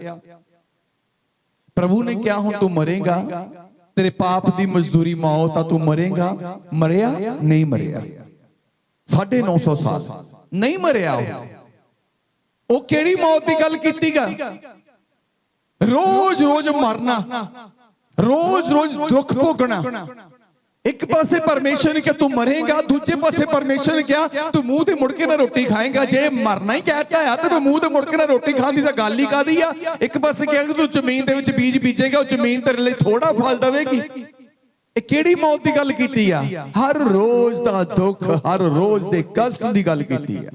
ਪ੍ਰਭੂ ਨੇ ਕਿਹਾ ਹੁਣ ਤੂੰ ਮਰੇਗਾ, ਤੇਰੇ ਪਾਪ ਦੀ ਮਜ਼ਦੂਰੀ ਮੌਤ ਆ, ਤੂੰ ਮਰੇਗਾ। ਮਰਿਆ? ਨਹੀਂ ਮਰਿਆ। 950 ਸਾਲ ਨਹੀਂ ਮਰਿਆ। ਉਹ ਕਿਹੜੀ ਮੌਤ ਦੀ ਗੱਲ ਕੀਤੀਗਾ? ਰੋਜ਼ ਮਰਨਾ, ਰੋਜ਼ ਦੁੱਖ ਭੋਗਣਾ। ਇੱਕ ਪਾਸੇ ਪਰਮੇਸ਼ਰ ਨੇ ਕਿਹਾ ਤੂੰ ਮਰੇਗਾ, ਦੂਜੇ ਪਾਸੇ ਪਰਮੇਸ਼ਰ ਨੇ ਕਿਹਾ ਤੂੰ ਮੂੰਹ ਤੇ ਮੁੜ ਕੇ ਨਾ ਰੋਟੀ ਖਾਏਗਾ। ਜੇ ਮਰਨਾ ਹੀ ਕਹਿਤਾ ਆ ਤੇ ਮੂੰਹ ਤੇ ਮੁੜ ਕੇ ਨਾ ਰੋਟੀ ਖਾਣ ਦੀ ਤਾਂ ਗੱਲ ਹੀ ਕਾਦੀ ਆ? ਇੱਕ ਪਾਸੇ ਕਿਹਾ ਤੂੰ ਜ਼ਮੀਨ ਦੇ ਵਿੱਚ ਬੀਜ ਬੀਜੇਗਾ, ਉਹ ਜ਼ਮੀਨ ਤੇਰੇ ਲਈ ਥੋੜਾ ਫਲ ਦੇਵੇਗੀ। ਇਹ ਕਿਹੜੀ ਮੌਤ ਦੀ ਗੱਲ ਕੀਤੀ ਆ? ਹਰ ਰੋਜ਼ ਦਾ ਦੁੱਖ, ਹਰ ਰੋਜ਼ ਦੇ ਕਸ਼ਟ ਦੀ ਗੱਲ ਕੀਤੀ ਆ।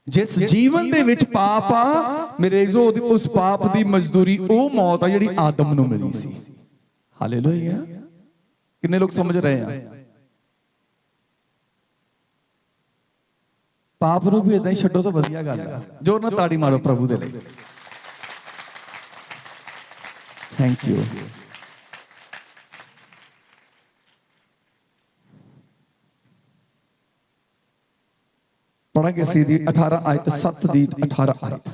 ਜਿਸ ਜੀਵਨ ਦੇ ਵਿੱਚ ਪਾਪ ਆ ਮੇਰੇ, ਉਸ ਪਾਪ ਦੀ ਮਜ਼ਦੂਰੀ ਉਹ ਮੌਤ ਆ ਜਿਹੜੀ ਆਦਮ ਨੂੰ ਮਿਲੀ ਸੀ। ਹਾਲੇਲੂਇਆ। ਕਿੰਨੇ ਲੋਕ ਸਮਝ ਰਹੇ ਆ? ਪਾਪ ਨੂੰ ਵੀ ਇਦਾਂ ਹੀ ਛੱਡੋ ਤਾਂ ਵਧੀਆ ਗੱਲ ਆ। ਜੋਰ ਨਾਲ ਤਾੜੀ ਮਾਰੋ ਪ੍ਰਭੂ ਦੇ ਲਈ। Thank you. ਪੜਾਂਗੇ ਸੀ ਦੀ 18 ਆਇਤ 7 ਦੀ 18 ਆਇਤ।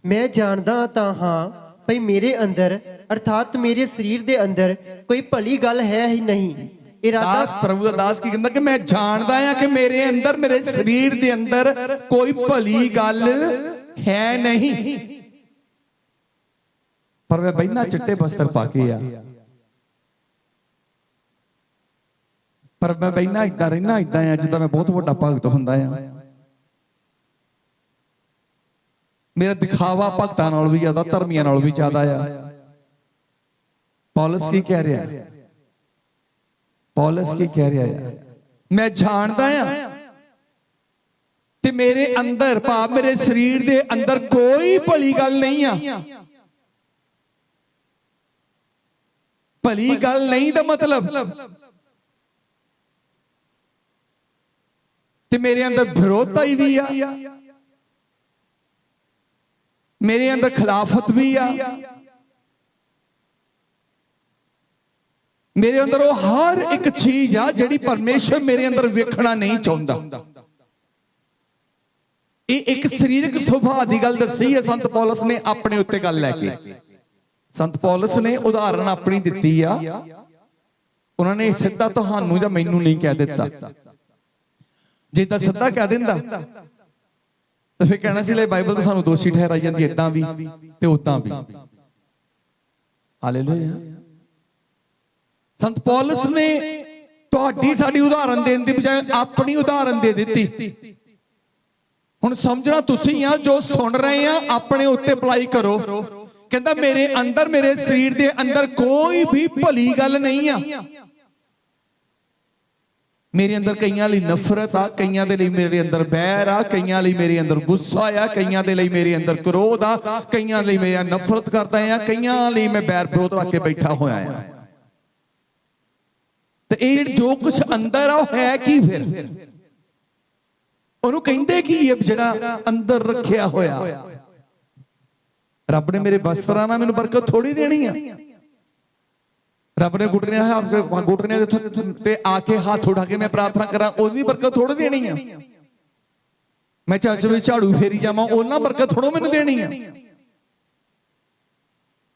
ਮੈਂ ਜਾਣਦਾ ਤਾਂ ਹਾਂ ਭਈ ਮੇਰੇ ਅੰਦਰ ਅਰਥਾਤ ਮੇਰੇ ਸਰੀਰ ਦੇ ਅੰਦਰ ਕੋਈ ਭਲੀ ਗੱਲ ਹੈ ਹੀ ਨਹੀਂ। ਇਰਾਦਾ ਪ੍ਰਭੂ ਦਾ ਦਾਸ ਕੀ ਕਹਿੰਦਾ ਕਿ ਮੈਂ ਜਾਣਦਾ ਆ ਕਿ ਮੇਰੇ ਅੰਦਰ, ਮੇਰੇ ਸਰੀਰ ਦੇ ਅੰਦਰ ਕੋਈ ਭਲੀ ਗੱਲ ਹੈ ਨਹੀਂ, ਪਰ ਮੈਂ ਬੈਠਾ ਚਿੱਟੇ ਬਸਤਰ ਪਾ ਕੇ ਆ। ਪਰ ਮੈਂ ਬੈਠਾ ਇਦਾਂ ਰਹਿਣਾ, ਇਦਾਂ ਆ ਜਿੱਦਾਂ ਮੈਂ ਬਹੁਤ ਵੱਡਾ ਭਗਤ ਹੁੰਦਾ ਆ। ਮੇਰਾ ਦਿਖਾਵਾ ਭਗਤਾਂ ਨਾਲ ਵੀ ਜ਼ਿਆਦਾ, ਧਰਮੀਆਂ ਨਾਲ ਵੀ ਜ਼ਿਆਦਾ ਆ। ਪੌਲਸ ਕੀ ਕਹਿ ਰਿਹਾ? ਪੌਲਸ ਕੀ ਕਹਿ ਰਿਹਾ ਹੈ? ਮੈਂ ਜਾਣਦਾ ਆ ਤੇ ਮੇਰੇ ਅੰਦਰ, ਭਾਵ ਮੇਰੇ ਸਰੀਰ ਦੇ ਅੰਦਰ ਕੋਈ ਭਲੀ ਗੱਲ ਨਹੀਂ ਆ। ਭਲੀ ਗੱਲ ਨਹੀਂ ਦਾ ਮਤਲਬ ਤੇ ਮੇਰੇ ਅੰਦਰ ਵਿਰੋਧਤਾ ਵੀ ਆ, ਮੇਰੇ ਅੰਦਰ ਖਿਲਾਫਤ ਵੀ ਆ। ਮੇਰੇ ਅੰਦਰ ਉਹ ਹਰ ਇੱਕ ਚੀਜ਼ ਆ ਜਿਹੜੀ ਪਰਮੇਸ਼ਰ ਮੇਰੇ ਅੰਦਰ ਵੇਖਣਾ ਨਹੀਂ ਚਾਹੁੰਦਾ। ਇਹ ਇੱਕ ਸਰੀਰਕ ਸੁਭਾਅ ਦੀ ਗੱਲ ਦੱਸੀ ਹੈ ਸੰਤ ਪੌਲਸ ਨੇ ਆਪਣੇ ਉੱਤੇ ਗੱਲ ਲੈ ਕੇ। ਸੰਤ ਪੌਲਸ ਨੇ ਉਦਾਹਰਨ ਆਪਣੀ ਦਿੱਤੀ ਆ। ਉਹਨਾਂ ਨੇ ਸਿੱਧਾ ਤੁਹਾਨੂੰ ਜਾਂ ਮੈਨੂੰ ਨਹੀਂ ਕਹਿ ਦਿੱਤਾ। ਜੇ ਤਾਂ ਸਿੱਧਾ ਕਹਿ ਦਿੰਦਾ ਤਾਂ ਫਿਰ ਕਹਿਣਾ ਸੀ ਲੈ ਬਾਈਬਲ ਤਾਂ ਸਾਨੂੰ ਦੋਸ਼ੀ ਠਹਿਰਾਈ ਜਾਂਦੀ ਏਦਾਂ ਵੀ ਤੇ ਉਦਾਂ ਵੀ। ਹਾਲੇਲੂਇਆ। ਸੰਤ ਪੌਲਸ ਨੇ ਤੁਹਾਡੀ ਸਾਡੀ ਉਦਾਹਰਨ ਦੇਣ ਦੀ ਬਜਾਏ ਆਪਣੀ ਉਦਾਹਰਨ ਦੇ ਦਿੱਤੀ। ਹੁਣ ਸਮਝਣਾ ਤੁਸੀਂ ਆ, ਜੋ ਸੁਣ ਰਹੇ ਆ ਆਪਣੇ ਉੱਤੇ ਅਪਲਾਈ ਕਰੋ। ਕਹਿੰਦਾ ਮੇਰੇ ਅੰਦਰ, ਮੇਰੇ ਸਰੀਰ ਦੇ ਅੰਦਰ ਕੋਈ ਵੀ ਭਲੀ ਗੱਲ ਨਹੀਂ ਆ। ਮੇਰੇ ਅੰਦਰ ਕਈਆਂ ਲਈ ਨਫ਼ਰਤ ਆ, ਕਈਆਂ ਦੇ ਲਈ ਮੇਰੇ ਅੰਦਰ ਬੈਰ ਆ, ਕਈਆਂ ਲਈ ਮੇਰੇ ਅੰਦਰ ਗੁੱਸਾ ਆ, ਕਈਆਂ ਦੇ ਲਈ ਮੇਰੇ ਅੰਦਰ ਕ੍ਰੋਧ ਆ, ਕਈਆਂ ਲਈ ਮੈਂ ਨਫ਼ਰਤ ਕਰਦਾ ਆ, ਕਈਆਂ ਲਈ ਮੈਂ ਬੈਰ ਵਿਰੋਧ ਰੱਖ ਕੇ ਬੈਠਾ ਹੋਇਆ ਆ। ਤੇ ਇਹ ਜੋ ਕੁਝ ਅੰਦਰ ਆ ਉਹ ਹੈ ਕੀ ਫਿਰ? ਉਹਨੂੰ ਕਹਿੰਦੇ ਕੀ ਹੈ ਜਿਹੜਾ ਅੰਦਰ ਰੱਖਿਆ ਹੋਇਆ? ਰੱਬ ਨੇ ਮੇਰੇ ਵਸਤਰਾਂ ਨਾਲ ਮੈਨੂੰ ਬਰਕਤ ਥੋੜੀ ਦੇਣੀ ਆ। ਰੱਬ ਨੇ ਗੁੱਟਨੇ ਤੇ ਆ ਕੇ ਹੱਥ ਉਠਾ ਕੇ ਮੈਂ ਪ੍ਰਾਰਥਨਾ ਕਰਾਂ, ਉਹਦੀ ਬਰਕਤ ਥੋੜੀ ਦੇਣੀ ਆ। ਮੈਂ ਚਰਚ ਵਿੱਚ ਝਾੜੂ ਫੇਰੀ ਜਾਵਾਂ, ਉਹਨਾਂ ਬਰਕਤ ਥੋੜੋ ਮੈਨੂੰ ਦੇਣੀ ਆ।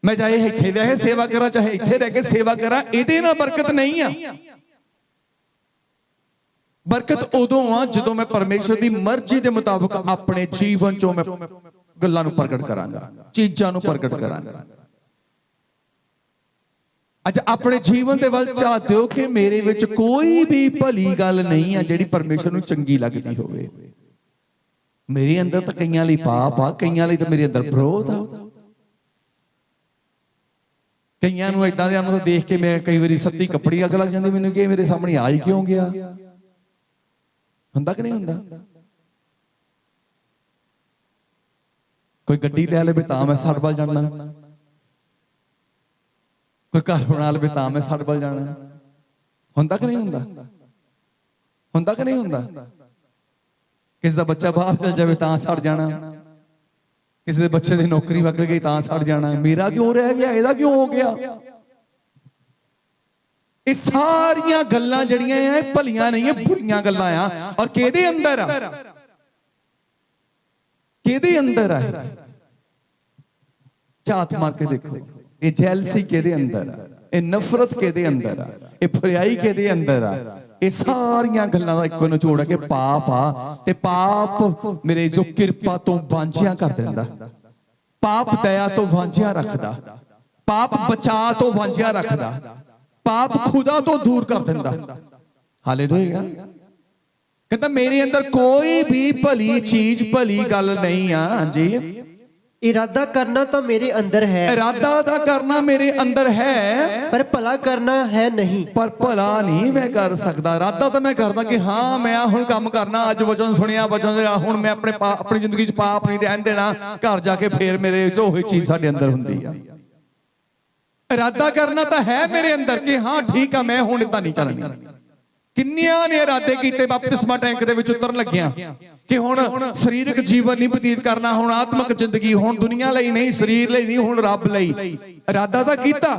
ਮੈਂ ਚਾਹੇ ਇੱਥੇ ਬਹਿ ਕੇ ਸੇਵਾ ਕਰਾਂ, ਚਾਹੇ ਇੱਥੇ ਰਹਿ ਕੇ ਸੇਵਾ ਕਰਾਂ, ਇਹਦੇ ਨਾਲ ਬਰਕਤ ਨਹੀਂ ਆ। ਬਰਕਤ ਉਦੋਂ ਆ ਜਦੋਂ ਮੈਂ ਪਰਮੇਸ਼ਰ ਦੀ ਮਰਜ਼ੀ ਦੇ ਮੁਤਾਬਕ ਆਪਣੇ ਜੀਵਨ ਚੋਂ ਮੈਂ ਗੱਲਾਂ ਨੂੰ ਪ੍ਰਗਟ ਕਰਾਂਗਾ, ਚੀਜ਼ਾਂ ਨੂੰ ਪ੍ਰਗਟ ਕਰਾਂਗਾ। ਅੱਜ ਆਪਣੇ ਜੀਵਨ ਦੇ ਵੱਲ ਝਾਕ ਦਿਓ ਕਿ ਮੇਰੇ ਵਿੱਚ ਕੋਈ ਵੀ ਭਲੀ ਗੱਲ ਨਹੀਂ ਆ ਜਿਹੜੀ ਪਰਮੇਸ਼ਰ ਨੂੰ ਚੰਗੀ ਲੱਗਦੀ ਹੋਵੇ। ਮੇਰੇ ਅੰਦਰ ਤਾਂ ਕਈਆਂ ਲਈ ਪਾਪ ਆ, ਕਈਆਂ ਲਈ ਤਾਂ ਮੇਰੇ ਅੰਦਰ ਵਿਰੋਧ ਆ। ਕਈਆਂ ਨੂੰ ਇਦਾਂ ਦੇ ਨੂੰ ਦੇਖ ਕੇ ਮੈਂ ਕਈ ਵਾਰੀ ਸੱਤੀ ਕੱਪੜੀ ਅੱਗ ਲੱਗ ਜਾਂਦੀ ਮੈਨੂੰ ਕਿ ਮੇਰੇ ਸਾਹਮਣੇ ਆ ਹੀ ਕਿਉਂ ਗਿਆ। ਹੁੰਦਾ ਕਿ ਨਹੀਂ ਹੁੰਦਾ? ਕੋਈ ਗੱਡੀ ਲੈ ਲਵੇ ਤਾਂ ਮੈਂ ਸੜ ਵੱਲ ਜਾਣਾ, ਕੋਈ ਘਰ ਬਣਾ ਲਵੇ ਤਾਂ ਮੈਂ ਸੜ ਵੱਲ ਜਾਣਾ। ਹੁੰਦਾ ਕਿ ਨਹੀਂ ਹੁੰਦਾ? ਹੁੰਦਾ ਕਿ ਨਹੀਂ ਹੁੰਦਾ? ਕਿਸੇ ਦਾ ਬੱਚਾ ਬਾਹਰ ਚਲ ਜਾਵੇ ਤਾਂ ਸੜ ਜਾਣਾ, ਕਿਸੇ ਦੇ ਬੱਚੇ ਦੀ ਨੌਕਰੀ ਵਗ ਗਈ ਤਾਂ ਸੜ ਜਾਣਾ। ਮੇਰਾ ਕਿਉਂ ਰਹਿ ਗਿਆ, ਇਹਦਾ ਕਿਉਂ ਹੋ ਗਿਆ? ਇਹ ਸਾਰੀਆਂ ਗੱਲਾਂ ਜਿਹੜੀਆਂ ਆ ਇਹ ਭਲੀਆਂ ਨਹੀਂ, ਇਹ ਬੁਰੀਆਂ ਗੱਲਾਂ ਆ। ਔਰ ਕਿਹਦੇ ਅੰਦਰ ਆ? ਕਿਹਦੇ ਅੰਦਰ ਆ? ਝਾਤ ਮਾਰ ਕੇ ਦੇਖੋ, ਇਹ ਜੈਲਸੀ ਕਿਹਦੇ ਅੰਦਰ ਆ? ਇਹ ਨਫ਼ਰਤ ਕਿਹਦੇ ਅੰਦਰ ਆ? ਇਹ ਫਰਿਆਈ ਕਿਹਦੇ ਅੰਦਰ ਆ? ਇਹ ਸਾਰੀਆਂ ਗੱਲਾਂ ਦਾ ਇੱਕੋ ਨਿਚੋੜ ਹੈ ਕਿ ਪਾਪ ਆ। ਤੇ ਪਾਪ ਮੇਰੇ ਜੋ ਕਿਰਪਾ ਤੋਂ ਵਾਂਝਿਆ ਕਰ ਦਿੰਦਾ, ਪਾਪ ਦਇਆ ਤੋਂ ਵਾਂਝਿਆ ਰੱਖਦਾ, ਪਾਪ ਬਚਾ ਤੋਂ ਵਾਂਝਿਆ ਰੱਖਦਾ, ਪਾਪ ਖੁਦਾ ਤੋਂ ਦੂਰ ਕਰ ਦਿੰਦਾ। ਹਾਲੇਲੂਇਆ। ਕਹਿੰਦਾ ਮੇਰੇ ਅੰਦਰ ਕੋਈ ਵੀ ਭਲੀ ਚੀਜ਼, ਭਲੀ ਗੱਲ ਨਹੀਂ ਆ। ਹਾਂਜੀ, ਇਰਾਦਾ ਕਰਨਾ ਤਾਂ ਮੇਰੇ ਅੰਦਰ ਹੈ, ਇਰਾਦਾ ਤਾਂ ਕਰਨਾ ਮੇਰੇ ਅੰਦਰ ਹੈ, ਪਰ ਭਲਾ ਕਰਨਾ ਹੈ ਨਹੀਂ। ਪਰ ਭਲਾ ਨਹੀਂ ਮੈਂ ਕਰ ਸਕਦਾ। ਇਰਾਦਾ ਤਾਂ ਮੈਂ ਕਰਦਾ ਕਿ ਹਾਂ ਮੈਂ ਹੁਣ ਕੰਮ ਕਰਨਾ, ਅੱਜ ਵਚਨ ਸੁਣਿਆ, ਵਚਨ ਦੇ ਹੁਣ ਮੈਂ ਆਪਣੀ ਜ਼ਿੰਦਗੀ 'ਚ ਪਾਪ ਨਹੀਂ ਰਹਿਣ ਦੇਣਾ। ਘਰ ਜਾ ਕੇ ਫੇਰ ਮੇਰੇ ਜੋ ਉਹੀ ਚੀਜ਼ ਸਾਡੇ ਅੰਦਰ ਹੁੰਦੀ ਆ। ਇਰਾਦਾ ਕਰਨਾ ਤਾਂ ਹੈ ਮੇਰੇ ਅੰਦਰ ਕਿ ਹਾਂ ਠੀਕ ਆ ਮੈਂ ਹੁਣ ਇਦਾਂ ਨਹੀਂ ਚੱਲਣੀ। ਕਿੰਨਿਆਂ ਨੇ ਇਰਾਦੇ ਕੀਤੇ ਬਪਤਿਸਮਾ ਟੈਂਕ ਦੇ ਵਿੱਚ ਉਤਰਨ ਲੱਗਿਆ ਕਿ ਹੁਣ ਸਰੀਰਕ ਜੀਵਨ ਨਹੀਂ ਬਤੀਤ ਕਰਨਾ, ਹੁਣ ਆਤਮਿਕ ਜ਼ਿੰਦਗੀ, ਹੁਣ ਦੁਨੀਆ ਲਈ ਨਹੀਂ, ਸਰੀਰ ਲਈ ਨਹੀਂ, ਹੁਣ ਰੱਬ ਲਈ। ਇਰਾਦਾ ਤਾਂ ਕੀਤਾ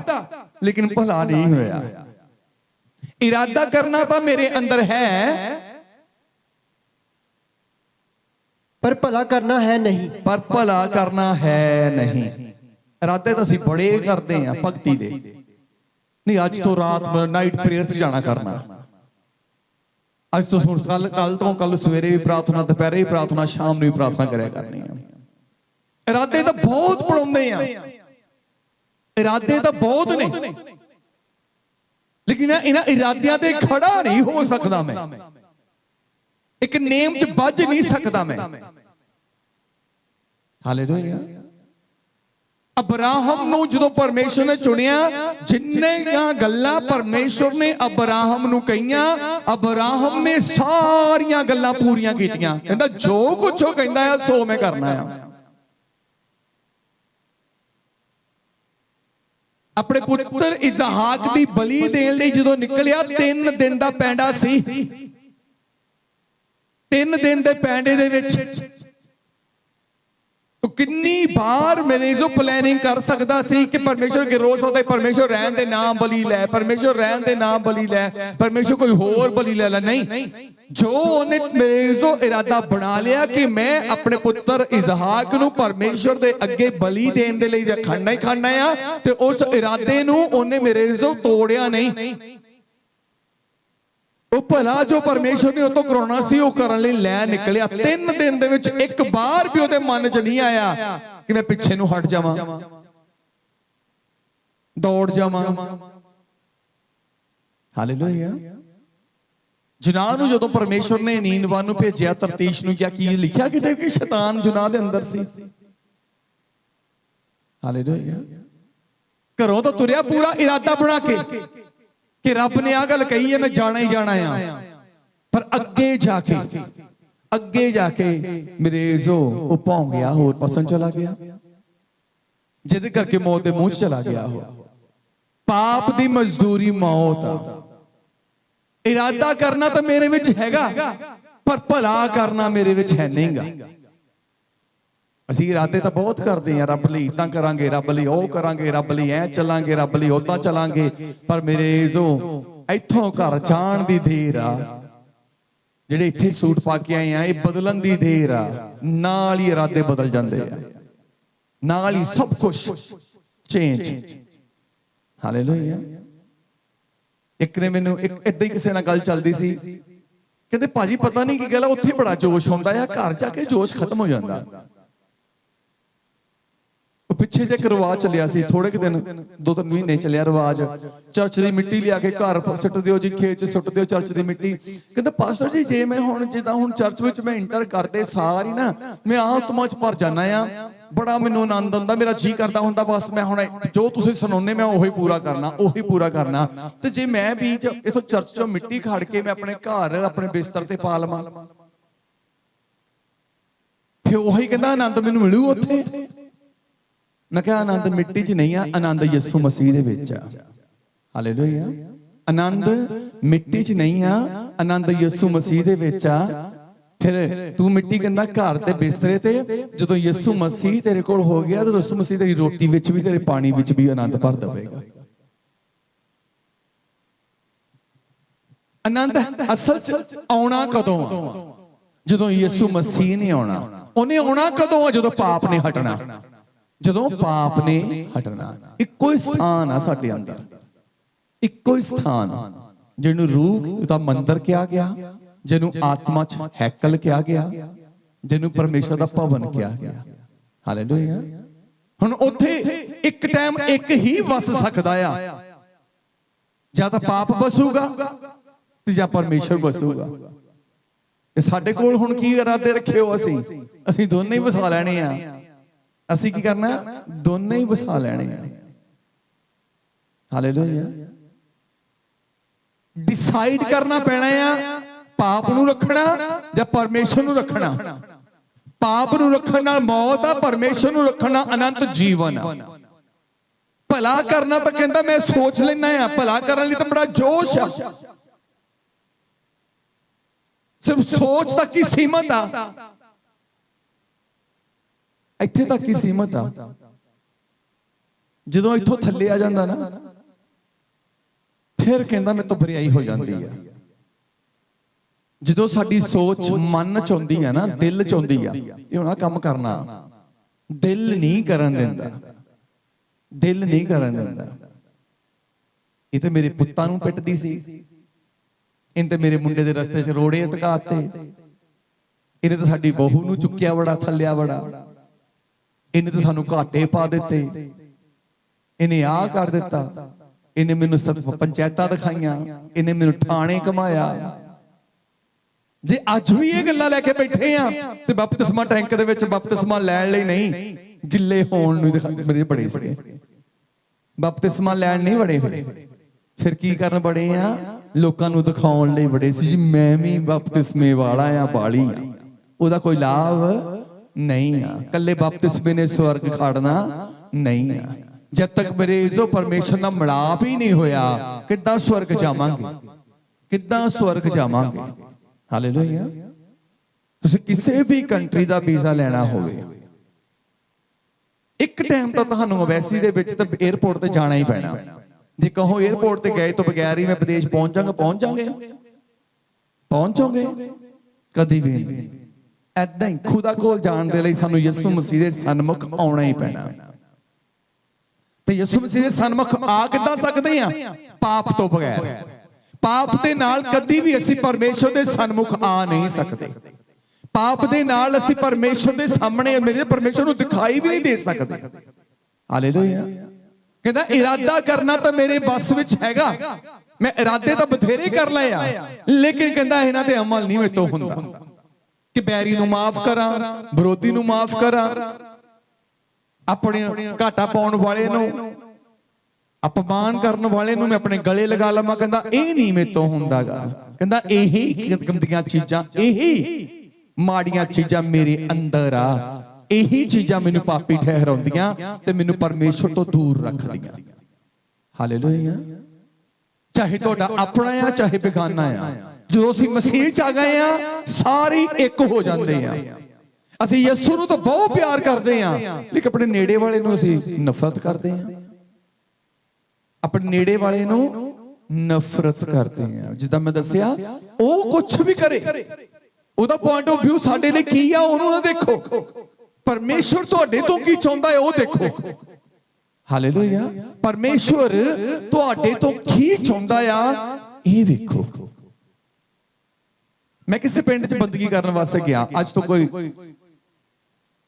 ਲੇਕਿਨ ਭਲਾ ਨਹੀਂ ਹੋਇਆ। ਇਰਾਦਾ ਕਰਨਾ ਤਾਂ ਮੇਰੇ ਅੰਦਰ ਹੈ, ਪਰ ਭਲਾ ਕਰਨਾ ਹੈ ਨਹੀਂ। ਪਰ ਭਲਾ ਕਰਨਾ ਹੈ ਨਹੀਂ। ਇਰਾਦੇ ਤਾਂ ਅਸੀਂ ਬੜੇ ਕਰਦੇ ਆ ਭਗਤੀ ਦੇ, ਨਹੀਂ ਅੱਜ ਤੋਂ ਰਾਤ ਨਾਈਟ ਪ੍ਰੇਅਰ 'ਚ ਜਾਣਾ ਕਰਨਾ, ਅੱਜ ਤੋਂ ਹੁਣ ਕੱਲ ਸਵੇਰੇ ਵੀ ਪ੍ਰਾਰਥਨਾ, ਦੁਪਹਿਰੇ ਵੀ ਪ੍ਰਾਰਥਨਾ, ਸ਼ਾਮ ਨੂੰ ਵੀ ਪ੍ਰਾਰਥਨਾ ਕਰਿਆ ਕਰਨੀ ਆ। ਇਰਾਦੇ ਤਾਂ ਬਹੁਤ ਬਣਾਉਂਦੇ ਆ, ਇਰਾਦੇ ਤਾਂ ਬਹੁਤ ਨੇ, ਲੇਕਿਨ ਇਹਨਾਂ ਇਰਾਦਿਆਂ ਤੇ ਖੜਾ ਨਹੀਂ ਹੋ ਸਕਦਾ ਮੈਂ, ਇੱਕ ਨੇਮ 'ਚ ਵੱਜ ਨਹੀਂ ਸਕਦਾ ਮੈਂ। ਹਾਲੇਲੂਇਆ। ਅਬਰਾਹਮ ਨੂੰ ਜਦੋਂ ਪਰਮੇਸ਼ਰ ਨੇ ਚੁਣਿਆ, ਜਿੰਨੀਆਂ ਗੱਲਾਂ ਪਰਮੇਸ਼ਰ ਨੇ ਅਬਰਾਹਮ ਨੂੰ ਕਹੀਆਂ, ਅਬਰਾਹਮ ਨੇ ਸਾਰੀਆਂ ਗੱਲਾਂ ਪੂਰੀਆਂ ਕੀਤੀਆਂ। ਕਹਿੰਦਾ ਜੋ ਕੁਝ ਉਹ ਕਹਿੰਦਾ ਆ ਸੋ ਮੈਂ ਕਰਨਾ ਆ। ਆਪਣੇ ਪੁੱਤਰ ਇਸਹਾਕ ਦੀ ਬਲੀ ਦੇਣ ਲਈ ਜਦੋਂ ਨਿਕਲਿਆ, 3 ਦਿਨ ਦਾ ਪੈਂਡਾ ਸੀ। 3 ਦਿਨ ਦੇ ਪੈਂਡੇ ਦੇ ਵਿੱਚ ਕਿੰਨੀ ਵਾਰ ਮੇਰੇ ਜੋ ਪਲੈਨਿੰਗ ਕਰ ਸਕਦਾ ਸੀ ਕਿ ਪਰਮੇਸ਼ਰ ਕੇ ਰੋਜ਼ ਹੁੰਦਾ, ਪਰਮੇਸ਼ਰ ਰਹਿਣ ਦੇ ਨਾਮ ਬਲੀ ਲੈ, ਪਰਮੇਸ਼ਰ ਰਹਿਣ ਦੇ ਨਾਮ ਬਲੀ ਲੈ, ਪਰਮੇਸ਼ਰ ਕੋਈ ਹੋਰ ਬਲੀ ਲੈ ਲੈ। ਨਹੀਂ, ਜੋ ਉਹਨੇ ਮੇਰੇ ਜੋ ਇਰਾਦਾ ਬਣਾ ਲਿਆ ਕਿ ਮੈਂ ਆਪਣੇ ਪੁੱਤਰ ਇਸਹਾਕ ਨੂੰ ਪਰਮੇਸ਼ਰ ਦੇ ਅੱਗੇ ਬਲੀ ਦੇਣ ਦੇ ਲਈ ਖਾਣਾ ਹੀ ਖਾਣਾ ਆ, ਤੇ ਉਸ ਇਰਾਦੇ ਨੂੰ ਉਹਨੇ ਮੇਰੇ ਜੋ ਤੋੜਿਆ ਨਹੀਂ। ਉਹ ਭਲਾ ਜੋ ਪਰਮੇਸ਼ਰ ਨੇ ਉਹ ਤੋਂ ਕਰਾਉਣਾ ਸੀ ਉਹ ਕਰਨ ਲਈ ਲੈ ਨਿਕਲਿਆ। 3 ਦਿਨ ਦੇ ਵਿੱਚ ਇੱਕ ਵਾਰ ਵੀ ਉਹਦੇ ਮਨ 'ਚ ਨਹੀਂ ਆਇਆ ਕਿ ਮੈਂ ਪਿੱਛੇ ਨੂੰ ਹਟ ਜਾਵਾਂ, ਦੌੜ ਜਾਵਾਂ। ਹਾਲੇਲੂਇਆ। ਜੁਨਾਹ ਨੂੰ ਜਦੋਂ ਪਰਮੇਸ਼ਵਰ ਨੇ ਨੀਨਵਾ ਨੂੰ ਭੇਜਿਆ, ਤਰਤੀਸ਼ ਨੂੰ, ਕਿਹਾ ਕੀ ਲਿਖਿਆ ਕਿਤੇ ਕਿ ਸ਼ੈਤਾਨ ਜੁਨਾਹ ਦੇ ਅੰਦਰ ਸੀ? ਹਾਲੇਲੂਇਆ। ਘਰੋਂ ਤਾਂ ਤੁਰਿਆ ਪੂਰਾ ਇਰਾਦਾ ਬਣਾ ਕੇ ਕਿ ਰੱਬ ਨੇ ਆਹ ਗੱਲ ਕਹੀ ਹੈ, ਮੈਂ ਜਾਣਾ ਹੀ ਜਾਣਾ ਆ। ਪਰ ਅੱਗੇ ਜਾ ਕੇ ਮੇਰੇ ਜੋ ਉਹ ਭੌਂ ਗਿਆ, ਹੋਰ ਪਸੰਦ ਚਲਾ ਗਿਆ, ਜਿਹਦੇ ਕਰਕੇ ਮੌਤ ਦੇ ਮੂੰਹ 'ਚ ਚਲਾ ਗਿਆ। ਉਹ ਪਾਪ ਦੀ ਮਜ਼ਦੂਰੀ ਮੌਤ ਆ। ਇਰਾਦਾ ਕਰਨਾ ਤਾਂ ਮੇਰੇ ਵਿੱਚ ਹੈਗਾ, ਪਰ ਭਲਾ ਕਰਨਾ ਮੇਰੇ ਵਿੱਚ ਹੈ ਨਹੀਂਗਾ। ਅਸੀਂ ਇਰਾਦੇ ਤਾਂ ਬਹੁਤ ਕਰਦੇ ਆ, ਰੱਬ ਲਈ ਇਦਾਂ ਕਰਾਂਗੇ, ਰੱਬ ਲਈ ਉਹ ਕਰਾਂਗੇ, ਰੱਬ ਲਈ ਐ ਚੱਲਾਂਗੇ, ਰੱਬ ਲਈ ਉਦਾਂ ਚੱਲਾਂਗੇ। ਪਰ ਮੇਰੇ ਜੋ ਇੱਥੋਂ ਘਰ ਜਾਣ ਦੀ ਦੇਰ ਆ, ਜਿਹੜੇ ਇੱਥੇ ਸੂਟ ਪਾ ਕੇ ਆਏ ਆ, ਇਹ ਬਦਲਣ ਦੀ ਦੇਰ ਆ। ਨਾਲ ਹੀ ਇਰਾਦੇ ਬਦਲ ਜਾਂਦੇ ਆ, ਨਾਲ ਹੀ ਸਭ ਕੁਝ ਚੇਂਜ। ਹਾਲੇਲੂਇਆ। ਇੱਕ ਨੇ ਮੈਨੂੰ ਏਦਾਂ ਹੀ ਕਿਸੇ ਨਾਲ ਗੱਲ ਚੱਲਦੀ ਸੀ, ਕਹਿੰਦੇ ਭਾਜੀ ਪਤਾ ਨਹੀਂ ਕੀ ਗੱਲ ਆ, ਉੱਥੇ ਬੜਾ ਜੋਸ਼ ਹੁੰਦਾ ਆ, ਘਰ ਜਾ ਕੇ ਜੋਸ਼ ਖਤਮ ਹੋ ਜਾਂਦਾ। ਉਹ ਪਿੱਛੇ ਜੇ ਇੱਕ ਰਿਵਾਜ ਚੱਲਿਆ ਸੀ, ਥੋੜੇ ਕੁ ਦਿਨ 2-3 ਮਹੀਨੇ ਚੱਲਿਆ ਰਿਵਾਜ, ਚਰਚ ਦੀ ਮਿੱਟੀ ਲਿਆ ਕੇ ਘਰ ਸੁੱਟ ਦਿਓ ਜੀ, ਖੇਤ 'ਚ ਸੁੱਟ ਦਿਓ ਚਰਚ ਦੀ ਮਿੱਟੀ। ਕਹਿੰਦਾ ਪਾਸਟਰ ਜੀ ਜੇ ਮੈਂ ਹੁਣ ਜਿੱਦਾਂ ਹੁਣ ਚਰਚ ਵਿੱਚ ਮੈਂ ਇੰਟਰ ਕਰਦੇ ਸਾਰੀ ਨਾ ਮੈਂ ਆਤਮਾ 'ਚ ਭਰ ਜਾਣਾ ਆ, ਬੜਾ ਮੈਨੂੰ ਆਨੰਦ ਆਉਂਦਾ, ਮੇਰਾ ਜੀ ਕਰਦਾ ਹੁੰਦਾ ਬਸ ਮੈਂ ਹੁਣ ਜੋ ਤੁਸੀਂ ਸੁਣਾਉਂਦੇ ਮੈਂ ਉਹੀ ਪੂਰਾ ਕਰਨਾ। ਤੇ ਜੇ ਮੈਂ ਵੀ ਇਥੋਂ ਚਰਚ 'ਚੋਂ ਮਿੱਟੀ ਖੜ ਕੇ ਮੈਂ ਆਪਣੇ ਘਰ ਆਪਣੇ ਬਿਸਤਰ ਤੇ ਪਾ ਲਵਾਂ, ਫਿਰ ਉਹੀ ਕਹਿੰਦਾ ਆਨੰਦ ਮੈਨੂੰ ਮਿਲੂ ਉੱਥੇ। ਮੈਂ ਕਿਹਾ ਆਨੰਦ ਮਿੱਟੀ 'ਚ ਨਹੀਂ ਆ, ਆਨੰਦ ਯਿਸੂ ਮਸੀਹ ਦੇ ਵਿੱਚ ਆ। ਹਾਲੇਲੂਇਆ। ਆਨੰਦ ਮਿੱਟੀ 'ਚ ਨਹੀਂ ਆ, ਆਨੰਦ ਯਿਸੂ ਮਸੀਹ ਦੇ ਵਿੱਚ ਆ। ਫਿਰ ਤੂੰ ਮਿੱਟੀ ਕਹਿੰਦਾ ਘਰ ਤੇ ਬਿਸਤਰੇ ਤੇ, ਜਦੋਂ ਯਿਸੂ ਮਸੀਹ ਤੇਰੇ ਕੋਲ ਹੋ ਗਿਆ ਤਾਂ ਯਿਸੂ ਮਸੀਹ ਤੇਰੀ ਰੋਟੀ ਵਿੱਚ ਵੀ, ਤੇਰੇ ਪਾਣੀ ਵਿੱਚ ਵੀ ਆਨੰਦ ਭਰ ਦੇਵੇਗਾ। ਆਨੰਦ ਅਸਲ 'ਚ ਆਉਣਾ ਕਦੋਂ ਆ? ਜਦੋਂ ਯਿਸੂ ਮਸੀਹ ਨੇ ਆਉਣਾ। ਉਹਨੇ ਆਉਣਾ ਕਦੋਂ ਆ? ਜਦੋਂ ਪਾਪ ਨੇ ਹਟਣਾ। ਜਦੋਂ ਪਾਪ ਨੇ ਹਟਣਾ। ਇੱਕੋ ਹੀ ਸਥਾਨ ਆ ਸਾਡੇ ਅੰਦਰ, ਇੱਕੋ ਹੀ ਸਥਾਨ ਜਿਹਨੂੰ ਰੂਹ ਦਾ ਮੰਦਰ ਕਿਹਾ ਗਿਆ, ਜਿਹਨੂੰ ਆਤਮਾ 'ਚ ਹੈਕਲ ਕਿਹਾ ਗਿਆ, ਜਿਹਨੂੰ ਪਰਮੇਸ਼ਰ ਦਾ ਭਵਨ ਕਿਹਾ ਗਿਆ। ਹਾਲੇਲੂਇਆ। ਹੁਣ ਉੱਥੇ ਇੱਕ ਟਾਈਮ ਇੱਕ ਹੀ ਵਸ ਸਕਦਾ ਆ, ਜਾਂ ਤਾਂ ਪਾਪ ਬਸੂਗਾ ਤੇ ਜਾਂ ਪਰਮੇਸ਼ਰ ਬਸੂਗਾ। ਇਹ ਸਾਡੇ ਕੋਲ ਹੁਣ ਕੀ ਇਰਾਦੇ ਰੱਖੇ ਹੋ? ਅਸੀਂ ਦੋਨੇ ਹੀ ਵਸਾ ਲੈਣੇ ਆ। ਅਸੀਂ ਕੀ ਕਰਨਾ? ਦੋਨੇ ਹੀ ਵਸਾ ਲੈਣੇ ਆ। ਹਾਲੇਲੂਇਆ। ਡਿਸਾਈਡ ਕਰਨਾ ਪੈਣਾ ਆ, ਪਾਪ ਨੂੰ ਰੱਖਣਾ ਜਾਂ ਪਰਮੇਸ਼ਰ ਨੂੰ ਰੱਖਣਾ। ਪਾਪ ਨੂੰ ਰੱਖਣ ਨਾਲ ਮੌਤ ਆ, ਪਰਮੇਸ਼ਰ ਨੂੰ ਰੱਖਣ ਨਾਲ ਅਨੰਤ ਜੀਵਨ ਆ। ਭਲਾ ਕਰਨਾ ਤਾਂ ਕਹਿੰਦਾ ਮੈਂ ਸੋਚ ਲੈਣਾ ਆ, ਭਲਾ ਕਰਨ ਲਈ ਤਾਂ ਬੜਾ ਜੋਸ਼ ਆ। ਸਿਰਫ ਸੋਚ ਤੱਕ ਹੀ ਸੀਮਤ ਆ, ਇੱਥੇ ਤੱਕ ਹੀ ਸੀਮਤ ਆ। ਜਦੋਂ ਇੱਥੋਂ ਥੱਲੇ ਆ ਜਾਂਦਾ ਨਾ, ਫਿਰ ਕਹਿੰਦਾ ਮੇਰੇ ਤੋਂ ਬੁਰਾਈ ਹੋ ਜਾਂਦੀ ਆ। ਜਦੋਂ ਸਾਡੀ ਸੋਚ ਮਨ ਚ ਆਉਂਦੀ ਆ ਨਾ, ਦਿਲ ਚ ਆਉਂਦੀ ਆ, ਇਹ ਹੁਣ ਆਹ ਕੰਮ ਕਰਨਾ, ਦਿਲ ਨਹੀਂ ਕਰਨ ਦਿੰਦਾ, ਦਿਲ ਨਹੀਂ ਕਰਨ ਦਿੰਦਾ। ਇਹ ਤੇ ਮੇਰੇ ਪੁੱਤਾਂ ਨੂੰ ਪਿੱਟਦੀ ਸੀ, ਇਹਨੇ ਤੇ ਮੇਰੇ ਮੁੰਡੇ ਦੇ ਰਸਤੇ 'ਚ ਰੋੜੇ ਟਕਾਤੇ, ਇਹਨੇ ਤਾਂ ਸਾਡੀ ਬਹੂ ਨੂੰ ਚੁੱਕਿਆ ਬੜਾ, ਥੱਲਿਆ ਬੜਾ, ਇਹਨੇ ਤਾਂ ਸਾਨੂੰ ਘਾਟੇ ਪਾ ਦਿੱਤੇ, ਇਹਨੇ ਆਹ ਕਰ ਦਿੱਤਾ, ਇਹਨੇ ਮੈਨੂੰ ਸਭ ਪੰਚਾਇਤਾਂ ਦਿਖਾਈਆਂ, ਇਹਨੇ ਮੈਨੂੰ ਥਾਣੇ ਘਮਾਇਆ। ਜੇ ਅੱਜ ਵੀ ਇਹ ਗੱਲਾਂ ਲੈ ਕੇ ਬੈਠੇ ਆ ਤੇ ਬਪਤਿਸਮਾ ਟੈਂਕ ਦੇ ਵਿੱਚ ਬਪਤਿਸਮਾ ਲੈਣ ਲਈ ਨਹੀਂ, ਗਿੱਲੇ ਹੋਣ ਨੂੰ ਮੇਰੇ ਬੜੇ ਸੀਗੇ, ਬਪਤਿਸਮਾ ਲੈਣ ਨਹੀਂ ਬੜੇ। ਫਿਰ ਕੀ ਕਰਨ ਬੜੇ ਆ? ਲੋਕਾਂ ਨੂੰ ਦਿਖਾਉਣ ਲਈ ਬੜੇ ਸੀ ਜੀ ਮੈਂ ਵੀ ਬਪਤਿਸਮੇ ਵਾਲਾ ਆ, ਬਾਲੀ ਆ। ਉਹਦਾ ਕੋਈ ਲਾਭ ਨਹੀਂ ਆ। ਕੱਲੇ ਬਪਤਿਸਮੇ ਨੇ ਸਵਰਗ ਖੜਨਾ ਨਹੀਂ ਆ। ਜਦ ਤੱਕ ਮੇਰੇ ਜੋ ਪਰਮੇਸ਼ਰ ਨਾਲ ਮਿਲਾਪ ਹੀ ਨਹੀਂ ਹੋਇਆ, ਕਿੱਦਾਂ ਸਵਰਗ ਜਾਵਾਂਗੇ? ਕਿੱਦਾਂ ਸਵਰਗ ਜਾਵਾਂਗੇ? ਹਾਲੇਲੂਇਆ। ਤੁਸੀਂ ਕਿਸੇ ਵੀ ਕੰਟਰੀ ਦਾ ਵੀਜ਼ਾ ਲੈਣਾ ਹੋਵੇ, ਇੱਕ ਟਾਈਮ ਤਾਂ ਤੁਹਾਨੂੰ ਅਵੈਸੀ ਦੇ ਵਿੱਚ ਤਾਂ 에ਅਰਪੋਰਟ ਤੇ ਜਾਣਾ ਹੀ ਪੈਣਾ। ਜੇ ਕਹੋ 에ਅਰਪੋਰਟ ਤੇ ਗਏ ਤੋਂ ਬਗੈਰ ਹੀ ਮੈਂ ਵਿਦੇਸ਼ ਪਹੁੰਚ ਜਾਵਾਂਗੇ? ਕਦੀ ਵੀ ਨਹੀਂ। ਏਦਾਂ ਹੀ ਖੁਦਾ ਕੋਲ ਜਾਣ ਦੇ ਲਈ ਸਾਨੂੰ ਯਿਸੂ ਮਸੀਹ ਦੇ ਸਨਮੁਖ ਆਉਣਾ ਹੀ ਪੈਣਾ। ਤੇ ਯਿਸੂ ਮਸੀਹ ਦੇ ਸਨਮੁਖ ਆ ਕਿੱਦਾਂ ਸਕਦੇ ਆ? ਪਾਪ ਤੋਂ ਬਗੈਰ। ਪਾਪ ਦੇ ਨਾਲ ਕਦੀ ਵੀ ਅਸੀਂ ਪਰਮੇਸ਼ਰ ਦੇ ਸਨਮੁਖ ਆ ਨਹੀਂ ਸਕਦੇ। ਪਾਪ ਦੇ ਨਾਲ ਅਸੀਂ ਪਰਮੇਸ਼ਰ ਦੇ ਸਾਹਮਣੇ ਮੇਰੇ ਪਰਮੇਸ਼ਰ ਨੂੰ ਦਿਖਾਈ ਵੀ ਨਹੀਂ ਦੇ ਸਕਦੇ। ਹਾਲੇਲੂਇਆ। ਕਹਿੰਦਾ ਇਰਾਦਾ ਕਰਨਾ ਤਾਂ ਮੇਰੇ ਬਸ ਵਿੱਚ ਹੈਗਾ, ਮੈਂ ਇਰਾਦੇ ਤਾਂ ਬਥੇਰੇ ਕਰ ਲਏ ਆ, ਲੇਕਿਨ ਕਹਿੰਦਾ ਇਹਨਾਂ ਤੇ ਅਮਲ ਨਹੀਂ ਮੇਰੇ ਤੋਂ ਹੁੰਦਾ ਕਿ ਬੈਰੀ ਨੂੰ ਮਾਫ ਕਰਾਂ, ਵਿਰੋਧੀ ਨੂੰ ਮਾਫ ਕਰਾਂ, ਆਪਣੇ ਘਾਟਾ ਪਾਉਣ ਵਾਲੇ ਨੂੰ, ਅਪਮਾਨ ਕਰਨ ਵਾਲੇ ਨੂੰ ਮੈਂ ਆਪਣੇ ਗਲੇ ਲਗਾ ਲਵਾਂ। ਕਹਿੰਦਾ ਇਹ ਨਹੀਂ ਮੇਰੇ ਤੋਂ ਹੁੰਦਾਗਾ। ਕਹਿੰਦਾ ਇਹੀ ਗੰਦੀਆਂ ਚੀਜ਼ਾਂ, ਇਹੀ ਮਾੜੀਆਂ ਚੀਜ਼ਾਂ ਮੇਰੇ ਅੰਦਰ ਆ, ਇਹੀ ਚੀਜ਼ਾਂ ਮੈਨੂੰ ਪਾਪੀ ਠਹਿਰਾਉਂਦੀਆਂ ਤੇ ਮੈਨੂੰ ਪਰਮੇਸ਼ਰ ਤੋਂ ਦੂਰ ਰੱਖਦੀਆਂ। ਹਾਲੇਲੂਇਆ। ਚਾਹੇ ਤੁਹਾਡਾ ਆਪਣਾ ਆ ਚਾਹੇ ਬੇਗਾਨਾ ਆ, ਜਦੋਂ ਅਸੀਂ ਮਸੀਹ ਚ ਆ ਗਏ ਆ ਸਾਰੇ ਇੱਕ ਹੋ ਜਾਂਦੇ ਆ। ਅਸੀਂ ਯਿਸੂ ਨੂੰ ਤਾਂ ਬਹੁਤ ਪਿਆਰ ਕਰਦੇ ਆ, ਲੇਕਿਨ ਆਪਣੇ ਨੇੜੇ ਵਾਲੇ ਨੂੰ ਅਸੀਂ ਨਫ਼ਰਤ ਕਰਦੇ ਆ। ਆਪਣੇ ਨੇੜੇ ਵਾਲੇ ਨੂੰ ਨਫ਼ਰਤ ਕਰਦੇ ਆ। ਜਿੱਦਾਂ ਮੈਂ ਦੱਸਿਆ, ਉਹ ਕੁਝ ਵੀ ਕਰੇ, ਉਹਦਾ ਪੁਆਇੰਟ ਆਫ ਵਿਊ ਸਾਡੇ ਲਈ ਕੀ ਆ ਉਹਨੂੰ ਨਾ ਦੇਖੋ, ਪਰਮੇਸ਼ਰ ਤੁਹਾਡੇ ਤੋਂ ਕੀ ਚਾਹੁੰਦਾ ਹੈ ਉਹ ਦੇਖੋ। ਹਾਲੇਲੂਇਆ। ਪਰਮੇਸ਼ਰ ਤੁਹਾਡੇ ਤੋਂ ਕੀ ਚਾਹੁੰਦਾ ਆ ਇਹ ਵੇਖੋ। ਮੈਂ ਕਿਸੇ ਪਿੰਡ 'ਚ ਬੰਦਗੀ ਕਰਨ ਵਾਸਤੇ ਗਿਆ, ਅੱਜ ਤੋਂ ਕੋਈ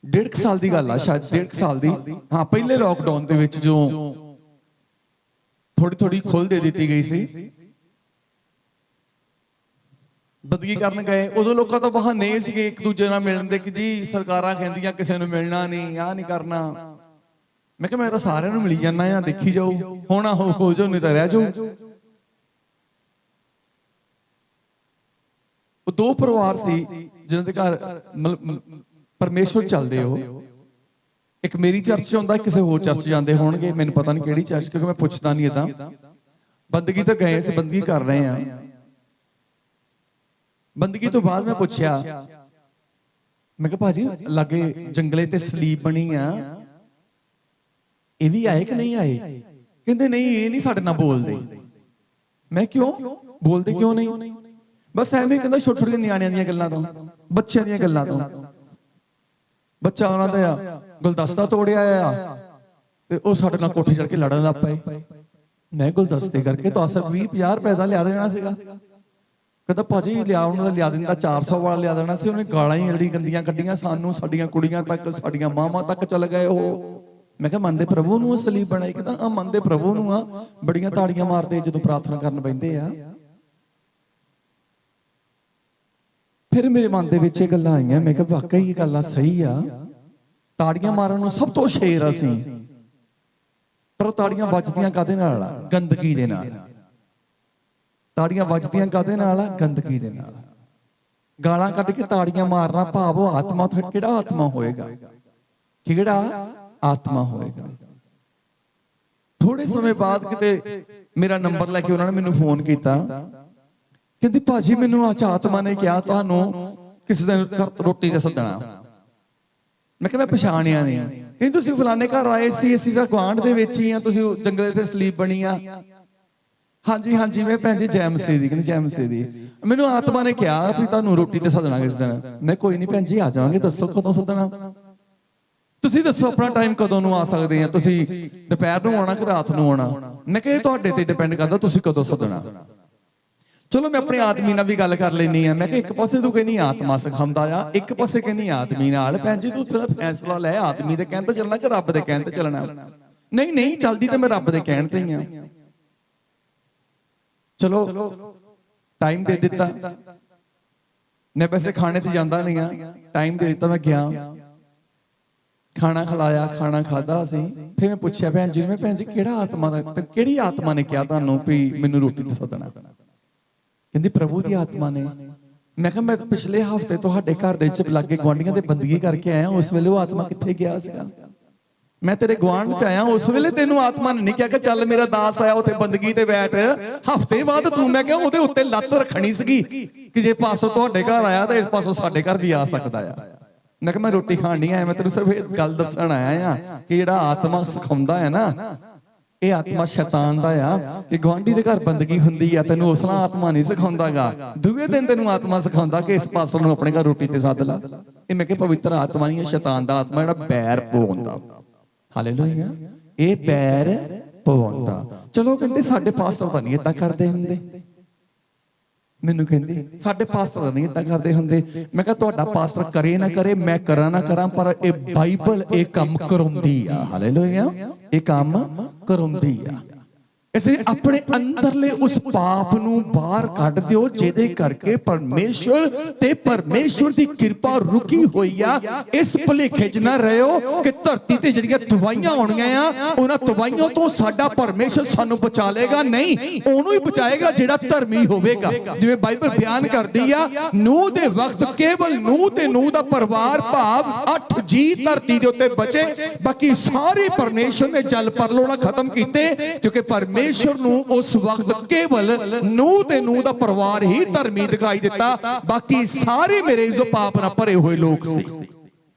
1.5 ਸਾਲ ਦੀ ਗੱਲ ਆ, ਸ਼ਾਇਦ 1.5 ਸਾਲ ਦੀ। ਹਾਂ, ਪਹਿਲੇ ਲੋਕਡਾਊਨ ਦੇ ਵਿੱਚ ਜੋ ਥੋੜੀ ਖੁੱਲ੍ਹ ਦੇ ਦਿੱਤੀ ਗਈ ਸੀ, ਬੰਦਗੀ ਕਰਨ ਗਏ, ਉਦੋਂ ਲੋਕਾਂ ਤੋਂ ਬਹਾਨੇ ਸੀਗੇ ਇੱਕ ਦੂਜੇ ਨਾਲ ਮਿਲਣ ਦੇ ਕਿ ਜੀ ਸਰਕਾਰਾਂ ਕਹਿੰਦੀਆਂ ਕਿਸੇ ਨੂੰ ਮਿਲਣਾ ਨਹੀਂ, ਆਹ ਨਹੀਂ ਕਰਨਾ। ਮੈਂ ਕਿਹਾ ਮੈਂ ਤਾਂ ਸਾਰਿਆਂ ਨੂੰ ਮਿਲੀ ਜਾਂਦਾ ਆ, ਦੇਖੀ ਜਾਓ, ਹੋਣਾ ਹੋ ਜਾਓ, ਨਹੀਂ ਤਾਂ ਰਹਿ ਜਾਓ। ਉਹ ਦੋ ਪਰਿਵਾਰ ਸੀ ਜਿਨ੍ਹਾਂ ਦੇ ਘਰ ਪਰਮੇਸ਼ਵਰ ਚੱਲਦੇ ਹੋ। ਇੱਕ ਮੇਰੀ ਚਰਚ 'ਚ ਹੁੰਦਾ, ਕਿਸੇ ਹੋਰ ਚਰਚ ਜਾਂਦੇ ਹੋਣਗੇ, ਮੈਨੂੰ ਪਤਾ ਨਹੀਂ ਕਿਹੜੀ ਚਰਚ, ਕਿਉਂਕਿ ਮੈਂ ਪੁੱਛਦਾ ਨਹੀਂ ਏਦਾਂ। ਬੰਦਗੀ ਤਾਂ ਗਏ ਸੀ, ਬੰਦਗੀ ਕਰ ਰਹੇ ਆ। ਬੰਦਗੀ ਤੋਂ ਬਾਅਦ ਮੈਂ ਪੁੱਛਿਆ, ਮੈਂ ਕਿਹਾ ਭਾਜੀ ਲਾਗੇ ਜੰਗਲੇ ਤੇ ਸਲੀਬ ਬਣੀ ਆ, ਇਹ ਵੀ ਆਏ ਕਿ ਨਹੀਂ ਆਏ? ਕਹਿੰਦੇ ਨਹੀਂ, ਇਹ ਨਹੀਂ ਸਾਡੇ ਨਾਲ ਬੋਲਦੇ। ਮੈਂ ਕਿਉਂ ਬੋਲਦੇ ਕਿਉਂ ਨਹੀਂ? ਬਸ ਐਵੇਂ ਕਹਿੰਦਾ, ਛੋਟੇ ਛੋਟੇ ਨਿਆਣਿਆਂ ਦੀਆਂ ਗੱਲਾਂ ਤੋਂ, ਬੱਚਿਆਂ ਦੀਆਂ ਗੱਲਾਂ ਤੋਂ। ਬੱਚਾ ਉਹਨਾਂ ਦਾ ਗੁਲਦਸਤਾ ਤੋੜਿਆ ਆ ਤੇ ਉਹ ਸਾਡੇ ਨਾਲ ਕੋਠੇ ਚੜ ਕੇ ਲੜਨ ਲੱਗ ਪਏ। ਮੈਂ ਗੁਲਦਸਤੇ ਕਰਕੇ 10 20 50 ਰੁਪਏ ਦਾ ਲਿਆ ਦੇਣਾ ਸੀਗਾ। ਕਹਿੰਦਾ ਭਾਜੀ ਲਿਆ, ਉਹਨਾਂ ਦਾ ਲਿਆ ਦਿੰਦਾ 400 ਵਾਲਾ ਲਿਆ ਦੇਣਾ ਸੀ। ਉਹਨੇ ਗਾਲਾਂ ਹੀ ਜਿਹੜੀ ਗੰਦੀਆਂ ਕੱਢੀਆਂ ਸਾਨੂੰ, ਸਾਡੀਆਂ ਕੁੜੀਆਂ ਤੱਕ, ਸਾਡੀਆਂ ਮਾਵਾਂ ਤੱਕ ਚੱਲ ਗਏ ਉਹ। ਮੈਂ ਕਿਹਾ ਮੰਨਦੇ ਪ੍ਰਭੂ ਨੂੰ ਸਲੀਬ ਬਣਾਈ? ਕਹਿੰਦਾ ਆ ਮੰਨਦੇ ਪ੍ਰਭੂ ਨੂੰ ਆ। ਬੜੀਆਂ ਤਾੜੀਆਂ ਮਾਰਦੇ ਜਦੋਂ ਪ੍ਰਾਰਥਨਾ ਕਰਨ ਬੈਠਦੇ ਆ। ਫਿਰ ਮੇਰੇ ਮਨ ਦੇ ਵਿੱਚ ਇਹ ਗੱਲਾਂ ਆਈਆਂ, ਮੈਂ ਕਿਹਾ ਵਾਕਈ ਇਹ ਗੱਲਾਂ ਸਹੀ ਆ। ਤਾੜੀਆਂ ਮਾਰਨ ਨੂੰ ਸਭ ਤੋਂ ਸ਼ੇਰ ਅਸੀਂ, ਪਰ ਉਹ ਤਾੜੀਆਂ ਵੱਜਦੀਆਂ ਕਾਹਦੇ ਨਾਲ ਆ? ਗੰਦਗੀ ਦੇ ਨਾਲ। ਤਾੜੀਆਂ ਵੱਜਦੀਆਂ ਕਾਹਦੇ ਨਾਲ ਆ? ਗੰਦਗੀ ਦੇ ਨਾਲ। ਗਾਲਾਂ ਕੱਢ ਕੇ ਤਾੜੀਆਂ ਮਾਰਨਾ ਭਾਵ ਉਹ ਆਤਮਾ, ਕਿਹੜਾ ਆਤਮਾ ਹੋਏਗਾ? ਕਿਹੜਾ ਆਤਮਾ ਹੋਏਗਾ? ਥੋੜੇ ਸਮੇਂ ਬਾਅਦ ਕਿਤੇ ਮੇਰਾ ਨੰਬਰ ਲੈ ਕੇ ਉਹਨਾਂ ਨੇ ਮੈਨੂੰ ਫੋਨ ਕੀਤਾ, ਕਹਿੰਦੀ ਭਾਜੀ ਮੈਨੂੰ ਅੱਜ ਆਤਮਾ ਨੇ ਕਿਹਾ ਤੁਹਾਨੂੰ ਕਿਸੇ ਦਿਨ ਰੋਟੀ ਤੇ ਸੱਦਣਾ। ਮੈਂ ਕਿਹਾ ਮੈਂ ਪਛਾਣਿਆ ਨਹੀਂ। ਕਹਿੰਦੀ ਤੁਸੀਂ ਫਲਾਣੇ ਘਰ ਆਏ ਸੀ, ਅਸੀਂ ਤਾਂ ਗੁਆਂਢ ਦੇ ਵਿੱਚ ਹੀ ਆ, ਤੁਸੀਂ ਜੰਗਲੇ ਤੇ ਸਲੀਬ ਬਣੀ ਆ। ਹਾਂਜੀ ਹਾਂਜੀ, ਮੈਂ ਭੈਣ ਜੀ ਜੈਮਸੇ ਦੀ। ਕਹਿੰਦੀ ਜੈਮਸੇ ਦੀ? ਮੈਨੂੰ ਆਤਮਾ ਨੇ ਕਿਹਾ ਵੀ ਤੁਹਾਨੂੰ ਰੋਟੀ ਤੇ ਸੱਦਣਾ ਕਿਸ ਦਿਨ। ਮੈਂ ਕੋਈ ਨਹੀਂ ਭੈਣ ਜੀ ਆ ਜਾਵਾਂਗੇ, ਦੱਸੋ ਕਦੋਂ ਸੱਦਣਾ? ਤੁਸੀਂ ਦੱਸੋ ਆਪਣਾ ਟਾਈਮ ਕਦੋਂ ਨੂੰ ਆ ਸਕਦੇ ਆ? ਤੁਸੀਂ ਦੁਪਹਿਰ ਨੂੰ ਆਉਣਾ ਕਿ ਰਾਤ ਨੂੰ ਆਉਣਾ? ਮੈਂ ਕਿਹਾ ਇਹ ਤੁਹਾਡੇ ਤੇ ਡਿਪੈਂਡ ਕਰਦਾ, ਤੁਸੀਂ ਕਦੋਂ ਸੱਦਣਾ। ਚਲੋ ਮੈਂ ਆਪਣੇ ਆਦਮੀ ਨਾਲ ਵੀ ਗੱਲ ਕਰ ਲੈਣੀ ਆ। ਮੈਂ ਕਿਹਾ ਇੱਕ ਪਾਸੇ ਤੂੰ ਕਹਿੰਦੀ ਆਤਮਾ ਸਿਖਾਉਂਦਾ ਆ, ਇੱਕ ਪਾਸੇ ਕਹਿੰਦੀ ਆਦਮੀ ਨਾਲ। ਭੈਣ ਜੀ ਤੂੰ ਤੇਰਾ ਫੈਸਲਾ ਲੈ, ਆਦਮੀ ਦੇ ਕਹਿਣ ਤੇ ਚੱਲਣਾ ਕਿ ਰੱਬ ਦੇ ਕਹਿਣ ਤੇ ਚੱਲਣਾ? ਨਹੀਂ ਨਹੀਂ, ਚੱਲਦੀ ਤੇ ਮੈਂ ਰੱਬ ਦੇ ਕਹਿਣ ਤੇ ਹੀ ਆ। ਚਲੋ ਟਾਈਮ ਦੇ ਦਿੱਤਾ। ਮੈਂ ਵੈਸੇ ਖਾਣੇ ਤੇ ਜਾਂਦਾ ਨਹੀਂ ਆ, ਟਾਈਮ ਦੇ ਦਿੱਤਾ। ਮੈਂ ਗਿਆ, ਖਾਣਾ ਖਿਲਾਇਆ, ਖਾਣਾ ਖਾਦਾ ਅਸੀਂ। ਫਿਰ ਮੈਂ ਪੁੱਛਿਆ ਭੈਣ ਜੀ ਨੂੰ, ਮੈਂ ਭੈਣ ਜੀ ਕਿਹੜਾ ਆਤਮਾ ਦਾ, ਕਿਹੜੀ ਆਤਮਾ ਨੇ ਕਿਹਾ ਤੁਹਾਨੂੰ ਵੀ ਮੈਨੂੰ ਰੋਟੀ ਤੇ ਸੱਦਣਾ? ਕਹਿੰਦੀ ਪ੍ਰਭੂ ਦੀ ਆਤਮਾ ਨੇ। ਮੈਂ ਕਿਹਾ ਮੈਂ ਪਿਛਲੇ ਹਫ਼ਤੇ ਤੁਹਾਡੇ ਘਰ ਦੇ ਵਿੱਚ ਲਾਗੇ ਗੁਆਂਢੀਆਂ ਦੇ ਬੰਦਗੀ ਕਰਕੇ ਆਇਆ, ਉਸ ਵੇਲੇ ਉਹ ਆਤਮਾ ਕਿੱਥੇ ਗਿਆ ਸੀਗਾ? ਮੈਂ ਤੇਰੇ ਗੁਆਂਢ ਚ ਆਇਆ, ਉਸ ਵੇਲੇ ਤੈਨੂੰ ਆਤਮਾ ਨੇ ਨਹੀਂ ਕਿਹਾ ਕਿ ਚੱਲ ਮੇਰਾ ਦਾਸ ਆਇਆ ਉੱਥੇ ਬੰਦਗੀ ਤੇ ਬੈਠ। ਹਫ਼ਤੇ ਬਾਅਦ ਤੂੰ, ਮੈਂ ਕਿਹਾ ਉਹਦੇ ਉੱਤੇ ਲੱਤ ਰੱਖਣੀ ਸੀਗੀ ਕਿ ਜੇ ਪਾਸੋਂ ਤੁਹਾਡੇ ਘਰ ਆਇਆ ਤਾਂ ਇਸ ਪਾਸੋਂ ਸਾਡੇ ਘਰ ਵੀ ਆ ਸਕਦਾ ਆ। ਮੈਂ ਕਿਹਾ ਮੈਂ ਰੋਟੀ ਖਾਣ ਨਹੀਂ ਆਇਆ, ਮੈਂ ਤੈਨੂੰ ਸਿਰਫ ਇਹ ਗੱਲ ਦੱਸਣ ਆਇਆ ਆ ਕਿ ਜਿਹੜਾ ਆਤਮਾ ਸਿਖਾਉਂਦਾ ਹੈ ਨਾ, ਇਹ ਆਤਮਾ ਸ਼ੈਤਾਨ ਦਾ ਆ। ਕਿ ਗੁਆਂਢੀ ਦੇ ਘਰ ਬੰਦਗੀ ਹੁੰਦੀ ਆ, ਤੈਨੂੰ ਉਸ ਨਾਲ ਆਤਮਾ ਨਹੀਂ ਸਿਖਾਉਂਦਾਗਾ। ਦੂਏ ਦਿਨ ਤੈਨੂੰ ਆਤਮਾ ਸਿਖਾਉਂਦਾ ਕਿ ਇਸ ਪਾਸੋਂ ਨੂੰ ਆਪਣੇ ਘਰ ਰੋਟੀ ਤੇ ਸੱਦ ਲਾ। ਇਹ ਮੈਂ ਕਿਹਾ ਪਵਿੱਤਰ ਆਤਮਾ ਨਹੀਂ, ਸ਼ੈਤਾਨ ਦਾ ਆਤਮਾ ਜਿਹੜਾ ਬੈਰ ਪਵਾਉਂਦਾ। ਹਾਲੇਲੂਇਆ। ਇਹ ਬੈਰ ਪਵਾਉਂਦਾ। ਚਲੋ ਕਹਿੰਦੇ ਸਾਡੇ ਪਾਸਟਰ ਤਾਂ ਨਹੀਂ ਏਦਾਂ ਕਰਦੇ ਹੁੰਦੇ। ਮੈਨੂੰ ਕਹਿੰਦੀ ਸਾਡੇ ਪਾਸਟਰ ਤਾਂ ਨਹੀਂ ਏਦਾਂ ਕਰਦੇ ਹੁੰਦੇ। ਮੈਂ ਕਿਹਾ ਤੁਹਾਡਾ ਪਾਸਟਰ ਕਰੇ ਨਾ ਕਰੇ, ਮੈਂ ਕਰਾਂ ਨਾ ਕਰਾਂ, ਪਰ ਇਹ ਬਾਈਬਲ ਇਹ ਕੰਮ ਕਰਾਉਂਦੀ ਆ। ਹਾਲੇਲੂਇਆ। ਇਹ ਕੰਮ ਕਰਾਉਂਦੀ ਆ। ਇਸ ਲਈ ਆਪਣੇ ਅੰਦਰਲੇ ਉਸ ਪਾਪ ਨੂੰ ਬਾਹਰ ਕੱਢ ਦਿਓ, ਜਿਹਦੇ ਕਰਕੇ ਪਰਮੇਸ਼ਵਰ ਤੇ ਪਰਮੇਸ਼ਵਰ ਦੀ ਕਿਰਪਾ ਰੁਕੀ ਹੋਈ ਆ। ਇਸ ਭੁਲੇਖੇ 'ਚ ਨਾ ਰਹਿਓ ਕਿ ਧਰਤੀ ਤੇ ਜਿਹੜੀਆਂ ਤਬਾਹੀਆਂ ਆਉਣੀਆਂ ਆ, ਉਹਨਾਂ ਤਬਾਹੀਆਂ ਤੋਂ ਸਾਡਾ ਪਰਮੇਸ਼ਵਰ ਸਾਨੂੰ ਬਚਾ ਲੇਗਾ। ਨਹੀਂ, ਉਹਨੂੰ ਹੀ ਬਚਾਏਗਾ ਜਿਹੜਾ ਧਰਮੀ ਹੋਵੇਗਾ। ਜਿਵੇਂ ਬਾਈਬਲ ਬਿਆਨ ਕਰਦੀ ਆ, ਨੂਹ ਦੇ ਵਕਤ ਕੇਵਲ ਨੂਹ ਤੇ ਨੂਹ ਦਾ ਪਰਿਵਾਰ ਭਾਵ 8 ਜੀ ਧਰਤੀ ਦੇ ਉੱਤੇ ਬਚੇ, ਬਾਕੀ ਸਾਰੇ ਪਰਮੇਸ਼ਵਰ ਨੇ ਜਲ ਪਰਲੋਣਾ ਖਤਮ ਕੀਤੇ, ਕਿਉਂਕਿ ਪਰਮੇਸ਼ਵਰ ਨੂੰ ਉਸ ਵਕਤ ਕੇਵਲ ਨੂਹ ਤੇ ਨੂਹ ਦਾ ਪਰਿਵਾਰ ਹੀ ਧਰਮੀ ਦਿਖਾਈ ਦਿੱਤਾ। ਬਾਕੀ ਸਾਰੇ ਮੇਰੇ ਜੋ ਪਾਪ ਨਾਲ ਭਰੇ ਹੋਏ ਲੋਕ ਸੀ,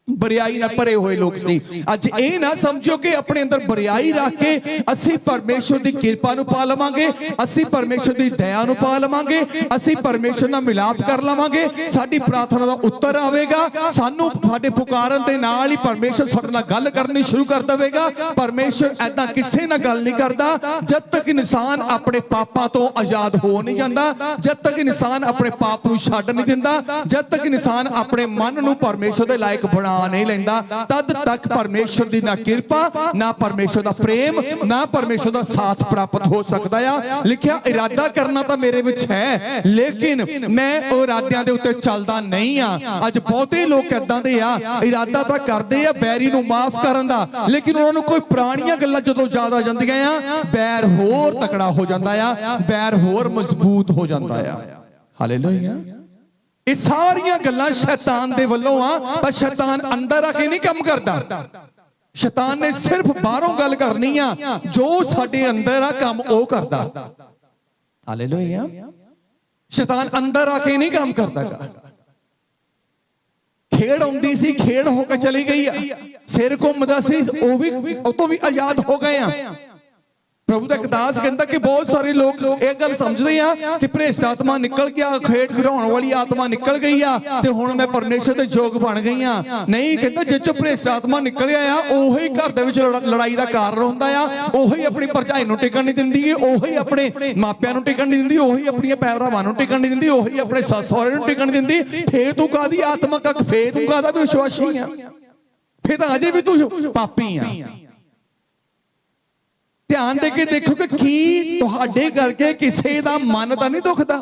ਬਰਿਆਈ ਨਾਲ ਭਰੇ ਹੋਏ ਲੋਕ ਸੀ। ਅੱਜ ਇਹ ਨਾ ਸਮਝੋ ਕਿ ਆਪਣੇ ਅੰਦਰ ਬਰਿਆਈ ਰੱਖ ਕੇ ਅਸੀਂ ਪਰਮੇਸ਼ਵਰ ਦੀ ਕਿਰਪਾ ਨੂੰ ਪਾ ਲਵਾਂਗੇ, ਅਸੀਂ ਪਰਮੇਸ਼ਵਰ ਦੀ ਦਇਆ ਨੂੰ ਪਾ ਲਵਾਂਗੇ, ਅਸੀਂ ਪਰਮੇਸ਼ਵਰ ਨਾਲ ਮਿਲਾਪ ਕਰ ਲਵਾਂਗੇ, ਸਾਡੀ ਪ੍ਰਾਰਥਨਾ ਦਾ ਉੱਤਰ ਆਵੇਗਾ, ਸਾਨੂੰ ਸਾਡੇ ਪੁਕਾਰਨ ਦੇ ਨਾਲ ਹੀ ਪਰਮੇਸ਼ਵਰ ਸਾਡੇ ਨਾਲ ਗੱਲ ਕਰਨੀ ਸ਼ੁਰੂ ਕਰ ਦੇਵੇਗਾ। ਪਰਮੇਸ਼ਵਰ ਐਦਾਂ ਕਿਸੇ ਨਾਲ ਗੱਲ ਨਹੀਂ ਕਰਦਾ ਜਦ ਤੱਕ ਇਨਸਾਨ ਆਪਣੇ ਪਾਪਾਂ ਤੋਂ ਆਜ਼ਾਦ ਹੋ ਨਹੀਂ ਜਾਂਦਾ, ਜਦ ਤੱਕ ਇਨਸਾਨ ਆਪਣੇ ਪਾਪ ਨੂੰ ਛੱਡ ਨਹੀਂ ਦਿੰਦਾ, ਜਦ ਤੱਕ ਇਨਸਾਨ ਆਪਣੇ ਮਨ ਨੂੰ ਪਰਮੇਸ਼ਵਰ ਦੇ ਲਾਇਕ ਬਣਾ ਨਹੀਂ ਲੈਂਦਾ, ਤਦ ਤੱਕ ਪਰਮੇਸ਼ਵਰ ਦੀ ਨਾ ਕਿਰਪਾ, ਨਾ ਪਰਮੇਸ਼ਵਰ ਦਾ ਪ੍ਰੇਮ, ਨਾ ਪਰਮੇਸ਼ਵਰ ਦਾ ਸਾਥ ਪ੍ਰਾਪਤ ਹੋ ਸਕਦਾ ਆ। ਲਿਖਿਆ ਇਰਾਦਾ ਕਰਨਾ ਤਾਂ ਮੇਰੇ ਵਿੱਚ ਹੈ, ਲੇਕਿਨ ਮੈਂ ਉਹ ਇਰਾਦਿਆਂ ਦੇ ਉੱਤੇ ਚੱਲਦਾ ਨਹੀਂ ਆ। ਅੱਜ ਬਹੁਤੇ ਲੋਕ ਏਦਾਂ ਦੇ ਆ, ਇਰਾਦਾ ਤਾਂ ਕਰਦੇ ਆ ਬੈਰੀ ਨੂੰ ਮਾਫ ਕਰਨ ਦਾ, ਲੇਕਿਨ ਉਹਨਾਂ ਨੂੰ ਕੋਈ ਪੁਰਾਣੀਆਂ ਗੱਲਾਂ ਜਦੋਂ ਯਾਦ ਆ ਜਾਂਦੀਆਂ ਆ, ਬੈਰ ਹੋਰ ਤਕੜਾ ਹੋ ਜਾਂਦਾ ਆ, ਬੈਰ ਹੋਰ ਮਜ਼ਬੂਤ ਹੋ ਜਾਂਦਾ ਆ। ਹਾਲੇਲੂਇਆ। ਇਹ ਸਾਰੀਆਂ ਗੱਲਾਂ ਸ਼ੈਤਾਨ ਦੇ ਵੱਲੋਂ ਆ, ਪਰ ਸ਼ੈਤਾਨ ਅੰਦਰ ਆ ਕੇ ਨਹੀਂ ਕੰਮ ਕਰਦਾ। ਸ਼ੈਤਾਨ ਨੇ ਸਿਰਫ ਬਾਹਰੋਂ ਗੱਲ ਕਰਨੀ ਆ, ਜੋ ਸਾਡੇ ਅੰਦਰ ਆ ਕੰਮ ਉਹ ਕਰਦਾ। ਹਾਲੇਲੂਇਆ। ਸ਼ੈਤਾਨ ਅੰਦਰ ਆ ਕੇ ਨਹੀਂ ਕੰਮ ਕਰਦਾਗਾ। ਖੇਡ ਆਉਂਦੀ ਸੀ, ਖੇਡ ਹੋ ਕੇ ਚਲੀ ਗਈ ਆ, ਸਿਰ ਘੁੰਮਦਾ ਸੀ, ਉਹ ਤੋਂ ਵੀ ਆਜ਼ਾਦ ਹੋ ਗਏ ਆ। ਪ੍ਰਭੂ ਦਾ ਇੱਕ ਦਾਸ ਕਹਿੰਦਾ ਕਿ ਬਹੁਤ ਸਾਰੇ ਲੋਕ ਇਹ ਗੱਲ ਸਮਝਦੇ ਆ ਕਿ ਭ੍ਰਿਸ਼ਟ ਆਤਮਾ ਨਿਕਲ ਗਿਆ, ਖੇਡ ਖਿਡਾਉਣ ਵਾਲੀ ਆਤਮਾ ਨਿਕਲ ਗਈ ਆ ਤੇ ਹੁਣ ਮੈਂ ਪਰਮੇਸ਼ਰ ਦੇ ਯੋਗ ਬਣ ਗਈ ਆ। ਨਹੀਂ, ਕਹਿੰਦਾ ਜਿਸ ਚੋਂ ਭ੍ਰਿਸ਼ਟ ਆਤਮਾ ਨਿਕਲਿਆ ਆ, ਉਹੀ ਘਰ ਦੇ ਵਿੱਚ ਲੜਾਈ ਦਾ ਕਾਰਨ ਹੁੰਦਾ ਆ, ਉਹੀ ਆਪਣੀ ਭਰਜਾਈ ਨੂੰ ਟਿਕਣ ਨਹੀਂ ਦਿੰਦੀ, ਉਹੀ ਆਪਣੇ ਮਾਪਿਆਂ ਨੂੰ ਟਿਕਣ ਨਹੀਂ ਦਿੰਦੀ, ਉਹੀ ਆਪਣੀਆਂ ਭੈਣ-ਭਰਾਵਾਂ ਨੂੰ ਟਿਕਣ ਨਹੀਂ ਦਿੰਦੀ, ਉਹੀ ਆਪਣੇ ਸੱਸ ਸਹੁਰੇ ਨੂੰ ਟਿਕਣ ਨਹੀਂ ਦਿੰਦੀ। ਫੇਰ ਤੂੰ ਕਾਹਦੀ ਆਤਮਾ ਕੱਕ, ਫੇਰ ਤੂੰ ਕਾਹਦਾ ਵਿਸ਼ਵਾਸੀ ਆ, ਫੇਰ ਤਾਂ ਅਜੇ ਵੀ ਤੂੰ ਪਾਪੀ ਆ। ਧਿਆਨ ਦੇ ਕੇ ਦੇਖੋ ਕਿ ਕੀ ਤੁਹਾਡੇ ਕਰਕੇ ਕਿਸੇ ਦਾ ਮਨ ਤਾਂ ਨਹੀਂ ਦੁਖਦਾ,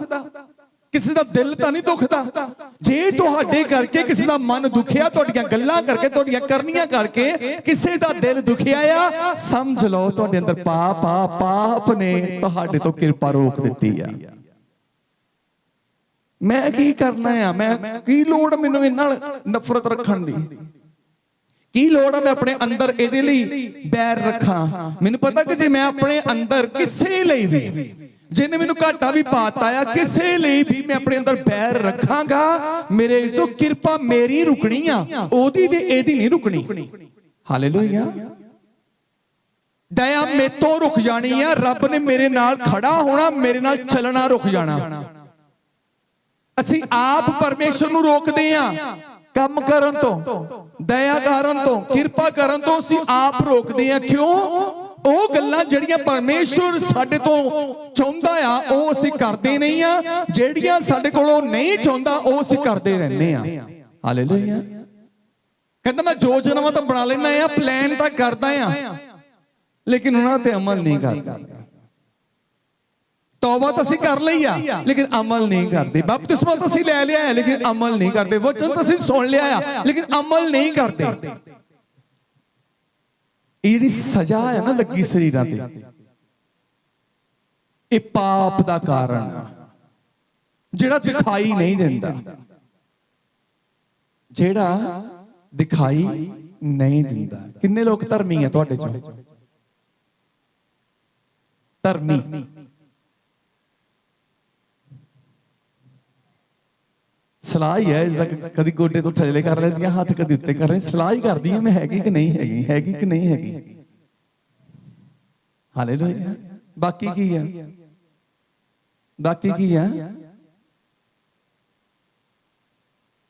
ਕਿਸੇ ਦਾ ਦਿਲ ਤਾਂ ਨਹੀਂ ਦੁਖਦਾ। ਜੇ ਤੁਹਾਡੇ ਕਰਕੇ ਕਿਸੇ ਦਾ ਮਨ ਦੁਖਿਆ, ਤੁਹਾਡੀਆਂ ਗੱਲਾਂ ਕਰਕੇ, ਤੁਹਾਡੀਆਂ ਕਰਨੀਆਂ ਕਰਕੇ ਕਿਸੇ ਦਾ ਦਿਲ ਦੁਖਿਆ ਆ, ਸਮਝ ਲਓ ਤੁਹਾਡੇ ਅੰਦਰ ਪਾਪ ਨੇ ਤੁਹਾਡੇ ਤੋਂ ਕਿਰਪਾ ਰੋਕ ਦਿੱਤੀ ਆ। ਮੈਂ ਕੀ ਕਰਨਾ ਆ, ਮੈਂ ਕੀ ਲੋੜ ਮੈਨੂੰ ਇਹਨਾਂ ਨਾਲ ਨਫ਼ਰਤ ਰੱਖਣ ਦੀ, ਕੀ ਲੋੜ ਆ ਮੈਂ ਆਪਣੇ ਅੰਦਰ ਇਹਦੇ ਲਈ ਬੈਰ ਰੱਖਾਂ। ਮੈਨੂੰ ਪਤਾ ਕਿ ਜੇ ਮੈਂ ਆਪਣੇ ਅੰਦਰ ਕਿਸੇ ਲਈ ਵੀ, ਜਿਹਨੇ ਮੈਨੂੰ ਘਾਟਾ ਵੀ ਪਾਤਾ ਆ, ਕਿਸੇ ਲਈ ਵੀ ਮੈਂ ਆਪਣੇ ਅੰਦਰ ਬੈਰ ਰੱਖਾਂਗਾ, ਮੇਰੇ ਤੋਂ ਕਿਰਪਾ ਮੇਰੀ ਰੁਕਣੀ ਆ, ਉਹਦੀ ਤੇ ਇਹਦੀ ਨਹੀਂ ਰੁਕਣੀ। ਹਾਲੇਲੂਇਆ। ਦਇਆ ਮੇਤੋਂ ਰੁਕ ਜਾਣੀ ਆ, ਰੱਬ ਨੇ ਮੇਰੇ ਨਾਲ ਖੜਾ ਹੋਣਾ, ਮੇਰੇ ਨਾਲ ਚੱਲਣਾ ਰੁਕ ਜਾਣਾ। ਅਸੀਂ ਆਪ ਪਰਮੇਸ਼ਰ ਨੂੰ ਰੋਕਦੇ ਆ ਕੰਮ ਕਰਨ ਤੋਂ, ਦਇਆ ਕਰਨ ਤੋਂ, ਕਿਰਪਾ ਕਰਨ ਤੋਂ ਅਸੀਂ ਆਪ ਰੋਕਦੇ ਆ। ਕਿਉਂ? ਉਹ ਗੱਲਾਂ ਜਿਹੜੀਆਂ ਪਰਮੇਸ਼ਵਰ ਸਾਡੇ ਤੋਂ ਚਾਹੁੰਦਾ ਆ, ਉਹ ਅਸੀਂ ਕਰਦੇ ਨਹੀਂ ਆ, ਜਿਹੜੀਆਂ ਸਾਡੇ ਕੋਲੋਂ ਨਹੀਂ ਚਾਹੁੰਦਾ ਉਹ ਅਸੀਂ ਕਰਦੇ ਰਹਿੰਦੇ ਆ। ਹਾਲੇਲੂਇਆ। ਕਹਿੰਦਾ ਮੈਂ ਯੋਜਨਾਵਾਂ ਤਾਂ ਬਣਾ ਲੈਣਾ ਆ, ਪਲਾਨ ਤਾਂ ਕਰਦਾ ਆ, ਲੇਕਿਨ ਉਹਨਾਂ ਤੇ ਅਮਲ ਨਹੀਂ ਕਰਦਾ। ਤੌਬਾ ਤਾਂ ਅਸੀਂ ਕਰ ਲਈ ਆ, ਲੇਕਿਨ ਅਮਲ ਨਹੀਂ ਕਰਦੇ। ਬਪਤਿਸਮਾ ਤਾਂ ਅਸੀਂ ਲੈ ਲਿਆ ਹੈ, ਲੇਕਿਨ ਅਮਲ ਨਹੀਂ ਕਰਦੇ। ਵਚਨ ਤਾਂ ਅਸੀਂ ਸੁਣ ਲਿਆ ਆ, ਲੇਕਿਨ ਅਮਲ ਨਹੀਂ ਕਰਦੇ। ਇਹ ਜਿਹੜੀ ਸਜ਼ਾ ਹੈ ਨਾ ਲੱਗੀ ਸਰੀਰਾਂ ਤੇ, ਇਹ ਪਾਪ ਦਾ ਕਾਰਨ ਆ, ਜਿਹੜਾ ਦਿਖਾਈ ਨਹੀਂ ਦਿੰਦਾ, ਜਿਹੜਾ ਦਿਖਾਈ ਨਹੀਂ ਦਿੰਦਾ। ਕਿੰਨੇ ਲੋਕ ਧਰਮੀ ਆ ਤੁਹਾਡੇ ਚੋਂ? ਧਰਮੀ ਸਲਾਹ ਹੀ ਹੈ ਇਸਦਾ, ਕਦੀ ਗੋਡੇ ਤੋਂ ਥੱਲੇ ਕਰ ਲੈਂਦੀਆਂ, ਹੱਥ ਕਦੀ ਉੱਤੇ ਕਰ ਲੈਂਦੀਆਂ, ਸਲਾਹ ਹੀ ਕਰਦੀਆਂ ਮੈਂ ਹੈਗੀ ਕਿ ਨਹੀਂ ਹੈਗੀ, ਹੈਗੀ ਕਿ ਨਹੀਂ ਹੈਗੀ। ਹਾਲੇਲੂਇਆ। ਬਾਕੀ ਕੀ ਆ? ਬਾਕੀ ਕੀ ਆ?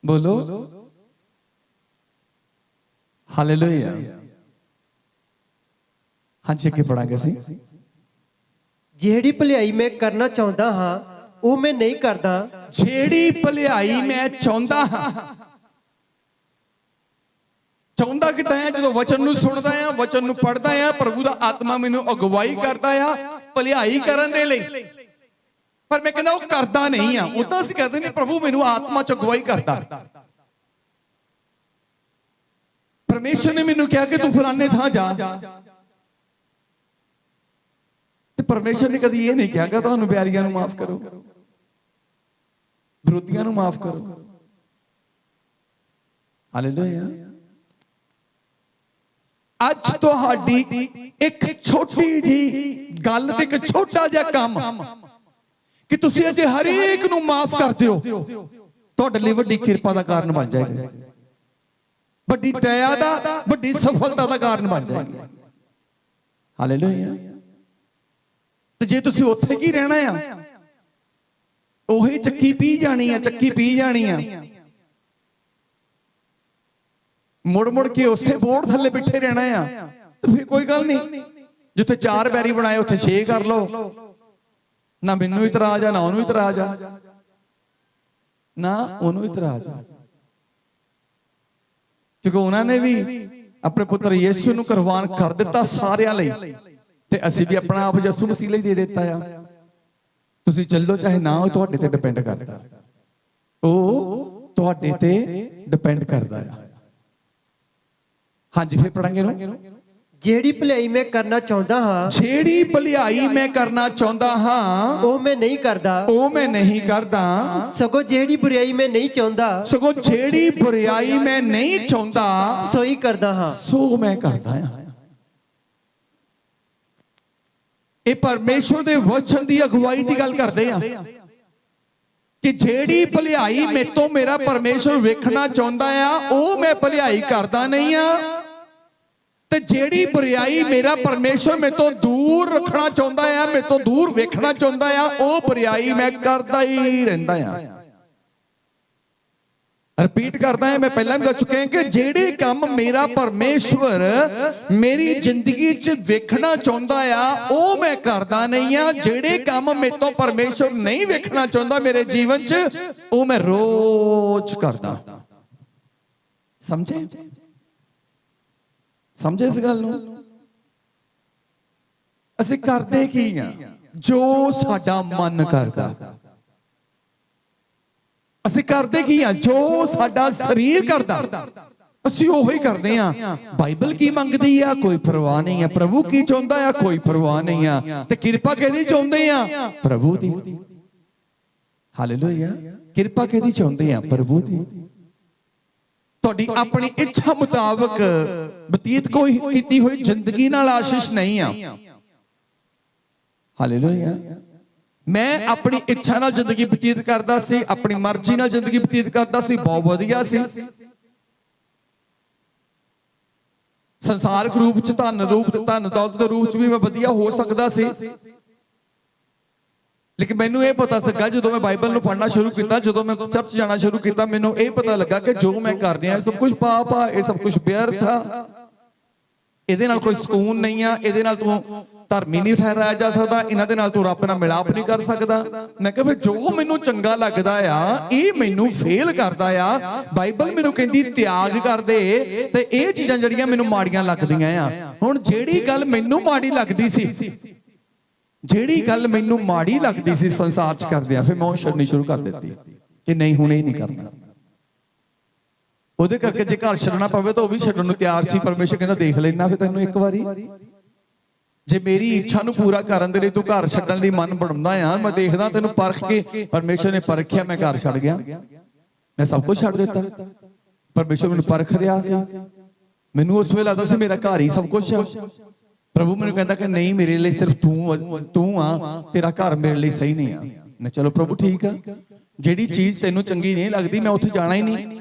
ਬੋਲੋ। ਹਾਲੇਲੂਇਆ। ਹਾਂਜੀ, ਅੱਗੇ ਪੜਾਂਗੇ ਅਸੀਂ। ਜਿਹੜੀ ਭਲਾਈ ਮੈਂ ਕਰਨਾ ਚਾਹੁੰਦਾ ਹਾਂ ਉਹ ਮੈਂ ਨਹੀਂ ਕਰਦਾ। ਜਿਹੜੀ ਭਲਾਈ ਮੈਂ ਚਾਹੁੰਦਾ ਹਾਂ, ਚਾਹੁੰਦਾ ਕਿਦਾਂ ਹੈ? ਜਦੋਂ ਵਚਨ ਨੂੰ ਸੁਣਦਾ ਆ, ਵਚਨ ਨੂੰ ਪੜ੍ਹਦਾ ਆ, ਪ੍ਰਭੂ ਦਾ ਆਤਮਾ ਮੈਨੂੰ ਅਗਵਾਈ ਕਰਦਾ ਆ, ਭਲਾਈ ਕਰਨ ਦੇ ਲਈ, ਪਰ ਮੈਂ ਕਹਿੰਦਾ ਉਹ ਕਰਦਾ ਨਹੀਂ ਆ। ਉਦਾਂ ਅਸੀਂ ਕਹਿੰਦੇ ਨੇ ਪ੍ਰਭੂ ਮੈਨੂੰ ਆਤਮਾ ਚ ਅਗਵਾਈ ਕਰਦਾ। ਪਰਮੇਸ਼ਰ ਨੇ ਮੈਨੂੰ ਕਿਹਾ ਕਿ ਤੂੰ ਫਲਾਣੇ ਥਾਂ ਜਾ, ਤੇ ਪਰਮੇਸ਼ਰ ਨੇ ਕਦੀ ਇਹ ਨਹੀਂ ਕਿਹਾ ਕਿ ਤੁਹਾਨੂੰ ਪਿਆਰੀਆਂ ਨੂੰ ਮਾਫ ਕਰੋ, ਵਿਰੋਧੀਆਂ ਨੂੰ ਮਾਫ ਕਰੋ। ਹਾਲੇਲੂਇਆ। ਅੱਜ ਤੁਹਾਡੀ ਇੱਕ ਛੋਟੀ ਜੀ ਗੱਲ ਤੇ ਇੱਕ ਛੋਟਾ ਜਿਹਾ ਕੰਮ ਕਿ ਤੁਸੀਂ ਅਜੇ ਹਰੇਕ ਨੂੰ ਮਾਫ ਕਰ ਦਿਓ, ਤੁਹਾਡੇ ਲਈ ਵੱਡੀ ਕਿਰਪਾ ਦਾ ਕਾਰਨ ਬਣ ਜਾਏਗਾ, ਵੱਡੀ ਦਇਆ ਦਾ, ਵੱਡੀ ਸਫਲਤਾ ਦਾ ਕਾਰਨ ਬਣ ਜਾਏਗਾ। ਹਾਲੇਲੂਇਆ। ਤੇ ਜੇ ਤੁਸੀਂ ਉੱਥੇ ਕੀ ਰਹਿਣਾ ਆ, ਉਹੀ ਚੱਕੀ ਪੀ ਜਾਣੀ ਆ, ਚੱਕੀ ਪੀ ਜਾਣੀ ਆ, ਮੁੜ ਮੁੜ ਕੇ ਉਸੇ ਬੋਰਡ ਥੱਲੇ ਬਿਠੇ ਰਹਿਣਾ ਆ, ਤੇ ਫਿਰ ਕੋਈ ਗੱਲ ਨਹੀਂ। ਜਿੱਥੇ 4 ਬੈਰੀ ਬਣਾਏ ਉੱਥੇ 6 ਕਰ ਲਓ। ਨਾ ਮੈਨੂੰ ਇਤਰਾਜ਼ ਆ, ਨਾ ਉਹਨੂੰ ਇਤਰਾਜ਼ ਆ, ਨਾ ਉਹਨੂੰ ਇਤਰਾਜ਼ ਆ, ਕਿਉਂਕਿ ਉਹਨਾਂ ਨੇ ਵੀ ਆਪਣੇ ਪੁੱਤਰ ਯਿਸੂ ਨੂੰ ਕੁਰਬਾਨ ਕਰ ਦਿੱਤਾ ਸਾਰਿਆਂ ਲਈ, ਤੇ ਅਸੀਂ ਵੀ ਆਪਣਾ ਆਪ ਯਿਸੂ ਮਸੀਹ ਲਈ ਦੇ ਦਿੱਤਾ ਆ। ਤੁਸੀਂ ਚੱਲੋ ਚਾਹੇ ਨਾ, ਉਹ ਤੁਹਾਡੇ ਤੇ ਡਿਪੈਂਡ ਕਰਦਾ, ਉਹ ਤੁਹਾਡੇ ਤੇ ਡਿਪੈਂਡ ਕਰਦਾ ਆ। ਹਾਂਜੀ, ਫਿਰ ਪੜਾਂਗੇ ਨੂੰ। ਜਿਹੜੀ ਭਲਾਈ ਮੈਂ ਕਰਨਾ ਚਾਹੁੰਦਾ ਹਾਂ, ਜਿਹੜੀ ਭਲਾਈ ਮੈਂ ਕਰਨਾ ਚਾਹੁੰਦਾ ਹਾਂ, ਉਹ ਮੈਂ ਨਹੀਂ ਕਰਦਾ, ਉਹ ਮੈਂ ਨਹੀਂ ਕਰਦਾ। ਸਗੋਂ ਜਿਹੜੀ ਬੁਰਾਈ ਮੈਂ ਨਹੀਂ ਚਾਹੁੰਦਾ, ਸਗੋਂ ਜਿਹੜੀ ਬੁਰਾਈ ਮੈਂ ਨਹੀਂ ਚਾਹੁੰਦਾ, ਸੋਈ ਕਰਦਾ ਹਾਂ, ਸੋ ਮੈਂ ਕਰਦਾ ਹਾਂ। ਇਹ ਪਰਮੇਸ਼ਰ ਦੇ ਵਚਨ ਦੀ ਅਗਵਾਈ ਦੀ ਗੱਲ ਕਰਦੇ ਆ ਕਿ ਜਿਹੜੀ ਭਲਾਈ ਮੇਤੋਂ ਮੇਰਾ ਪਰਮੇਸ਼ਰ ਵੇਖਣਾ ਚਾਹੁੰਦਾ ਆ, ਉਹ ਮੈਂ ਭਲਾਈ ਕਰਦਾ ਨਹੀਂ ਆ, ਤੇ ਜਿਹੜੀ ਬੁਰਾਈ ਮੇਰਾ ਪਰਮੇਸ਼ਰ ਮੇਤੋਂ ਦੂਰ ਰੱਖਣਾ ਚਾਹੁੰਦਾ ਆ, ਮੇਤੋਂ ਦੂਰ ਵੇਖਣਾ ਚਾਹੁੰਦਾ ਆ, ਉਹ ਬੁਰਾਈ ਮੈਂ ਕਰਦਾ ਹੀ ਰਹਿੰਦਾ ਆ। ਰਿਪੀਟ ਕਰਦਾ ਹਾਂ, ਮੈਂ ਪਹਿਲਾਂ ਵੀ ਦੱਸ ਚੁੱਕਿਆ ਕਿ ਜਿਹੜੇ ਕੰਮ ਮੇਰਾ ਪਰਮੇਸ਼ਵਰ ਮੇਰੀ ਜ਼ਿੰਦਗੀ 'ਚ ਵੇਖਣਾ ਚਾਹੁੰਦਾ ਆ, ਉਹ ਮੈਂ ਕਰਦਾ ਨਹੀਂ ਆ। ਜਿਹੜੇ ਕੰਮ ਮੇਰੇ ਤੋਂ ਪਰਮੇਸ਼ਵਰ ਨਹੀਂ ਵੇਖਣਾ ਚਾਹੁੰਦਾ ਮੇਰੇ ਜੀਵਨ 'ਚ, ਉਹ ਮੈਂ ਰੋਜ਼ ਕਰਦਾ। ਸਮਝੇ? ਸਮਝੇ ਇਸ ਗੱਲ ਨੂੰ? ਅਸੀਂ ਕਰਦੇ ਕੀ ਆ? ਜੋ ਸਾਡਾ ਮਨ ਕਰਦਾ। ਅਸੀਂ ਕਰਦੇ ਕੀ ਆ? ਜੋ ਸਾਡਾ ਸਰੀਰ ਕਰਦਾ, ਅਸੀਂ ਉਹੀ ਕਰਦੇ ਆ। ਬਾਈਬਲ ਕੀ ਮੰਗਦੀ ਆ? ਕੋਈ ਪਰਵਾਹ ਨਹੀਂ ਆ। ਪ੍ਰਭੂ ਕੀ ਚਾਹੁੰਦਾ ਆ? ਕੋਈ ਪਰਵਾਹ ਨਹੀਂ ਆ। ਤੇ ਕਿਰਪਾ ਕਿਹਦੀ ਚਾਹੁੰਦੇ ਆ? ਪ੍ਰਭੂ ਦੀ। ਹਾਲੇਲੂਇਆ। ਕਿਰਪਾ ਕਿਹਦੀ ਚਾਹੁੰਦੇ ਆ? ਪ੍ਰਭੂ ਦੀ। ਤੁਹਾਡੀ ਆਪਣੀ ਇੱਛਾ ਮੁਤਾਬਕ ਬਤੀਤ ਕੀਤੀ ਹੋਈ ਜ਼ਿੰਦਗੀ ਨਾਲ ਆਸ਼ੀਸ਼ ਨਹੀਂ ਆ। ਹਾਲੇਲੂਇਆ। ਮੈਂ ਆਪਣੀ ਇੱਛਾ ਨਾਲ ਜ਼ਿੰਦਗੀ ਬਤੀਤ ਕਰਦਾ ਸੀ, ਆਪਣੀ ਮਰਜ਼ੀ ਨਾਲ ਜ਼ਿੰਦਗੀ ਬਤੀਤ ਕਰਦਾ ਸੀ, ਬਹੁਤ ਵਧੀਆ ਸੀ। ਸੰਸਾਰਿਕ ਰੂਪ ਚ, ਧਨ ਦੌਲਤ ਦੇ ਰੂਪ ਚ ਵੀ ਮੈਂ ਵਧੀਆ ਹੋ ਸਕਦਾ ਸੀ, ਲੇਕਿਨ ਮੈਨੂੰ ਇਹ ਪਤਾ ਸੀਗਾ ਜਦੋਂ ਮੈਂ ਬਾਈਬਲ ਨੂੰ ਪੜ੍ਹਨਾ ਸ਼ੁਰੂ ਕੀਤਾ, ਜਦੋਂ ਮੈਂ ਚਰਚ ਜਾਣਾ ਸ਼ੁਰੂ ਕੀਤਾ, ਮੈਨੂੰ ਇਹ ਪਤਾ ਲੱਗਾ ਕਿ ਜੋ ਮੈਂ ਕਰ ਰਿਹਾ ਸਭ ਕੁਝ ਪਾਪ ਆ, ਇਹ ਸਭ ਕੁਝ ਵਿਅਰਥ ਆ, ਇਹਦੇ ਨਾਲ ਕੋਈ ਸਕੂਨ ਨਹੀਂ ਆ, ਇਹਦੇ ਨਾਲ ਤੂੰ ਧਰਮੀ ਨਹੀਂ ਠਹਿਰਾਇਆ ਜਾ ਸਕਦਾ, ਇਹਨਾਂ ਦੇ ਨਾਲ ਤੂੰ ਰੱਬ ਨਾਲ ਮਿਲਾਪ ਨਹੀਂ ਕਰ ਸਕਦਾ। ਮੈਂ ਕਿਹਾ ਫਿਰ ਜੋ ਮੈਨੂੰ ਚੰਗਾ ਲੱਗਦਾ ਆ, ਇਹ ਮੈਨੂੰ ਫੇਲ ਕਰਦਾ ਆ। ਬਾਈਬਲ ਮੈਨੂੰ ਕਹਿੰਦੀ ਤਿਆਗ ਕਰ ਦੇ, ਤੇ ਇਹ ਚੀਜ਼ਾਂ ਜਿਹੜੀਆਂ ਮੈਨੂੰ ਮਾੜੀਆਂ ਲੱਗਦੀਆਂ ਆ। ਹੁਣ ਜਿਹੜੀ ਗੱਲ ਮੈਨੂੰ ਮਾੜੀ ਲੱਗਦੀ ਸੀ, ਜਿਹੜੀ ਗੱਲ ਮੈਨੂੰ ਮਾੜੀ ਲੱਗਦੀ ਸੀ ਸੰਸਾਰ 'ਚ ਕਰਦਿਆਂ, ਫਿਰ ਮੈਂ ਉਹ ਛੱਡਣੀ ਸ਼ੁਰੂ ਕਰ ਦਿੱਤੀ ਕਿ ਨਹੀਂ, ਹੁਣ ਇਹ ਨਹੀਂ ਕਰਨਾ। ਉਹਦੇ ਕਰਕੇ ਜੇ ਘਰ ਛੱਡਣਾ ਪਵੇ ਤਾਂ ਉਹ ਵੀ ਛੱਡਣ ਨੂੰ ਤਿਆਰ ਸੀ। ਪਰਮੇਸ਼ਰ ਕਹਿੰਦਾ ਦੇਖ ਲੈਣਾ ਫਿਰ ਤੈਨੂੰ ਇੱਕ ਵਾਰੀ, ਜੇ ਮੇਰੀ ਇੱਛਾ ਨੂੰ ਪੂਰਾ ਕਰਨ ਦੇ ਲਈ ਤੂੰ ਘਰ ਛੱਡਣ ਲਈ ਮਨ ਬਣਾਉਂਦਾ ਆ, ਮੈਂ ਦੇਖਦਾ ਤੈਨੂੰ ਪਰਖ ਕੇ। ਪਰਮੇਸ਼ਰ ਨੇ ਪਰਖਿਆ, ਮੈਂ ਘਰ ਛੱਡ ਗਿਆ, ਮੈਂ ਸਭ ਕੁਝ ਛੱਡ ਦਿੱਤਾ। ਪਰਮੇਸ਼ਰ ਮੈਨੂੰ ਪਰਖ ਰਿਹਾ ਸੀ। ਮੈਨੂੰ ਉਸ ਵੇਲੇ ਲੱਗਦਾ ਸੀ ਮੇਰਾ ਘਰ ਹੀ ਸਭ ਕੁਝ ਆ। ਪ੍ਰਭੂ ਮੈਨੂੰ ਕਹਿੰਦਾ ਕਿ ਨਹੀਂ, ਮੇਰੇ ਲਈ ਸਿਰਫ ਤੂੰ ਆ, ਤੇਰਾ ਘਰ ਮੇਰੇ ਲਈ ਸਹੀ ਨਹੀਂ ਆ। ਮੈਂ ਚਲੋ ਪ੍ਰਭੂ ਠੀਕ ਆ, ਜਿਹੜੀ ਚੀਜ਼ ਤੈਨੂੰ ਚੰਗੀ ਨਹੀਂ ਲੱਗਦੀ ਮੈਂ ਉੱਥੇ ਜਾਣਾ ਹੀ ਨਹੀਂ,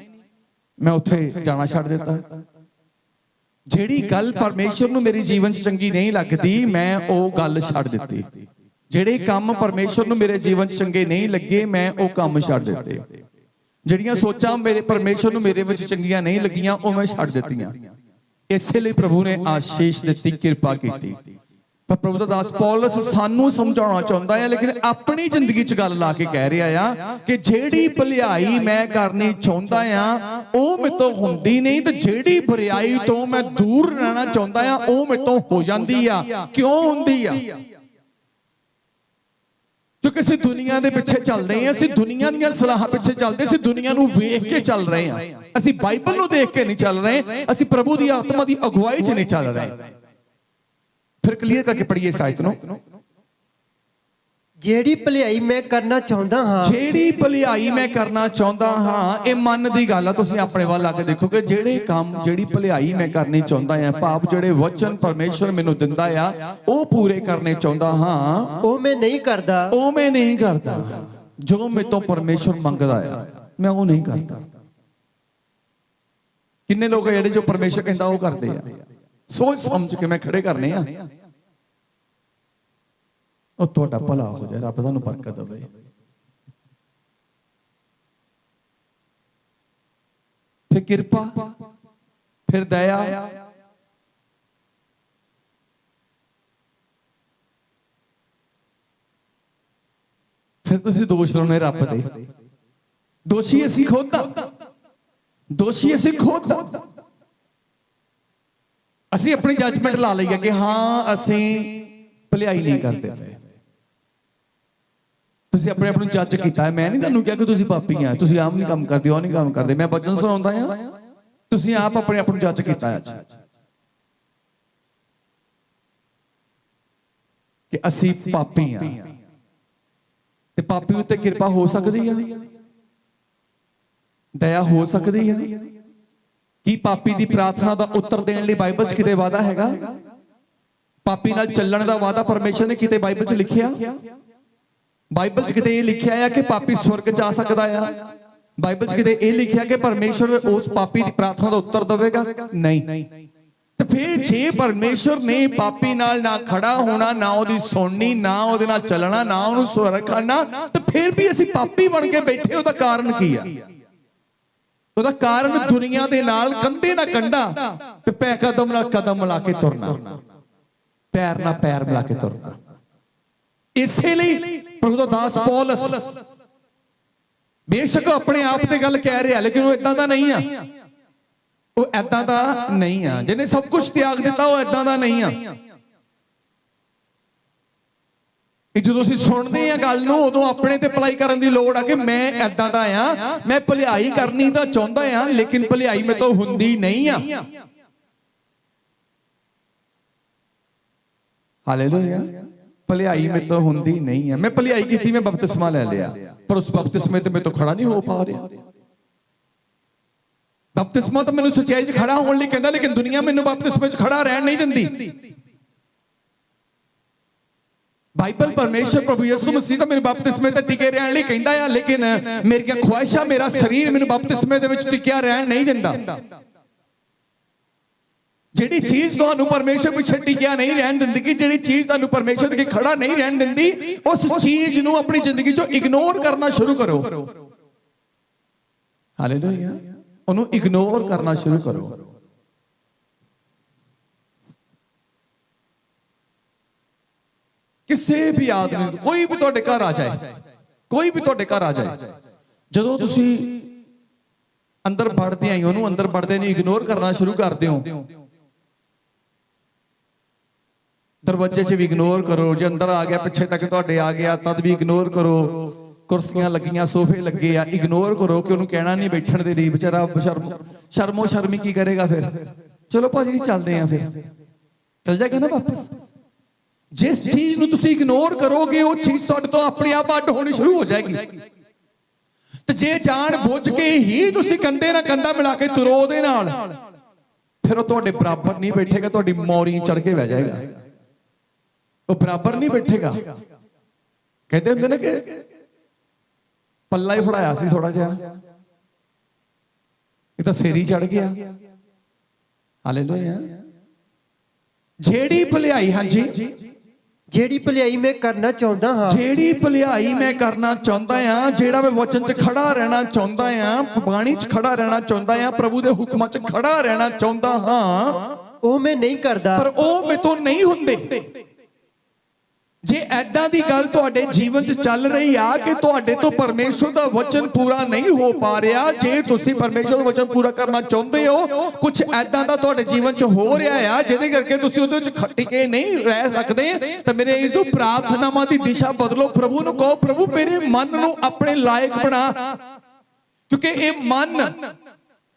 ਮੈਂ ਉੱਥੇ ਜਾਣਾ ਛੱਡ ਦਿੱਤਾ। ਜਿਹੜੀ ਗੱਲ ਪਰਮੇਸ਼ਰ ਨੂੰ ਮੇਰੇ ਜੀਵਨ 'ਚ ਚੰਗੀ ਨਹੀਂ ਲੱਗਦੀ, ਮੈਂ ਉਹ ਗੱਲ ਛੱਡ ਦਿੱਤੀ। ਜਿਹੜੇ ਕੰਮ ਪਰਮੇਸ਼ਰ ਨੂੰ ਮੇਰੇ ਜੀਵਨ 'ਚ ਚੰਗੇ ਨਹੀਂ ਲੱਗੇ, ਮੈਂ ਉਹ ਕੰਮ ਛੱਡ ਦਿੱਤੇ। ਜਿਹੜੀਆਂ ਸੋਚਾਂ ਮੇਰੇ ਪਰਮੇਸ਼ਰ ਨੂੰ ਮੇਰੇ ਵਿੱਚ ਚੰਗੀਆਂ ਨਹੀਂ ਲੱਗੀਆਂ, ਉਹ ਮੈਂ ਛੱਡ ਦਿੱਤੀਆਂ। ਇਸੇ ਲਈ ਪ੍ਰਭੂ ਨੇ ਆਸ਼ੀਸ਼ ਦਿੱਤੀ, ਕਿਰਪਾ ਕੀਤੀ। ਪਰ ਪ੍ਰਭੂ ਦਾ ਦਾਸ ਪੌਲਸ ਸਾਨੂੰ ਸਮਝਾਉਣਾ ਚਾਹੁੰਦਾ ਹੈ, ਲੇਕਿਨ ਆਪਣੀ ਜ਼ਿੰਦਗੀ 'ਚ ਗੱਲ ਲਾ ਕੇ ਕਹਿ ਰਿਹਾ ਆ ਕਿ ਜਿਹੜੀ ਭਲਾਈ ਮੈਂ ਕਰਨੀ ਚਾਹੁੰਦਾ ਆ, ਉਹ ਮੇਰੇ ਤੋਂ ਹੁੰਦੀ ਨਹੀਂ, ਤੇ ਜਿਹੜੀ ਬੁਰਾਈ ਤੋਂ ਮੈਂ ਦੂਰ ਰਹਿਣਾ ਚਾਹੁੰਦਾ ਆ, ਉਹ ਮੇਰੇ ਤੋਂ ਹੋ ਜਾਂਦੀ ਆ। ਕਿਉਂ ਹੁੰਦੀ ਆ? ਕਿਉਂਕਿ ਅਸੀਂ ਦੁਨੀਆ ਦੇ ਪਿੱਛੇ ਚੱਲਦੇ ਹਾਂ, ਅਸੀਂ ਦੁਨੀਆ ਦੀਆਂ ਸਲਾਹਾਂ ਪਿੱਛੇ ਚੱਲਦੇ, ਅਸੀਂ ਦੁਨੀਆ ਨੂੰ ਵੇਖ ਕੇ ਚੱਲ ਰਹੇ ਹਾਂ, ਅਸੀਂ ਬਾਈਬਲ ਨੂੰ ਦੇਖ ਕੇ ਨਹੀਂ ਚੱਲ ਰਹੇ, ਅਸੀਂ ਪ੍ਰਭੂ ਦੀ ਆਤਮਾ ਦੀ ਅਗਵਾਈ 'ਚ ਨਹੀਂ ਚੱਲ ਰਹੇ। ਫਿਰ ਕਲੀਅਰ ਕਰਕੇ ਪੜ੍ਹੀਏ ਇਸ ਆਇਤ ਨੂੰ। ਜਿਹੜੀ ਭਲਾਈ ਮੈਂ ਕਰਨਾ ਚਾਹੁੰਦਾ ਹਾਂ, ਜਿਹੜੀ ਭਲਾਈ ਮੈਂ ਕਰਨਾ ਚਾਹੁੰਦਾ ਹਾਂ, ਇਹ ਮਨ ਦੀ ਗੱਲ ਆ। ਤੁਸੀਂ ਆਪਣੇ ਵੱਲ ਲਾ ਕੇ ਦੇਖੋਗੇ, ਜਿਹੜੇ ਕੰਮ, ਜਿਹੜੀ ਭਲਾਈ ਮੈਂ ਕਰਨੀ ਚਾਹੁੰਦਾ ਆ, ਭਾਵ ਜਿਹੜੇ ਵਚਨ ਪਰਮੇਸ਼ਰ ਮੈਨੂੰ ਦਿੰਦਾ ਆ, ਉਹ ਪੂਰੇ ਕਰਨੇ ਚਾਹੁੰਦਾ ਹਾਂ, ਉਹ ਮੈਂ ਨਹੀਂ ਕਰਦਾ। ਉਹ ਮੈਂ ਨਹੀਂ ਕਰਦਾ। ਜੋ ਮੇਰੇ ਤੋਂ ਪਰਮੇਸ਼ਰ ਮੰਗਦਾ ਆ, ਮੈਂ ਉਹ ਨਹੀਂ ਕਰਦਾ। ਕਿੰਨੇ ਲੋਕ ਜਿਹੜੇ ਜੋ ਪਰਮੇਸ਼ਰ ਕਹਿੰਦਾ ਉਹ ਕਰਦੇ ਆ, ਸੋਚ ਸਮਝ ਕੇ ਮੈਂ ਖੜੇ ਕਰਨੇ ਆ। ਉਹ ਤੁਹਾਡਾ ਭਲਾ ਹੋ ਜਾਏ, ਰੱਬ ਤੁਹਾਨੂੰ ਬਰਕਤ ਦੇਵੇ। ਫਿਰ ਕਿਰਪਾ, ਫਿਰ ਦਇਆ, ਫਿਰ ਤੁਸੀਂ ਦੋਸ਼ ਲਾਉਣੇ ਰੱਬ ਦੇ। ਦੋਸ਼ੀ ਅਸੀਂ ਖੁਦ ਆ, ਦੋਸ਼ੀ ਅਸੀਂ ਖੁਦ ਆ। ਅਸੀਂ ਆਪਣੀ ਜੱਜਮੈਂਟ ਲਾ ਲਈਏ ਕਿ ਹਾਂ ਅਸੀਂ ਭਲਾਈ ਨਹੀਂ ਕਰਦੇ ਪਏ। ਤੁਸੀਂ ਆਪਣੇ ਆਪ ਨੂੰ ਜੱਜ ਕੀਤਾ ਹੈ। ਮੈਂ ਨਹੀਂ ਤੁਹਾਨੂੰ ਕਿਹਾ ਕਿ ਤੁਸੀਂ ਪਾਪੀ ਆ, ਤੁਸੀਂ ਆਪ ਨਹੀਂ ਕੰਮ ਕਰਦੇ, ਉਹ ਨਹੀਂ ਕੰਮ ਕਰਦੇ। ਮੈਂ ਵਚਨ ਸੁਣਾਉਂਦਾ ਆ, ਤੁਸੀਂ ਆਪ ਆਪਣੇ ਆਪ ਨੂੰ ਜੱਜ ਕੀਤਾ ਹੈ ਕਿ ਅਸੀਂ ਪਾਪੀ ਆ। ਤੇ ਪਾਪੀ ਉੱਤੇ ਕਿਰਪਾ ਹੋ ਸਕਦੀ ਆ, ਦਇਆ ਹੋ ਸਕਦੀ ਆ। ਕੀ ਪਾਪੀ ਦੀ ਪ੍ਰਾਰਥਨਾ ਦਾ ਉੱਤਰ ਦੇਣ ਲਈ ਬਾਈਬਲ 'ਚ ਕਿਤੇ ਵਾਅਦਾ ਹੈਗਾ? ਪਾਪੀ ਨਾਲ ਚੱਲਣ ਦਾ ਵਾਅਦਾ ਪਰਮੇਸ਼ਰ ਨੇ ਕਿਤੇ ਬਾਈਬਲ 'ਚ ਲਿਖਿਆ? ਬਾਈਬਲ 'ਚ ਕਿਤੇ ਇਹ ਲਿਖਿਆ ਆ ਕਿ ਪਾਪੀ ਸਵਰਗ 'ਚ ਆ ਸਕਦਾ ਆ? ਬਾਈਬਲ 'ਚ ਕਿਤੇ ਇਹ ਲਿਖਿਆ ਕਿ ਪਰਮੇਸ਼ਰ ਉਸ ਪਾਪੀ ਦੀ ਪ੍ਰਾਰਥਨਾ ਦਾ ਉੱਤਰ ਦੇਵੇਗਾ? ਨਹੀਂ। ਤੇ ਫਿਰ ਜੇ ਪਰਮੇਸ਼ਰ ਨੇ ਪਾਪੀ ਨਾਲ ਨਾ ਖੜਾ ਹੋਣਾ, ਨਾ ਉਹਦੀ ਸੁਣਨੀ, ਨਾ ਉਹਦੇ ਨਾਲ ਚੱਲਣਾ, ਨਾ ਉਹਨੂੰ ਸਵਰਗ ਖਾਣਾ, ਤੇ ਫਿਰ ਵੀ ਅਸੀਂ ਪਾਪੀ ਬਣ ਕੇ ਬੈਠੇ, ਉਹਦਾ ਕਾਰਨ ਕੀ ਆ? ਉਹਦਾ ਕਾਰਨ ਦੁਨੀਆ ਦੇ ਨਾਲ ਕੰਧੇ ਨਾਲ ਕੰਡਾ ਤੇ ਪੈ ਕਦਮ ਨਾਲ ਕਦਮ ਮਿਲਾ ਕੇ ਤੁਰਨਾ, ਪੈਰ ਨਾਲ ਪੈਰ ਮਿਲਾ ਕੇ ਤੁਰਨਾ। ਇਸੇ ਲਈ ਪ੍ਰਭੂ ਦਾ ਦਾਸ ਪੌਲਸ ਬੇਸ਼ੱਕ ਆਪਣੇ ਆਪ ਤੇ ਗੱਲ ਕਹਿ ਰਿਹਾ, ਲੇਕਿਨ ਉਹ ਇਦਾਂ ਦਾ ਨਹੀਂ ਆ। ਉਹ ਇਦਾਂ ਦਾ ਨਹੀਂ ਆ। ਜਿਹਨੇ ਸਭ ਕੁਝ ਤਿਆਗ ਦਿੱਤਾ, ਉਹ ਇਦਾਂ ਦਾ ਨਹੀਂ ਆ। ਜਦੋਂ ਅਸੀਂ ਸੁਣਦੇ ਆ ਗੱਲ ਨੂੰ, ਉਦੋਂ ਆਪਣੇ ਤੇ ਅਪਲਾਈ ਕਰਨ ਦੀ ਲੋੜ ਆ ਕਿ ਮੈਂ ਇਦਾਂ ਦਾ ਆ, ਮੈਂ ਭਲਾਈ ਕਰਨੀ ਤਾਂ ਚਾਹੁੰਦਾ ਆ, ਲੇਕਿਨ ਭਲਾਈ ਮੇਰੇ ਤੋਂ ਹੁੰਦੀ ਨਹੀਂ ਆ। ਹਾਲੇਲੂਇਆ। ਭਲਾਈ ਮੇਰੇ ਤੋਂ ਹੁੰਦੀ ਨਹੀਂ ਆ। ਮੈਂ ਭਲਾਈ ਕੀਤੀ, ਮੈਂ ਬਪਤਿਸਮਾ ਲੈ ਲਿਆ, ਪਰ ਉਸ ਬਪਤਿਸਮੇ ਤੇ ਮੇਰੇ ਤੋਂ ਖੜਾ ਨਹੀਂ ਹੋ ਪਾ ਰਿਹਾ। ਬਪਤਿਸਮਾ ਤਾਂ ਮੈਨੂੰ ਸੱਚਾਈ 'ਚ ਖੜਾ ਹੋਣ ਲਈ ਕਹਿੰਦਾ, ਲੇਕਿਨ ਦੁਨੀਆ ਮੈਨੂੰ ਬਪਤਿਸਮੇ 'ਚ ਖੜਾ ਰਹਿਣ ਨਹੀਂ ਦਿੰਦੀ। ਬਾਈਬਲ ਪਰਮੇਸ਼ਰ ਪ੍ਰਭੂ ਯਿਸੂ ਮਸੀਹ ਤਾਂ ਮੇਰੇ ਬਪਤਿਸਮੇ ਤੇ ਟਿਕੇ ਰਹਿਣ ਲਈ ਕਹਿੰਦਾ ਆ, ਲੇਕਿਨ ਮੇਰੀਆਂ ਖੁਆਇਸ਼ਾਂ, ਮੇਰਾ ਸਰੀਰ ਮੈਨੂੰ ਬਪਤਿਸਮੇ ਦੇ ਵਿੱਚ ਟਿਕਿਆ ਰਹਿਣ ਨਹੀਂ ਦਿੰਦਾ। ਜਿਹੜੀ ਚੀਜ਼ ਤੁਹਾਨੂੰ ਪਰਮੇਸ਼ਰ ਪਿੱਛੇ ਟਿਕਿਆ ਨਹੀਂ ਰਹਿਣ ਦਿੰਦੀ, ਕਿ ਜਿਹੜੀ ਚੀਜ਼ ਤੁਹਾਨੂੰ ਪਰਮੇਸ਼ਰ ਦੇ ਖੜਾ ਨਹੀਂ ਰਹਿਣ ਦਿੰਦੀ, ਉਸ ਚੀਜ਼ ਨੂੰ ਆਪਣੀ ਜ਼ਿੰਦਗੀ 'ਚੋਂ ਇਗਨੋਰ ਕਰਨਾ ਸ਼ੁਰੂ ਕਰੋ। ਹਾਲੇਲੂਇਆ। ਉਹਨੂੰ ਇਗਨੋਰ ਕਰਨਾ ਸ਼ੁਰੂ ਕਰੋ। ਕਿਸੇ ਵੀ ਆਦਮੀ, ਕੋਈ ਵੀ ਤੁਹਾਡੇ ਘਰ ਆ ਜਾਏ, ਕੋਈ ਵੀ ਤੁਹਾਡੇ ਘਰ ਆ ਜਾਏ, ਜਦੋਂ ਤੁਸੀਂ ਅੰਦਰ ਵੜਦੇ ਆਈ, ਉਹਨੂੰ ਅੰਦਰ ਵੜਦੇ ਨਹੀਂ ਇਗਨੋਰ ਕਰਨਾ ਸ਼ੁਰੂ ਕਰਦੇ ਹੋ। ਦਰਵਾਜ਼ੇ 'ਚ ਵੀ ਇਗਨੋਰ ਕਰੋ, ਜੇ ਅੰਦਰ ਆ ਗਿਆ, ਪਿੱਛੇ ਤੱਕ ਤੁਹਾਡੇ ਆ ਗਿਆ, ਤਦ ਵੀ ਇਗਨੋਰ ਕਰੋ। ਕੁਰਸੀਆਂ ਲੱਗੀਆਂ, ਸੋਫੇ ਲੱਗੇ ਆ, ਇਗਨੋਰ ਕਰੋ ਕਿ ਉਹਨੂੰ ਕਹਿਣਾ ਨਹੀਂ ਬੈਠਣ ਦੇ ਲਈ, ਵਿਚਾਰਾ ਸ਼ਰਮੋ ਸ਼ਰਮੀ ਕੀ ਕਰੇਗਾ ਫਿਰ। ਚਲੋ ਭਾਜੀ ਚੱਲਦੇ ਆ, ਫਿਰ ਚੱਲ ਜਾਏਗਾ ਨਾ ਵਾਪਸ। ਜਿਸ ਚੀਜ਼ ਨੂੰ ਤੁਸੀਂ ਇਗਨੋਰ ਕਰੋਗੇ, ਉਹ ਚੀਜ਼ ਤੁਹਾਡੇ ਤੋਂ ਆਪਣੇ ਆਪ ਅੱਡ ਹੋਣੀ ਸ਼ੁਰੂ ਹੋ ਜਾਏਗੀ। ਤੇ ਜੇ ਜਾਣ ਬੁੱਝ ਕੇ ਹੀ ਤੁਸੀਂ ਕੰਧੇ ਨਾਲ ਕੰਧਾ ਮਿਲਾ ਕੇ ਤੁਰੋ ਉਹਦੇ ਨਾਲ, ਫਿਰ ਉਹ ਤੁਹਾਡੇ ਬਰਾਬਰ ਨਹੀਂ ਬੈਠੇਗਾ, ਤੁਹਾਡੀ ਮੌਰੀ ਚੜ ਕੇ ਬਹਿ ਜਾਏਗਾ। ਉਹ ਬਰਾਬਰ ਨਹੀਂ ਬੈਠੇਗਾ। ਕਹਿੰਦੇ ਹੁੰਦੇ ਨੇ ਕਿ ਪੱਲਾ ਹੀ ਫੜਾਇਆ ਸੀ ਥੋੜਾ ਜਿਹਾ, ਇਹ ਤਾਂ ਸੇਰੀ ਚੜ ਗਿਆ। ਹਾਲੇਲੂਇਆ। ਜਿਹੜੀ ਭਲਾਈ, ਹਾਂਜੀ, ਜਿਹੜੀ ਭਲਾਈ ਮੈਂ ਕਰਨਾ ਚਾਹੁੰਦਾ ਹਾਂ, ਜਿਹੜੀ ਭਲਾਈ ਮੈਂ ਕਰਨਾ ਚਾਹੁੰਦਾ ਆ, ਜਿਹੜਾ ਮੈਂ ਵਚਨ 'ਚ ਖੜਾ ਰਹਿਣਾ ਚਾਹੁੰਦਾ ਆ, ਬਾਣੀ 'ਚ ਖੜਾ ਰਹਿਣਾ ਚਾਹੁੰਦਾ ਆ, ਪ੍ਰਭੂ ਦੇ ਹੁਕਮਾਂ 'ਚ ਖੜਾ ਰਹਿਣਾ ਚਾਹੁੰਦਾ ਹਾਂ, ਉਹ ਮੈਂ ਨਹੀਂ ਕਰਦਾ। ਪਰ ਉਹ ਮੇਰੇ ਤੋਂ ਨਹੀਂ ਹੁੰਦੇ। ਜੇ ਐਦਾਂ ਦੀ ਗੱਲ ਤੁਹਾਡੇ ਜੀਵਨ 'ਚ ਚੱਲ ਰਹੀ ਆ ਕਿ ਤੁਹਾਡੇ ਤੋਂ ਪਰਮੇਸ਼ਰ ਦਾ ਵਚਨ ਪੂਰਾ ਨਹੀਂ ਹੋ ਪਾ ਰਿਹਾ, ਜੇ ਤੁਸੀਂ ਪਰਮੇਸ਼ਰ ਦਾ ਵਚਨ ਪੂਰਾ ਕਰਨਾ ਚਾਹੁੰਦੇ ਹੋ, ਕੁਝ ਐਦਾਂ ਦਾ ਤੁਹਾਡੇ ਜੀਵਨ 'ਚ ਹੋ ਰਿਹਾ ਆ ਜਿਹਦੇ ਕਰਕੇ ਤੁਸੀਂ ਉਹਦੇ 'ਚ ਖੱਟਕੇ ਨਹੀਂ ਰਹਿ ਸਕਦੇ, ਤਾਂ ਮੇਰੇ ਇਸ ਪ੍ਰਾਰਥਨਾਵਾਂ ਦੀ ਦਿਸ਼ਾ ਬਦਲੋ। ਪ੍ਰਭੂ ਨੂੰ ਕਹੋ, ਪ੍ਰਭੂ ਮੇਰੇ ਮਨ ਨੂੰ ਆਪਣੇ ਲਾਇਕ ਬਣਾ, ਕਿਉਂਕਿ ਇਹ ਮਨ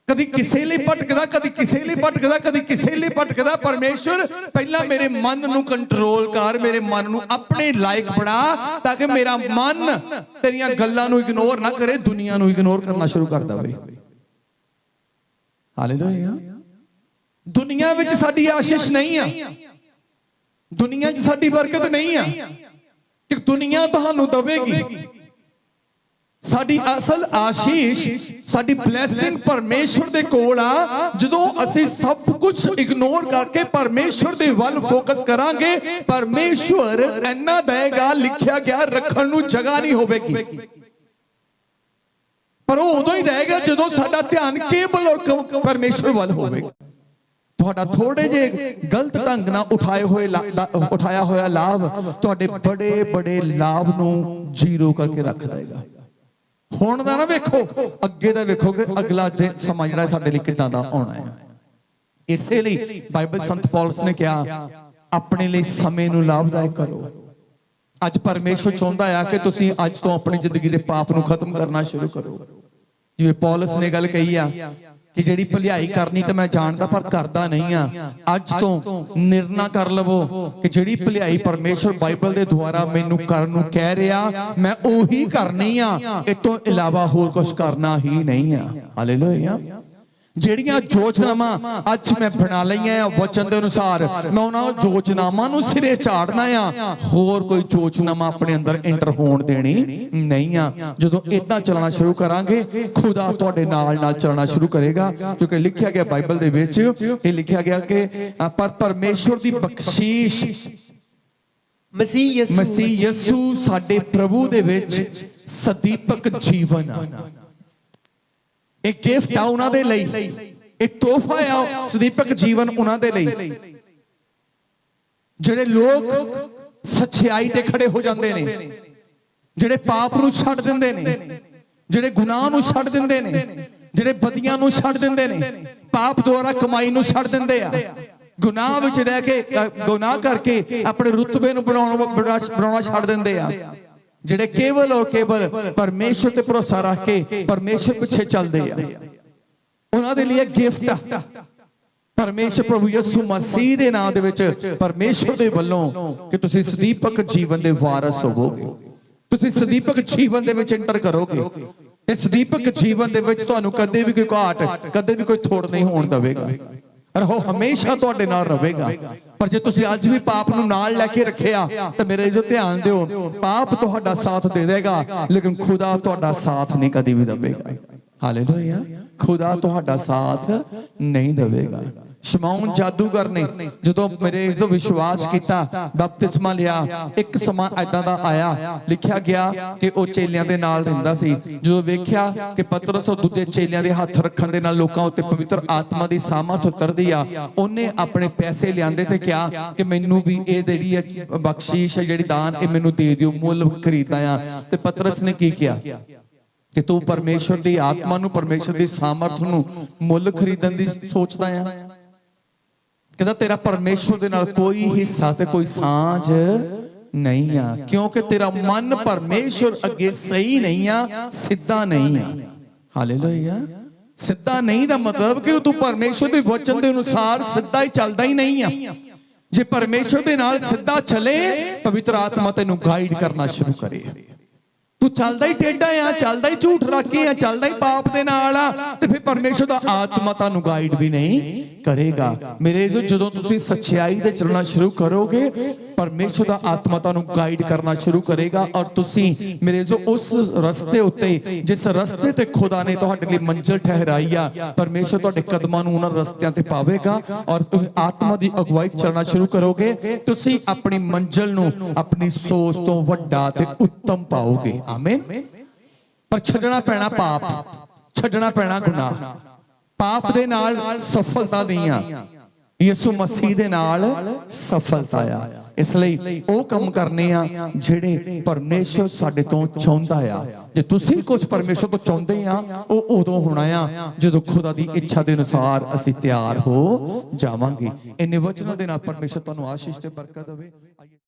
ਕਦੀ ਕਿਸੇ ਲਈ ਭਟਕਦਾ, ਕਦੀ ਕਿਸੇ ਲਈ ਭਟਕਦਾ, ਕਦੀ ਕਿਸੇ ਲਈ ਭਟਕਦਾ। ਪਰਮੇਸ਼ਰ ਪਹਿਲਾਂ ਮੇਰੇ ਮਨ ਨੂੰ ਕੰਟਰੋਲ ਕਰ, ਮੇਰੇ ਮਨ ਨੂੰ ਆਪਣੇ ਲਾਇਕ ਬਣਾ, ਤਾਂ ਕਿ ਮੇਰਾ ਮਨ ਤੇਰੀਆਂ ਗੱਲਾਂ ਨੂੰ ਇਗਨੋਰ ਨਾ ਕਰੇ, ਦੁਨੀਆ ਨੂੰ ਇਗਨੋਰ ਕਰਨਾ ਸ਼ੁਰੂ ਕਰ ਦੇਵੇ। ਹਾਲੇਲੂਇਆ। ਦੁਨੀਆ ਵਿੱਚ ਸਾਡੀ ਆਸ਼ੀਸ਼ ਨਹੀਂ ਆ, ਦੁਨੀਆ 'ਚ ਸਾਡੀ ਬਰਕਤ ਨਹੀਂ ਆ ਕਿ ਦੁਨੀਆ ਤੁਹਾਨੂੰ ਦੇਵੇਗੀ। ਸਾਡੀ ਅਸਲ ਆਸ਼ੀਸ਼, ਸਾਡੀ ਬਲੇਸਿੰਗ ਪਰਮੇਸ਼ਰ ਦੇ ਕੋਲ ਆ। ਜਦੋਂ ਅਸੀਂ ਸਭ ਕੁਝ ਇਗਨੋਰ ਕਰਕੇ ਪਰਮੇਸ਼ਰ ਦੇ ਵੱਲ ਫੋਕਸ ਕਰਾਂਗੇ, ਪਰਮੇਸ਼ਰ ਇੰਨਾ ਦੇਗਾ, ਲਿਖਿਆ ਗਿਆ ਰੱਖਣ ਨੂੰ ਜਗ੍ਹਾ ਨਹੀਂ ਹੋਵੇਗੀ। ਪਰ ਉਹ ਉਦੋਂ ਹੀ ਦੇਗਾ ਜਦੋਂ ਸਾਡਾ ਧਿਆਨ ਕੇਵਲ ਔਰ ਪਰਮੇਸ਼ਰ ਵੱਲ ਹੋਵੇਗਾ। ਤੁਹਾਡਾ ਥੋੜੇ ਜਿਹੇ ਗਲਤ ਢੰਗ ਨਾਲ ਉਠਾਇਆ ਹੋਇਆ ਲਾਭ ਤੁਹਾਡੇ ਬੜੇ ਬੜੇ ਲਾਭ ਨੂੰ ਜ਼ੀਰੋ ਕਰਕੇ ਰੱਖ ਦੇਗਾ। ਹੁਣ ਦਾ ਨਾ ਵੇਖੋ, ਅੱਗੇ ਦਾ ਵੇਖੋਗੇ, ਅਗਲਾ ਸਮਾਂ ਜਿਹੜਾ ਸਾਡੇ ਲਈ ਕਿੱਦਾਂ ਦਾ ਆਉਣਾ ਹੈ। ਇਸੇ ਲਈ ਬਾਈਬਲ ਸੰਤ ਪੌਲਸ ਨੇ ਕਿਹਾ, ਆਪਣੇ ਲਈ ਸਮੇਂ ਨੂੰ ਲਾਭਦਾਇਕ ਕਰੋ। ਅੱਜ ਪਰਮੇਸ਼ਰ ਚਾਹੁੰਦਾ ਆ ਕਿ ਤੁਸੀਂ ਅੱਜ ਤੋਂ ਆਪਣੀ ਜ਼ਿੰਦਗੀ ਦੇ ਪਾਪ ਨੂੰ ਖਤਮ ਕਰਨਾ ਸ਼ੁਰੂ ਕਰੋ। ਜਿਵੇਂ ਪੌਲਸ ਨੇ ਗੱਲ ਕਹੀ ਆ ਕਿ ਜਿਹੜੀ ਭਲਾਈ ਕਰਨੀ ਤਾਂ ਮੈਂ ਜਾਣਦਾ ਪਰ ਕਰਦਾ ਨਹੀਂ ਆ। ਅੱਜ ਤੋਂ ਨਿਰਣਾ ਕਰ ਲਵੋ ਕਿ ਜਿਹੜੀ ਭਲਾਈ ਪਰਮੇਸ਼ਰ ਬਾਈਬਲ ਦੇ ਦੁਆਰਾ ਮੈਨੂੰ ਕਰਨ ਨੂੰ ਕਹਿ ਰਿਹਾ, ਮੈਂ ਉਹੀ ਕਰਨੀ ਆ, ਇਸ ਤੋਂ ਇਲਾਵਾ ਹੋਰ ਕੁਝ ਕਰਨਾ ਹੀ ਨਹੀਂ ਆ। ਹਾਲੇਲੂਇਆ। ਜਿਹੜੀਆਂ ਯੋਜਨਾਵਾਂ ਅੱਜ ਮੈਂ ਬਣਾ ਲਈਆਂ ਆ ਵਚਨ ਦੇ ਅਨੁਸਾਰ, ਮੈਂ ਉਹਨਾਂ ਯੋਜਨਾਵਾਂ ਨੂੰ ਸਿਰੇ ਚਾੜਨਾ ਆ, ਹੋਰ ਕੋਈ ਯੋਜਨਾਵਾਂ ਆਪਣੇ ਅੰਦਰ ਐਂਟਰ ਹੋਣ ਦੇਣੀ ਨਹੀਂ ਆ। ਜਦੋਂ ਇਦਾਂ ਚੱਲਣਾ ਸ਼ੁਰੂ ਕਰਾਂਗੇ, ਖੁਦਾ ਤੁਹਾਡੇ ਨਾਲ ਚੱਲਣਾ ਸ਼ੁਰੂ ਕਰੇਗਾ। ਕਿਉਂਕਿ ਲਿਖਿਆ ਗਿਆ ਬਾਈਬਲ ਦੇ ਵਿੱਚ, ਇਹ ਲਿਖਿਆ ਗਿਆ ਕਿ ਪਰ ਪਰਮੇਸ਼ਰ ਦੀ ਬਖਸ਼ੀਸ਼ ਮਸੀਹ ਯਿਸੂ ਸਾਡੇ ਪ੍ਰਭੂ ਦੇ ਵਿੱਚ ਸਦੀਪਕ ਜੀਵਨ ਆ। ਇਹ ਗਿਫਟ ਆ ਉਹਨਾਂ ਦੇ ਲਈ, ਇਹ ਤੋਹਫਾ ਆ ਸਦੀਪਕ ਜੀਵਨ ਉਹਨਾਂ ਦੇ ਲਈ, ਜਿਹੜੇ ਲੋਕ ਸੱਚਾਈ ਤੇ ਖੜੇ ਹੋ ਜਾਂਦੇ ਨੇ, ਜਿਹੜੇ ਪਾਪ ਨੂੰ ਛੱਡ ਦਿੰਦੇ ਨੇ, ਜਿਹੜੇ ਗੁਨਾਹ ਨੂੰ ਛੱਡ ਦਿੰਦੇ ਨੇ, ਜਿਹੜੇ ਬਦੀਆਂ ਨੂੰ ਛੱਡ ਦਿੰਦੇ ਨੇ, ਪਾਪ ਦੁਆਰਾ ਕਮਾਈ ਨੂੰ ਛੱਡ ਦਿੰਦੇ ਆ, ਗੁਨਾਹ ਵਿੱਚ ਰਹਿ ਕੇ ਗੁਨਾਹ ਕਰਕੇ ਆਪਣੇ ਰੁਤਬੇ ਨੂੰ ਬਣਾਉਣਾ ਛੱਡ ਦਿੰਦੇ ਆ, ਜਿਹੜੇ ਕੇਵਲ ਔਰ ਕੇਵਲ ਪਰਮੇਸ਼ਰ ਤੇ ਭਰੋਸਾ ਰੱਖ ਕੇ ਪਰਮੇਸ਼ਰ ਪਿੱਛੇ ਚੱਲਦੇ ਆ, ਉਹਨਾਂ ਦੇ ਲਈ ਗਿਫਟ ਆ। ਪਰਮੇਸ਼ਰ ਪ੍ਰਭੂ ਯਿਸੂ ਮਸੀਹ ਦੇ ਨਾਮ ਦੇ ਵਿੱਚ ਪਰਮੇਸ਼ਰ ਦੇ ਵੱਲੋਂ ਕਿ ਤੁਸੀਂ ਸਦੀਪਕ ਜੀਵਨ ਦੇ ਵਾਰਸ ਹੋਵੋਗੇ, ਤੁਸੀਂ ਸਦੀਪਕ ਜੀਵਨ ਦੇ ਵਿੱਚ ਐਂਟਰ ਕਰੋਗੇ। ਇਸ ਸਦੀਪਕ ਜੀਵਨ ਦੇ ਵਿੱਚ ਤੁਹਾਨੂੰ ਕਦੇ ਵੀ ਕੋਈ ਘਾਟ, ਕਦੇ ਵੀ ਕੋਈ ਥੋੜ ਨਹੀਂ ਹੋਣ ਦੇਵੇਗਾ, ਔਰ ਉਹ ਹਮੇਸ਼ਾ ਤੁਹਾਡੇ ਨਾਲ ਰਹੇਗਾ। ਪਰ ਜੇ ਤੁਸੀਂ ਅੱਜ ਵੀ ਪਾਪ ਨੂੰ ਨਾਲ ਲੈ ਕੇ ਰੱਖਿਆ ਤਾਂ ਮੇਰੇ ਜੋ ਧਿਆਨ ਦਿਓ, ਪਾਪ ਤੁਹਾਡਾ ਸਾਥ ਦੇ ਦੇਗਾ, ਲੇਕਿਨ ਖੁਦਾ ਤੁਹਾਡਾ ਸਾਥ ਨਹੀਂ ਕਦੀ ਵੀ ਦੇਵੇਗਾ। ਹਾਲੇਲੂਇਆ। ਖੁਦਾ ਤੁਹਾਡਾ ਸਾਥ ਨਹੀਂ ਦੇਵੇਗਾ। ਸ਼ਮੌਨ ਜਾਦੂਗਰ ਨੇ ਜਦੋਂ ਮੇਰੇ ਇਸ ਤੋਂ ਵਿਸ਼ਵਾਸ ਕੀਤਾ, ਬਪਤਿਸਮਾ ਲਿਆ, ਇੱਕ ਸਮਾਂ ਏਦਾਂ ਦਾ ਆਇਆ, ਲਿਖਿਆ ਗਿਆ ਕਿ ਉਹ ਚੇਲਿਆਂ ਦੇ ਨਾਲ ਰਹਿੰਦਾ ਸੀ। ਜਦੋਂ ਵੇਖਿਆ ਕਿ ਪਤਰਸ ਔਰ ਦੂਜੇ ਚੇਲਿਆਂ ਦੇ ਹੱਥ ਰੱਖਣ ਦੇ ਨਾਲ ਲੋਕਾਂ ਉੱਤੇ ਪਵਿੱਤਰ ਆਤਮਾ ਦੀ ਸਾਮਰਥ ਉਤਰਦੀ ਆ, ਉਹਨੇ ਆਪਣੇ ਪੈਸੇ ਲਿਆਂਦੇ ਤੇ ਕਿਹਾ ਕਿ ਮੈਨੂੰ ਵੀ ਇਹ ਜਿਹੜੀ ਬਖਸ਼ੀਸ਼ ਹੈ, ਜਿਹੜੀ ਦਾਨ, ਇਹ ਮੈਨੂੰ ਦੇ ਦਿਓ, ਮੁੱਲ ਖਰੀਦਦਾ ਆ। ਤੇ ਪਤਰਸ ਨੇ ਕੀ ਕਿਹਾ ਕਿ ਤੂੰ ਪਰਮੇਸ਼ਰ ਦੀ ਆਤਮਾ ਨੂੰ, ਪਰਮੇਸ਼ਰ ਦੀ ਸਾਮਰਥ ਨੂੰ ਮੁੱਲ ਖਰੀਦਣ ਦੀ ਸੋਚਦਾ ਆ। ਕਹਿੰਦਾ ਤੇਰਾ ਪਰਮੇਸ਼ਰ ਦੇ ਨਾਲ ਕੋਈ ਹਿੱਸਾ ਤੇ ਕੋਈ ਸਾਂਝ ਨਹੀਂ ਆ, ਕਿਉਂਕਿ ਤੇਰਾ ਮਨ ਪਰਮੇਸ਼ਰ ਅੱਗੇ ਸਹੀ ਨਹੀਂ ਆ, ਸਿੱਧਾ ਨਹੀਂ ਆ। ਹਾਲੇਲੂਇਆ। ਸਿੱਧਾ ਨਹੀਂ ਦਾ ਮਤਲਬ ਕਿ ਤੂੰ ਪਰਮੇਸ਼ਰ ਦੇ ਵਚਨ ਦੇ ਅਨੁਸਾਰ ਸਿੱਧਾ ਹੀ ਚੱਲਦਾ ਹੀ ਨਹੀਂ ਆ। ਜੇ ਪਰਮੇਸ਼ਰ ਦੇ ਨਾਲ ਸਿੱਧਾ ਚਲੇ, ਪਵਿੱਤਰ ਆਤਮਾ ਤੈਨੂੰ ਗਾਈਡ ਕਰਨਾ ਸ਼ੁਰੂ ਕਰੇ। ਤੂੰ ਚੱਲਦਾ ਹੀ ਟੇਢਾ ਆ, ਚੱਲਦਾ ਹੀ ਝੂਠ ਰੱਖ ਕੇ ਆ, ਚੱਲਦਾ ਹੀ ਪਾਪ ਦੇ ਨਾਲ ਆ, ਤੇ ਫਿਰ ਪਰਮੇਸ਼ਰ ਦਾ ਆਤਮਾ ਤੁਹਾਨੂੰ ਗਾਈਡ ਵੀ ਨਹੀਂ ਕਰੇਗਾ। ਮੇਰੇ ਜਦੋਂ ਤੁਸੀਂ ਸੱਚਾਈ ਤੇ ਚੱਲਣਾ ਸ਼ੁਰੂ ਕਰੋਗੇ, ਪਰਮੇਸ਼ਰ ਦਾ ਆਤਮਾ ਤੁਹਾਨੂੰ ਗਾਈਡ ਕਰਨਾ ਸ਼ੁਰੂ ਕਰੇਗਾ, ਔਰ ਤੁਸੀਂ ਮੇਰੇ ਉਸ ਰਸਤੇ ਉੱਤੇ, ਜਿਸ ਰਸਤੇ ਤੇ ਖੁਦਾ ਨੇ ਤੁਹਾਡੇ ਲਈ ਮੰਜ਼ਿਲ ਠਹਿਰਾਈ ਆ, ਪਰਮੇਸ਼ਰ ਤੁਹਾਡੇ ਕਦਮਾਂ ਨੂੰ ਉਹਨਾਂ ਰਸਤਿਆਂ ਤੇ ਪਾਵੇਗਾ, ਔਰ ਤੁਸੀਂ ਆਤਮਾ ਦੀ ਅਗਵਾਈ ਚੱਲਣਾ ਸ਼ੁਰੂ ਕਰੋਗੇ। ਤੁਸੀਂ ਆਪਣੀ ਮੰਜ਼ਿਲ ਨੂੰ ਆਪਣੀ ਸੋਚ ਤੋਂ ਵੱਡਾ ਤੇ ਉੱਤਮ ਪਾਓਗੇ। ਆਮੀਨ। ਪਰ ਛੱਡਣਾ ਪੈਣਾ ਪਾਪ, ਛੱਡਣਾ ਪੈਣਾ ਗੁਨਾਹ। ਪਾਪ ਦੇ ਨਾਲ ਸਫਲਤਾ ਨਹੀਂ ਆ, ਯਿਸੂ ਮਸੀਹ ਦੇ ਨਾਲ ਸਫਲਤਾ ਆ। ਇਸ ਲਈ ਉਹ ਕੰਮ ਕਰਨੇ ਆ ਜਿਹੜੇ ਪਰਮੇਸ਼ਰ ਸਾਡੇ ਤੋਂ ਚਾਹੁੰਦਾ ਆ। ਜੇ ਤੁਸੀਂ ਕੁਝ ਪਰਮੇਸ਼ਰ ਤੋਂ ਚਾਹੁੰਦੇ ਆ ਉਹ ਉਦੋਂ ਹੋਣਾ ਆ ਜਦੋਂ ਖੁਦਾ ਦੀ ਇੱਛਾ ਦੇ ਅਨੁਸਾਰ ਅਸੀਂ ਤਿਆਰ ਹੋ ਜਾਵਾਂਗੇ। ਇੰਨੇ ਵਚਨਾਂ ਦੇ ਨਾਲ ਪਰਮੇਸ਼ਰ ਤੁਹਾਨੂੰ ਆਸ਼ੀਸ਼ ਤੇ ਬਰਕਤ ਦੇਵੇ।